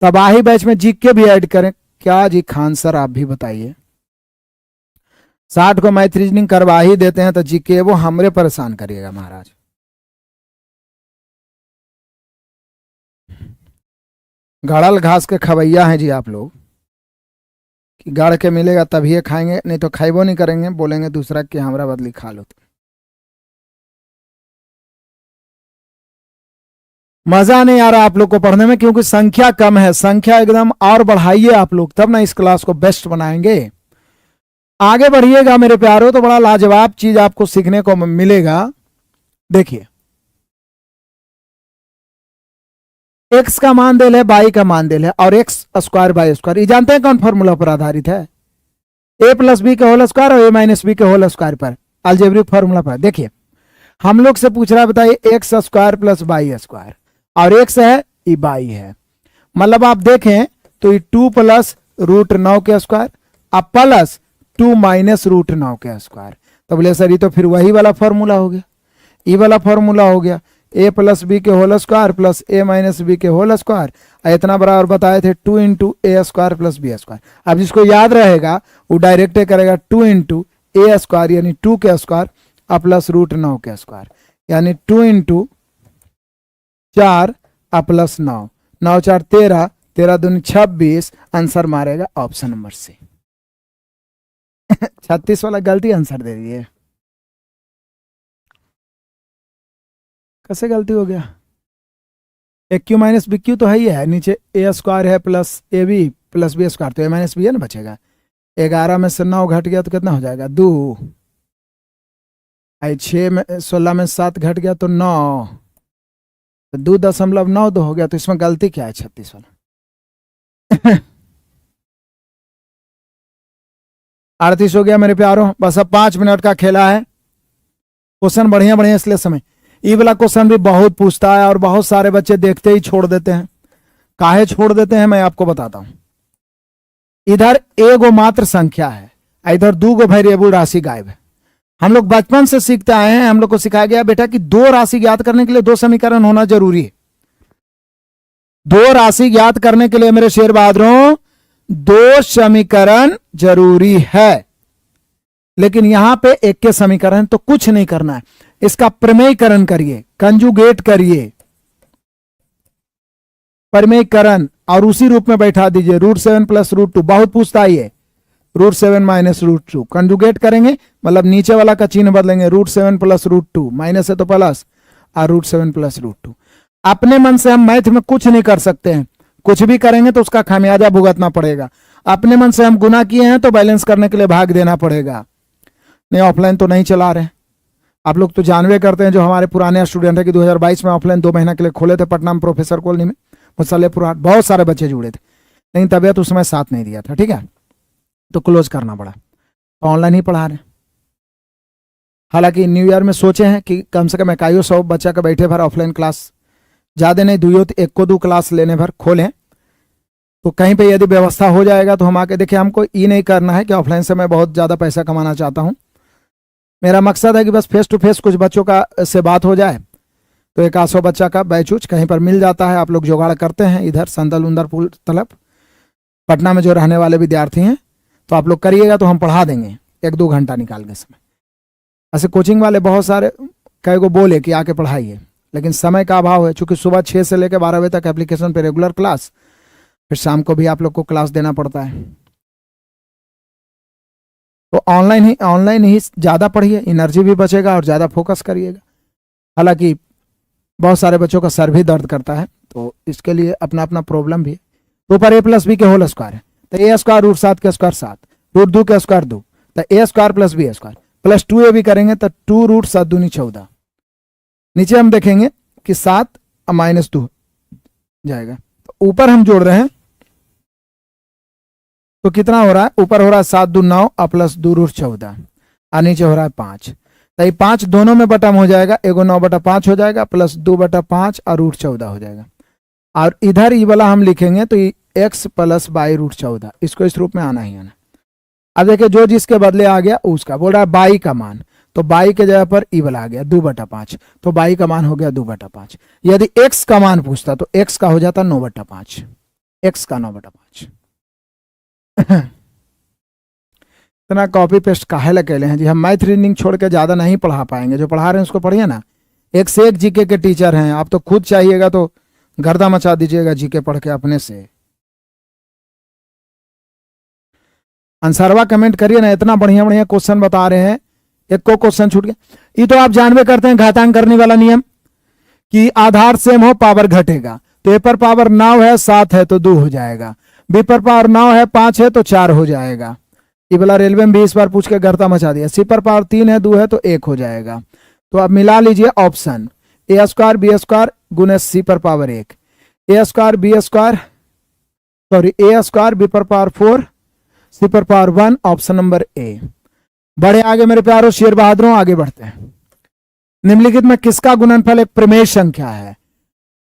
तबाही बैच में जीके भी ऐड करें क्या जी? खान सर आप भी बताइए। 60 को मैथ रीजनिंग करवा ही देते हैं तो जीके वो हमरे परेशान करिएगा महाराज। गड़ल घास के खवैया हैं जी आप लोग, कि गाड़ के मिलेगा तभी खाएंगे, नहीं तो खाइबो नहीं करेंगे, बोलेंगे दूसरा कि हमारा बदली खा लो। मजा नहीं आ रहा आप लोग को पढ़ने में क्योंकि संख्या कम है। संख्या एकदम और बढ़ाइए आप लोग, तब ना इस क्लास को बेस्ट बनाएंगे। आगे बढ़िएगा मेरे प्यारो तो बड़ा लाजवाब चीज आपको सीखने को मिलेगा। देखिए x का मान दिल है, y का मान दिल है, और x² बाई स्क्वायर, ये जानते हैं कौन फॉर्मूला पर आधारित है? a + b के होल स्क्वायर और a - b के होल स्क्वायर पर, अलजेब्रिक फॉर्मूला पर। देखिए हम लोग से पूछ रहा है, बताइए x² + y² और x है ये y है, मतलब आप देखें तो ये 2 + √9 के स्क्वायर अब प्लस 2 - √9 के स्क्वायर। तो बोले सर ये तो फिर वही वाला फॉर्मूला हो गया, ये वाला फॉर्मूला हो गया, a + b के whole square plus a - b के होल स्क्वायर, इतना बराबर बताए थे 2 × a² + b²। अब जिसको याद रहेगा वो डायरेक्ट करेगा 2 × a² यानी 2 के स्क्वायर प्लस √9 के स्क्वायर, यानी 2 × 4 प्लस 9, 9 × 4 13, 13 दूनी 26, आंसर मारेगा ऑप्शन नंबर सी। 36 वाला गलती आंसर दे दिए, कैसे गलती हो गया? AQ - BQ तो है ही है, नीचे a² है प्लस AB + b², तो a - b है ना बचेगा। 11 में से 9 घट गया तो कितना हो जाएगा? 2, 6 में 16 में 7 घट गया तो 9, तो 2.92 हो गया, तो इसमें गलती क्या है 36 वाला? 38 हो गया मेरे प्यारों। बस अब 5 मिनट का खेला है। क्वेश्चन बढ़िया बढ़िया इसलिए समय, ये वाला क्वेश्चन भी बहुत पूछता है और बहुत सारे बच्चे देखते ही छोड़ देते हैं। काहे छोड़ देते हैं मैं आपको बताता हूं। इधर एगो मात्र संख्या है, इधर 2 वेरिएबल राशि गायब है। हम लोग बचपन से सीखते आए हैं, हम लोग को सिखाया गया बेटा कि 2 राशि ज्ञात करने के लिए 2 समीकरण होना जरूरी है। 2 राशि ज्ञात करने के लिए मेरे शेर बहादुरों 2 समीकरण जरूरी है, लेकिन यहां पे एक के समीकरण तो कुछ नहीं करना है, इसका प्रमेयकरण करिए, कंजुगेट करिए, प्रमेयकरण, और उसी रूप में बैठा दीजिए। √7 + √2 बहुत पूछता है ये, √7 - √2 कंजुगेट करेंगे, मतलब नीचे वाला का चिन्ह बदलेंगे, √7 + √2, माइनस है तो प्लस, और √7 + √2। अपने मन से हम मैथ में कुछ नहीं कर सकते हैं, कुछ भी करेंगे तो उसका खामियाजा भुगतना पड़ेगा। अपने मन से हम गुना किए हैं तो बैलेंस करने के लिए भाग देना पड़ेगा। नहीं ऑफलाइन तो नहीं चला रहे, आप लोग तो जानवे करते हैं, जो हमारे पुराने स्टूडेंट है कि 2022 में ऑफलाइन 2 महीना के लिए खोले थे पटना में प्रोफेसर कॉलोनी में, मुसल्लेपुर, बहुत सारे बच्चे जुड़े थे, लेकिन तबीयत उस समय साथ नहीं दिया था, ठीक है, तो क्लोज करना पड़ा, तो ऑनलाइन ही पढ़ा रहे हैं। हालांकि न्यू ईयर में सोचे हैं कि कम से कम 100 बच्चा का बैठे भर ऑफलाइन क्लास, ज़्यादा नहीं 2 एक को 2 क्लास लेने भर खोलें, तो कहीं पे यदि व्यवस्था हो जाएगा तो हम आके देखिए, हमको ये नहीं करना है कि ऑफलाइन से मैं बहुत ज़्यादा पैसा कमाना चाहता हूँ। मेरा मकसद है कि बस फेस टू फेस कुछ बच्चों का से बात हो जाए, तो 100 बच्चा का बैच उच कहीं पर मिल जाता है। आप लोग जुगाड़ करते हैं इधर संदल उंदर पुल तलब पटना में जो रहने वाले विद्यार्थी हैं, तो आप लोग करिएगा तो हम पढ़ा देंगे 1-2 घंटा निकाल के समय। ऐसे कोचिंग वाले बहुत सारे कई को बोले कि आके पढ़ाइए, लेकिन समय का अभाव है, चूंकि सुबह 6 से लेकर 12 बजे तक एप्लीकेशन पे रेगुलर क्लास, फिर शाम को भी आप लोग को क्लास देना पड़ता है, तो ऑनलाइन ही ज़्यादा पढ़िए, एनर्जी भी बचेगा और ज़्यादा फोकस करिएगा। हालांकि बहुत सारे बच्चों का सर भी दर्द करता है, तो इसके लिए अपना अपना प्रॉब्लम भी है। तो ऊपर a+b के होल स्क्वायर है, तो a² √7 के स्क्वायर 7, √2 के स्क्वायर 2, तो a² + b² प्लस 2a भी करेंगे तो 2 √7 दूनी 14। नीचे हम देखेंगे कि 7 -2 जाएगा, तो ऊपर हम जोड़ रहे हैं तो कितना हो रहा है, ऊपर हो रहा है 7 2 9 और प्लस 2 √14 और नीचे हो रहा है 5, तो ये 5 दोनों में बटम हो जाएगा, एगो 9/5 हो जाएगा प्लस 2/5 और √14 हो जाएगा। और इधर ये वाला हम लिखेंगे तो ये x + y √14, इसको इस रूप में आना ही आना। अब देखिए जो जिसके बदले आ गया उसका बोल रहा है बाई का मान, तो बाई के जगह पर ई वाला आ गया 2/5, तो बाई का मान हो गया 2/5। यदि x का मान पूछता तो x का हो जाता 9/5, x का 9/5। इतना कॉपी पेस्ट काहे लकेले हैं जी, हम मैथ रीडिंग छोड़ के ज्यादा नहीं पढ़ा पाएंगे, जो पढ़ा रहे हैं उसको पढ़िए ना। 1 से 1 जीके के टीचर हैं, आप तो खुद चाहिएगा तो गर्दा मचा दीजिएगा जीके पढ़ के अपने से। आंसरवा कमेंट करिए ना, इतना बढ़िया बढ़िया क्वेश्चन बता रहे हैं, एक को क्वेश्चन छूट गया। ये तो आप जानवे करते हैं घातांक करने वाला नियम कि आधार सेम हो पावर घटेगा, तो ए पर पावर 9 है 7 है तो 2 हो जाएगा, बी पर पावर 9 है 5 है तो 4 हो जाएगा। ये वाला रेलवे में भी इस बार पूछ के गर्दा मचा दिया। सी पर पावर 3 है 2 है तो 1 हो जाएगा। तो आप मिला लीजिए ऑप्शन a² b² गुने सी पर power 1, a² b² sorry a² b पर पावर 4 सी पर पावर 1, ऑप्शन नंबर ए। बड़े आगे मेरे प्यारों शेर बहादुरों, आगे बढ़ते हैं। निम्नलिखित में किसका गुणनफल एक प्रमेय संख्या है?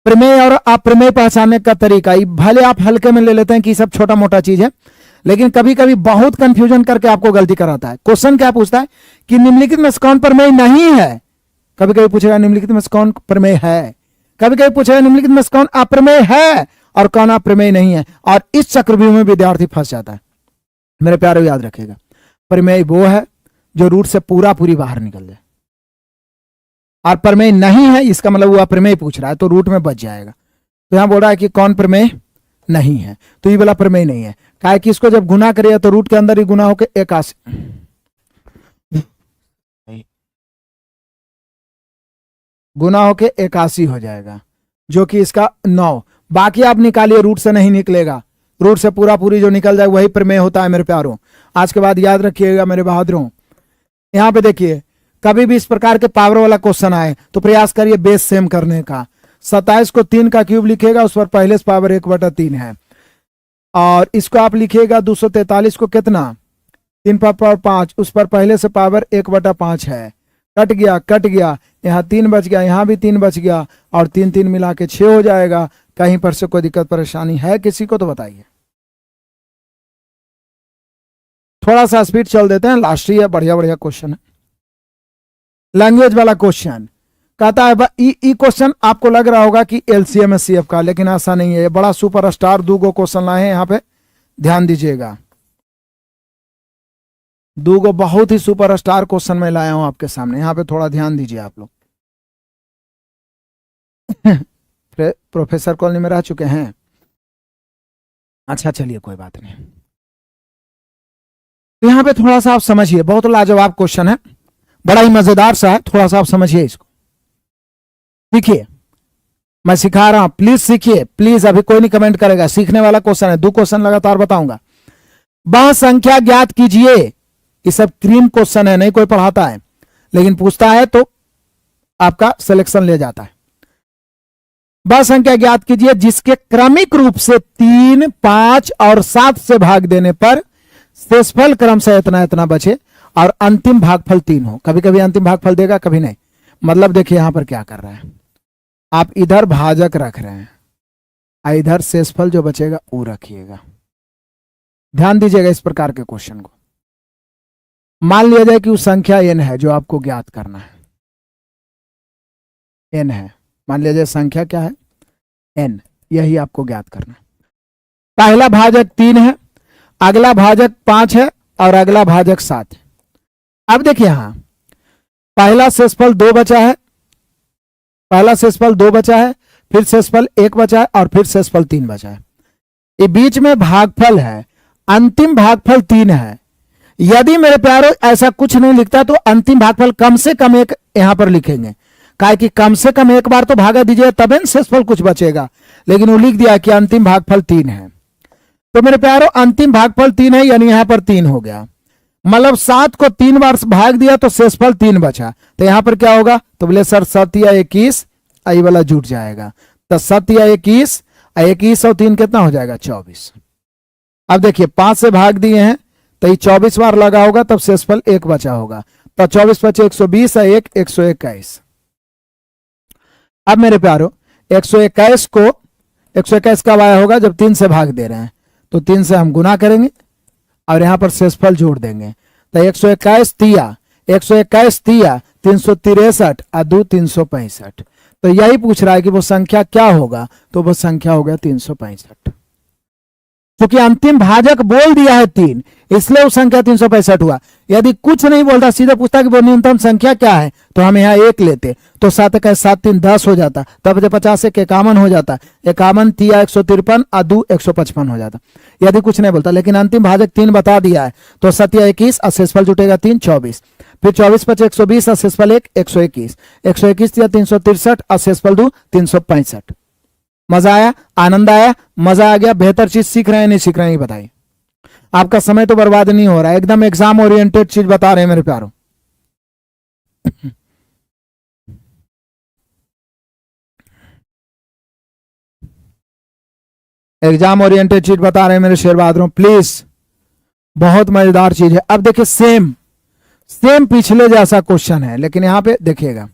प्रमेय और अप्रमेय पहचानने का तरीका, भले आप हल्के में ले लेते हैं कि सब छोटा मोटा चीज है, लेकिन कभी कभी बहुत कंफ्यूजन करके आपको गलती कराता है। क्वेश्चन क्या पूछता है कि निम्नलिखित में से कौन प्रमेय नहीं है, कभी कभी पूछेगा निम्नलिखित में से कौन प्रमेय है, कभी कभी पूछेगा निम्नलिखित में से कौन अप्रमेय है और कौन अप्रमेय नहीं है, और इस चक्रव्यूह में विद्यार्थी फंस जाता है। मेरे प्यारे याद रखिएगा, प्रमेय वो है जो रूट से पूरी बाहर निकल जाए, और प्रमेय नहीं है इसका मतलब वो अप्रमेय पूछ रहा है तो रूट में बच जाएगा। तो यहां बोल रहा है कि कौन प्रमेय नहीं है, तो ये वाला प्रमेय नहीं है। क्या है कि इसको जब गुना करिए तो रूट के अंदर ही गुना होकर 81 गुना होके 81 हो जाएगा, जो कि इसका 9। बाकी आप निकालिए, रूट से नहीं निकलेगा, रूट से पूरी जो निकल जाए वही प्रमेय होता है। मेरे प्यारों आज के बाद याद रखिएगा मेरे बहादुरों। यहां पे देखिए, कभी भी इस प्रकार के पावर वाला क्वेश्चन आए तो प्रयास करिए बेस सेम करने का। 27 को 3 का क्यूब लिखेगा, उस पर पहले से पावर 1/3 है, और इसको आप लिखिएगा 243 को कितना 3 पर पावर 5, उस पर पहले से पावर 1/5 है। कट गया, यहाँ 3 बच गया, यहाँ भी 3 बच गया, और 3 3 मिला के 6 हो जाएगा। कहीं पर से कोई दिक्कत परेशानी है किसी को तो बताइए। थोड़ा सा स्पीड चल देते हैं, लास्ट ही है, बढ़िया बढ़िया क्वेश्चन है। लैंग्वेज वाला क्वेश्चन कहता है, ई क्वेश्चन आपको लग रहा होगा कि एलसीएम एचसीएफ का, लेकिन ऐसा नहीं है। ये बड़ा सुपरस्टार 2 क्वेश्चन लाए हैं, यहाँ पे ध्यान दीजिएगा। 2 बहुत ही सुपरस्टार क्वेश्चन मैं लाया हूं आपके सामने, यहाँ पे थोड़ा ध्यान दीजिए आप लोग। प्रोफेसर कॉलोनी में रह चुके हैं, अच्छा चलिए कोई बात नहीं। तो यहाँ पे थोड़ा सा आप समझिए, बहुत लाजवाब क्वेश्चन है, बड़ा ही मजेदार सा है, थोड़ा सा आप समझिए इसको। सीखिए, मैं सिखा रहा हूं, प्लीज सीखिए प्लीज। अभी कोई नहीं कमेंट करेगा, सीखने वाला क्वेश्चन है। 2 क्वेश्चन लगातार बताऊंगा। वह संख्या ज्ञात कीजिए, ये सब क्रीम क्वेश्चन है, नहीं कोई पढ़ाता है। लेकिन पूछता है तो आपका सिलेक्शन ले जाता है। वह संख्या ज्ञात कीजिए जिसके क्रमिक रूप से 3, 5 और 7 से भाग देने पर शेषफल क्रमशः इतना इतना बचे और अंतिम भागफल 3 हो। कभी कभी अंतिम भागफल देगा, कभी नहीं। मतलब देखिए यहां पर क्या कर रहा है, आप इधर भाजक रख रहे हैं और इधर शेषफल जो बचेगा वो रखिएगा। ध्यान दीजिएगा इस प्रकार के क्वेश्चन को। मान लिया जाए कि वो संख्या n है जो आपको ज्ञात करना है, n है, मान लिया जाए संख्या क्या है, n, यही आपको ज्ञात करना है। पहला भाजक 3 है, अगला भाजक 5 है और अगला भाजक 7 है। अब देखिए यहां पहला शेषफल 2 बचा है, पहला शेषफल 2 बचा है, फिर शेषफल 1 बचा है और फिर शेषफल 3 बचा है। ये बीच में भागफल है, अंतिम भागफल 3 है। यदि मेरे प्यारों ऐसा कुछ नहीं लिखता तो अंतिम भागफल कम से कम 1 यहां पर लिखेंगे, काहे कि कम से कम 1 बार तो भागा दीजिए तब शेषफल कुछ बचेगा, लेकिन वो लिख दिया कि अंतिम भागफल 3 है। तो मेरे प्यारों अंतिम भागफल 3 है, यानी यहां पर 3 हो गया। मतलब 7 को 3 बार भाग दिया तो शेषफल 3 बचा, तो यहां पर क्या होगा, तो बोले सर 7 या 21, आई वाला जुट जाएगा। तो 7 या 21, 21 और 3 कितना हो जाएगा, 24। अब देखिए 5 से भाग दिए हैं तो ये 24 बार लगा होगा, तब शेषफल 1 बचा होगा। तो 24 बचे 120 और 1 121। अब मेरे प्यारों 121 को 121 कब आया होगा, जब 3 से भाग दे रहे हैं, तो 3 से हम गुना करेंगे और यहां पर शेषफल जोड़ देंगे। तो 121 तिया 121 तिया 363 और 2 365। तो यही पूछ रहा है कि वो संख्या क्या होगा, तो वो संख्या हो गया 365। क्योंकि अंतिम भाजक बोल दिया है 3, इसलिए वो संख्या 365 हुआ। यदि कुछ नहीं बोलता, सीधे पूछता कि वो न्यूनतम संख्या क्या है, तो हम यहाँ 1 लेते, तो 7 का 7 3 10 हो जाता, तब 50 1 51 हो जाता, 51 तिया 153 और 2 155 हो जाता। यदि कुछ नहीं बोलता, लेकिन अंतिम भाजक 3 बता दिया है, तो 7 या 21 और शेषफल जुटेगा 3 24, फिर 24 बचे 120 और शेषफल 1 121, 121 या 363 और शेषफल 2 365। मजा आया, आनंद आया, मजा आ गया, बेहतर चीज सीख रहे हैं नहीं सीख रहे हैं बताइए। आपका समय तो बर्बाद नहीं हो रहा है, एकदम एग्जाम ओरिएंटेड चीज बता रहे हैं मेरे प्यारों। एग्जाम ओरिएंटेड चीज बता रहे हैं मेरे शेर बहादुरों, प्लीज, बहुत मजेदार चीज है। अब देखिए सेम पिछले जैसा क्वेश्चन है, लेकिन यहां पे देखिएगा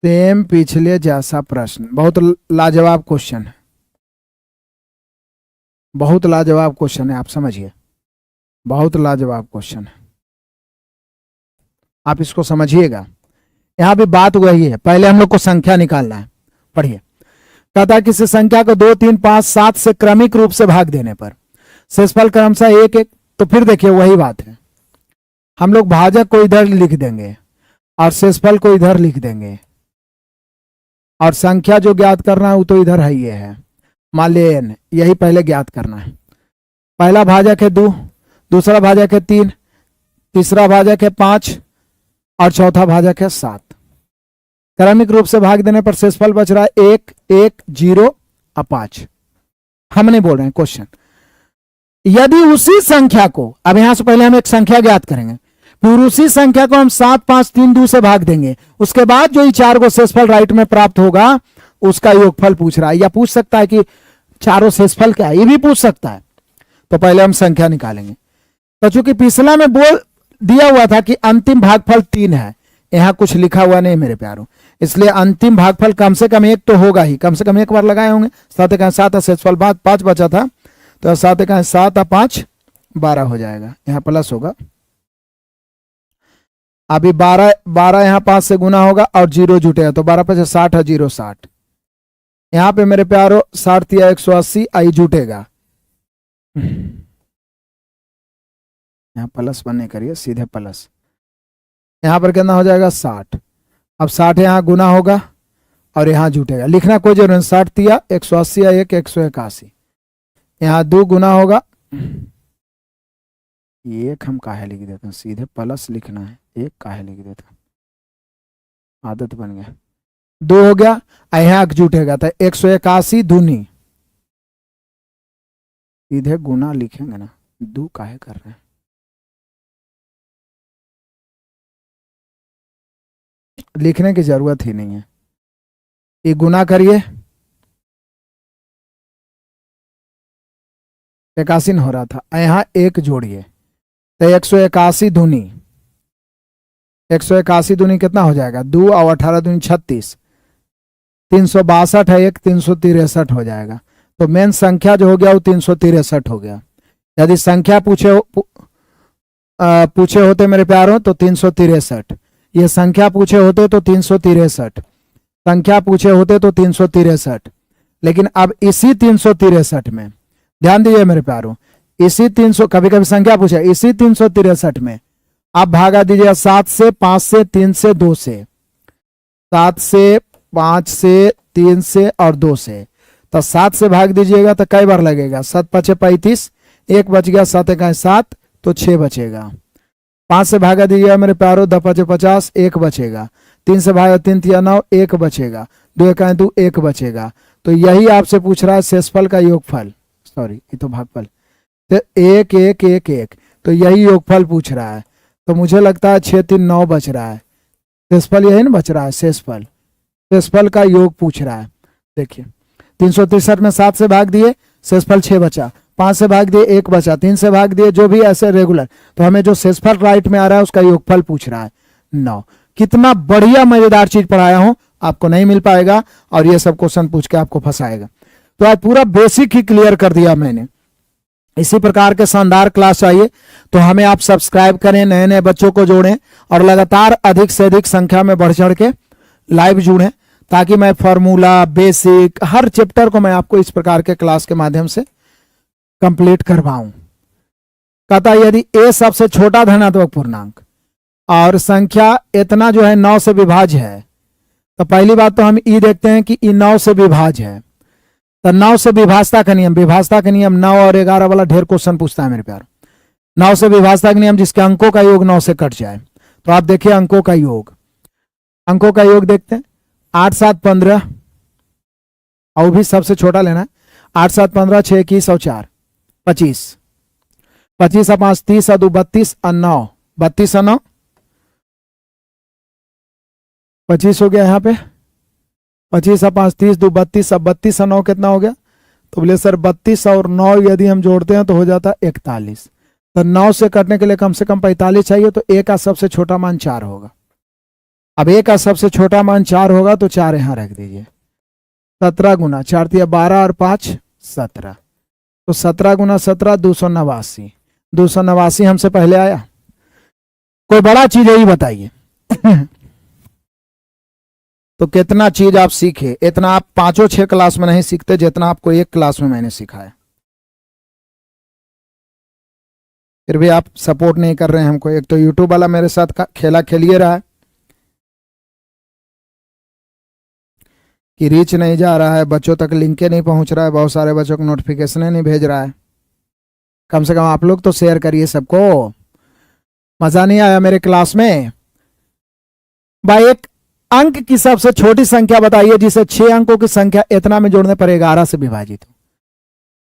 सेम पिछले जैसा प्रश्न, बहुत लाजवाब क्वेश्चन है, बहुत लाजवाब क्वेश्चन है, आप समझिए, बहुत लाजवाब क्वेश्चन है, आप इसको समझिएगा। यहां भी बात वही है, पहले हम लोग को संख्या निकालना है। पढ़िए, कहता है किसी संख्या को 2 3 5 7 से क्रमिक रूप से भाग देने पर शेषफल क्रमशः 1 1। तो फिर देखिए वही बात है, हम लोग भाजक को इधर लिख देंगे और शेषफल को इधर लिख देंगे, और संख्या जो ज्ञात करना है वो तो इधर है, ये है मान लीजिए n, यही पहले ज्ञात करना है। पहला भाजक है 2, दूसरा भाजक है 3, तीसरा भाजक है 5 और चौथा भाजक है 7। क्रमिक रूप से भाग देने पर शेषफल बच रहा है 1 1 0 और 5। हम नहीं बोल रहे हैं, क्वेश्चन। यदि उसी संख्या को, अब यहां से पहले हम एक संख्या ज्ञात करेंगे, फिर उसी संख्या को हम 7 5 3 2 से भाग देंगे, उसके बाद जो ही 4 को शेषफल राइट में प्राप्त होगा उसका योगफल पूछ रहा है, या पूछ सकता है कि चारों शेषफल क्या है, ये भी पूछ सकता है। तो पहले हम संख्या निकालेंगे। तो चूंकि पिछला में बोल दिया हुआ था कि अंतिम भागफल 3 है, यहां कुछ लिखा हुआ नहीं मेरे प्यारों, इसलिए अंतिम भागफल कम से कम 1 तो होगा ही, कम से कम 1 बार लगाए होंगे। 7 का 7 और शेषफल बाद 5 बचा था, तो 7 का 7 और 5 12 हो जाएगा, यहां प्लस होगा। अभी 12 यहां 5 से गुना होगा और 0 जुटेगा, तो 12 5 60 और 0 60। यहां पे मेरे प्यारो 60 या 180 आई जुटेगा, यहां प्लस बनने करिए, सीधे प्लस। यहां पर कितना हो जाएगा 60। अब 60 यहां गुना होगा और यहां जुटेगा, लिखना कोई जरूरत नहीं। 60 तिया 180 या 1 181, यहां 2 गुना होगा, 1 हम काहे लिख देते हैं, सीधे प्लस लिखना है, 1 काहे लिख देते हैं, आदत बन गया। 2 हो गया, यहां जुटेगा तो 181 दूनी, सीधे गुना लिखेंगे ना, 2 काहे कर रहे हैं। लिखने की जरूरत ही नहीं है। ये गुना करिए, 81 हो रहा था, यहाँ एक जोड़िए तो 181 दूनी, 181 दूनी कितना हो जाएगा, 2 और 18 दूनी 36, 362 है, एक 363 हो जाएगा। तो मेन संख्या जो हो गया वो 363 हो गया। यदि संख्या पूछे होते मेरे प्यारों तो 363, ये संख्या पूछे होते तो 363, संख्या पूछे होते तो 363, लेकिन अब इसी 363 में ध्यान दीजिए मेरे प्यारों, इसी 300, कभी कभी संख्या पूछे, इसी 363 में आप भागा दीजिए 7 से, 5 से, 3 से, 2 से, 7 से, 5 से, 3 से और 2 से। तो 7 से भाग दीजिएगा तो कई बार लगेगा, 7 5 35, एक बच गया, 7 1 7 तो 6 बचेगा। 5 से भागा दीजिएगा मेरे प्यारों, 10 5 50, एक बचेगा। 3 से भागा 3 3 9, एक बचेगा। 2 1 2, एक बचेगा। तो यही आपसे पूछ रहा है शेषफल का योगफल, सॉरी ये तो भागफल, तो 1 1 1 1, तो यही योगफल पूछ रहा है। तो मुझे लगता है 6 3 9 बच रहा है, शेषफल यही ना बच रहा है, शेषफल, शेषफल का योग पूछ रहा है। देखिए 363 में 7 से भाग दिए, शेषफल 6 बचा, 5 से भाग दिए 1 बचा, 3 से भाग दिए, जो भी ऐसे रेगुलर। तो हमें जो शेषफल राइट में आ रहा है उसका योगफल पूछ रहा है 9। कितना बढ़िया मजेदार चीज पढ़ाया हूं, आपको नहीं मिल पाएगा और ये सब क्वेश्चन पूछ के आपको फंसाएगा। तो आज पूरा बेसिक ही क्लियर कर दिया मैंने। इसी प्रकार के शानदार क्लास चाहिए तो हमें आप सब्सक्राइब करें, नए नए बच्चों को जोड़ें और लगातार अधिक से अधिक संख्या में बढ़ चढ़ के लाइव जुड़ें, ताकि मैं फॉर्मूला, बेसिक, हर चैप्टर को मैं आपको इस प्रकार के क्लास के माध्यम से कंप्लीट करवाऊं। कहता यदि ए सबसे छोटा धनात्मक पूर्णांक और संख्या इतना जो है 9 से विभाज्य है, तो पहली बात तो हम ई देखते हैं कि ई 9 से विभाज्य है। तो 9 से विभाजता का नियम, विभाजता का नियम 9 और 11 वाला ढेर क्वेश्चन पूछता है मेरे प्यार। 9 से विभाजता का नियम, जिसके अंकों का योग 9 से कट जाए। तो आप देखिए अंकों का योग, अंकों का योग देखते हैं, 8 7 15, और भी सबसे छोटा लेना है, 8 7 15, 6 21 और 4 25, 25 और 5 30 और 2 32 और 9 32 और 9 25 हो गया यहाँ पे, 25 और 5 30, 2 32, अब 32 और 9 कितना हो गया, तो बोले सर 32 और 9 यदि हम जोड़ते हैं तो हो जाता है 41। तो 9 से कटने के लिए कम से कम 45 चाहिए, तो ए का सबसे छोटा मान 4 होगा। अब ए का सबसे छोटा मान 4 होगा तो 4 यहां रख दीजिए। 17 गुना 4 दिया 12 और 5 17, तो 17 गुना 17 289, 289 हमसे पहले आया। कोई बड़ा चीज यही बताइए तो कितना चीज आप सीखे, इतना आप 5 6 क्लास में नहीं सीखते जितना आपको एक क्लास में मैंने सिखाया। फिर भी आप सपोर्ट नहीं कर रहे हैं हमको। एक तो यूट्यूब वाला मेरे साथ खेला खेलिए रहा है कि रीच नहीं जा रहा है, बच्चों तक लिंक नहीं पहुंच रहा है, बहुत सारे बच्चों को नोटिफिकेशन नहीं भेज रहा है। कम से कम आप लोग तो शेयर करिए सबको। मजा नहीं आया मेरे क्लास में भाई? एक अंक की सबसे छोटी संख्या बताइए जिसे 6 अंकों की संख्या इतना में जोड़ने पर 11 से विभाजित हो।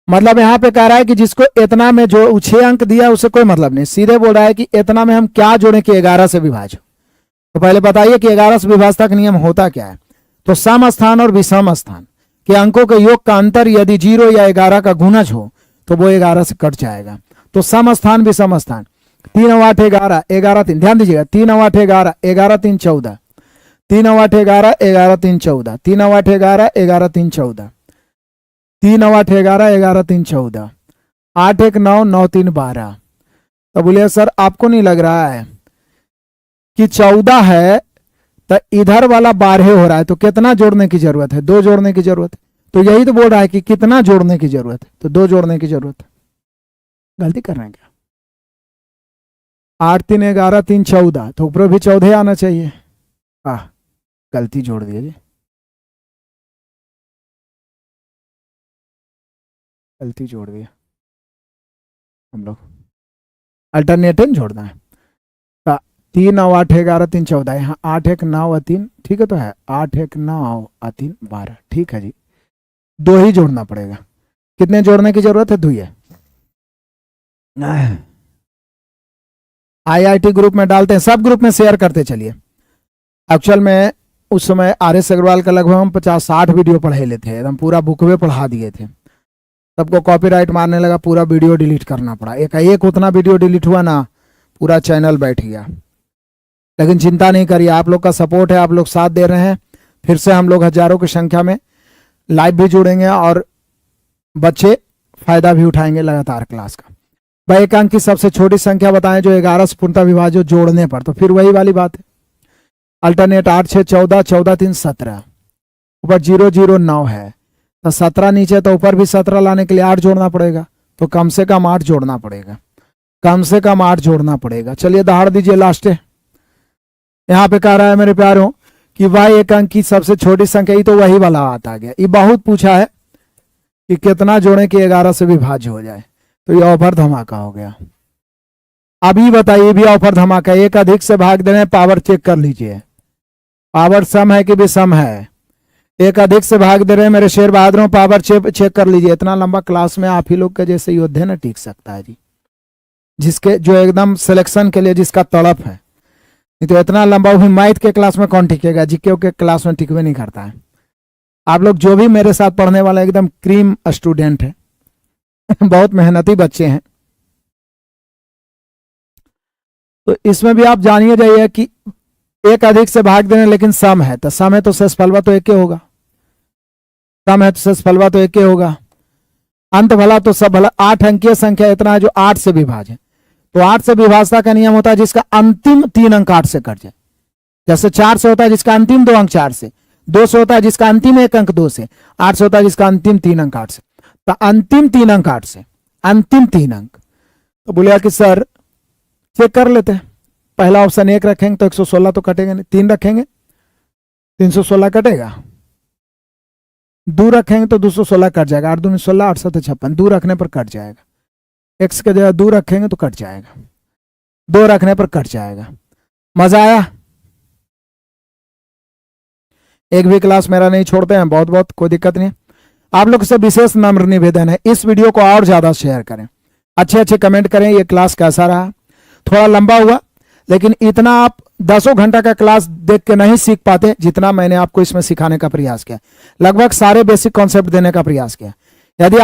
मतलब यहां पे कह रहा है कि जिसको इतना में जो 6 अंक दिया उसे कोई मतलब नहीं, सीधे बोल रहा है कि इतना में हम क्या जोड़ें कि 11 से विभाज्य। तो पहले बताइए कि 11 से विभाजता का नियम होता क्या है। तो सम स्थान और विषम स्थान के अंकों के योग का अंतर यदि 0 या 11 का गुणज हो तो वो 11 से कट जाएगा। तो सम स्थान विषम स्थान, 3 और 8 11, 11 3, ध्यान दीजिएगा, 3 और 8 11, 11 3 14, 3 और 8 11, 11 3 14, 3 और 8 11, 11 3 14, 3 और 8 11, 11 3 14, 8 1 9, 9 3 12। तो बोलिए सर आपको नहीं लग रहा है कि 14 है तो इधर वाला 12 हो रहा है, तो कितना जोड़ने की जरूरत है? 2 जोड़ने की जरूरत है। तो यही तो बोल रहा है कि कितना जोड़ने की जरूरत है, तो 2 जोड़ने की जरूरत है। गलती कर रहे हैं क्या? 8 3 11 3 14, तो ऊपर भी 14 आना चाहिए। गलती जोड़ दिया जी, गलती जोड़ दिया हम लोग, अल्टरनेटिव जोड़ना है। 3 और 8 11 3 14, यहाँ 8 1 9 और 3, ठीक है तो है 8 1 9 और 3 12, ठीक है जी। 2 ही जोड़ना पड़ेगा। कितने जोड़ने की जरूरत है? 2 है। IIT ग्रुप में डालते हैं, सब ग्रुप में शेयर करते चलिए। एक्चुअल में उस समय RS अग्रवाल का लगभग हम 50-60 वीडियो पढ़े लेते थे, एकदम पूरा बुक में पढ़ा दिए थे। सबको कॉपीराइट मारने लगा, पूरा वीडियो डिलीट करना पड़ा। एक उतना वीडियो डिलीट हुआ ना, पूरा चैनल बैठ गया। लेकिन चिंता नहीं करिए, आप लोग का सपोर्ट है, आप लोग साथ दे रहे हैं। फिर से हम लोग हजारों की संख्या में लाइव भी जुड़ेंगे और बच्चे फायदा भी उठाएंगे लगातार क्लास का। भाई एक अंक की सबसे छोटी संख्या बताएं जो 11 से पूर्णतः विभाज्य जोड़ने पर, तो फिर वही वाली बात है, अल्टरनेट 8 6 14 14 3 17, ऊपर 0 0 9 है, तो 17 नीचे, तो ऊपर भी 17 लाने के लिए 8 जोड़ना पड़ेगा, तो कम से कम 8 जोड़ना पड़ेगा, कम से कम 8 जोड़ना पड़ेगा। चलिए दहाड़ दीजिए लास्ट है। यहाँ पे कह रहा है मेरे प्यारों कि भाई एक अंक की सबसे छोटी संख्या, ही तो वही वाला आता गया। ये बहुत पूछा है कि कितना जोड़े कि 11 से विभाज्य हो जाए, तो ये ऑफर धमाका हो गया। अभी बताइए भी ऑफर धमाका, एक अधिक से भाग देने, पावर चेक कर लीजिए, पावर सम है कि विषम है। एक अधिक से भाग दे रहे हैं मेरे शेर बहादुरों, पावर चेक कर लीजिए। इतना लंबा क्लास में आप ही लोग के जैसे योद्धे ना टिक सकता है जी, जिसके जो एकदम सिलेक्शन के लिए जिसका तड़प है, नहीं तो इतना लंबा भी मैथ के क्लास में कौन टिकेगा, जीके के क्लास में टिकवे नहीं करता है। आप लोग जो भी मेरे साथ पढ़ने वाला एकदम क्रीम स्टूडेंट है बहुत मेहनती बच्चे हैं। तो इसमें भी आप जानिए जाइए कि एक अधिक से भाग देने, लेकिन सम है, तो सम है तो शेषफलवा तो एक ही होगा, सम है तो शेषफलवा तो एक ही होगा। अंत भला तो सब भला, 8 अंकीय संख्या इतना है जो 8 से विभाज्य, तो 8 से विभाजता का नियम होता है जिसका अंतिम 3 अंक 8 से कट जाए। जैसे 4 से होता है जिसका अंतिम 2 अंक 4 से, 2 से होता है जिसका अंतिम 1 अंक 2 से, 8 से होता है जिसका अंतिम 3 अंक 8 से। तो अंतिम 3 अंक 8 से, अंतिम 3 अंक, तो बोलिया कि सर चेक कर लेते हैं। पहला ऑप्शन 1 रखेंगे तो 116 तो कटेगा नहीं, 3 रखेंगे 316 कटेगा, 2 रखेंगे तो 216 कट जाएगा, 8 दूनी 16 8 7 56, 2 रखने पर कट जाएगा। एक्स के जगह 2 रखेंगे तो कट जाएगा, 2 रखने पर कट जाएगा। मजा आया? एक भी क्लास मेरा नहीं छोड़ते हैं, बहुत बहुत कोई दिक्कत नहीं। आप लोग से विशेष नम्र निवेदन है, इस वीडियो को और ज्यादा शेयर करें, अच्छे अच्छे कमेंट करें, ये क्लास कैसा रहा। थोड़ा लंबा हुआ, लेकिन इतना आप 10 घंटा का क्लास देख के नहीं सीख पाते जितना मैंने आपको इसमें सिखाने का प्रयास किया। लगभग सारे बेसिक कॉन्सेप्ट देने का प्रयास किया। यदि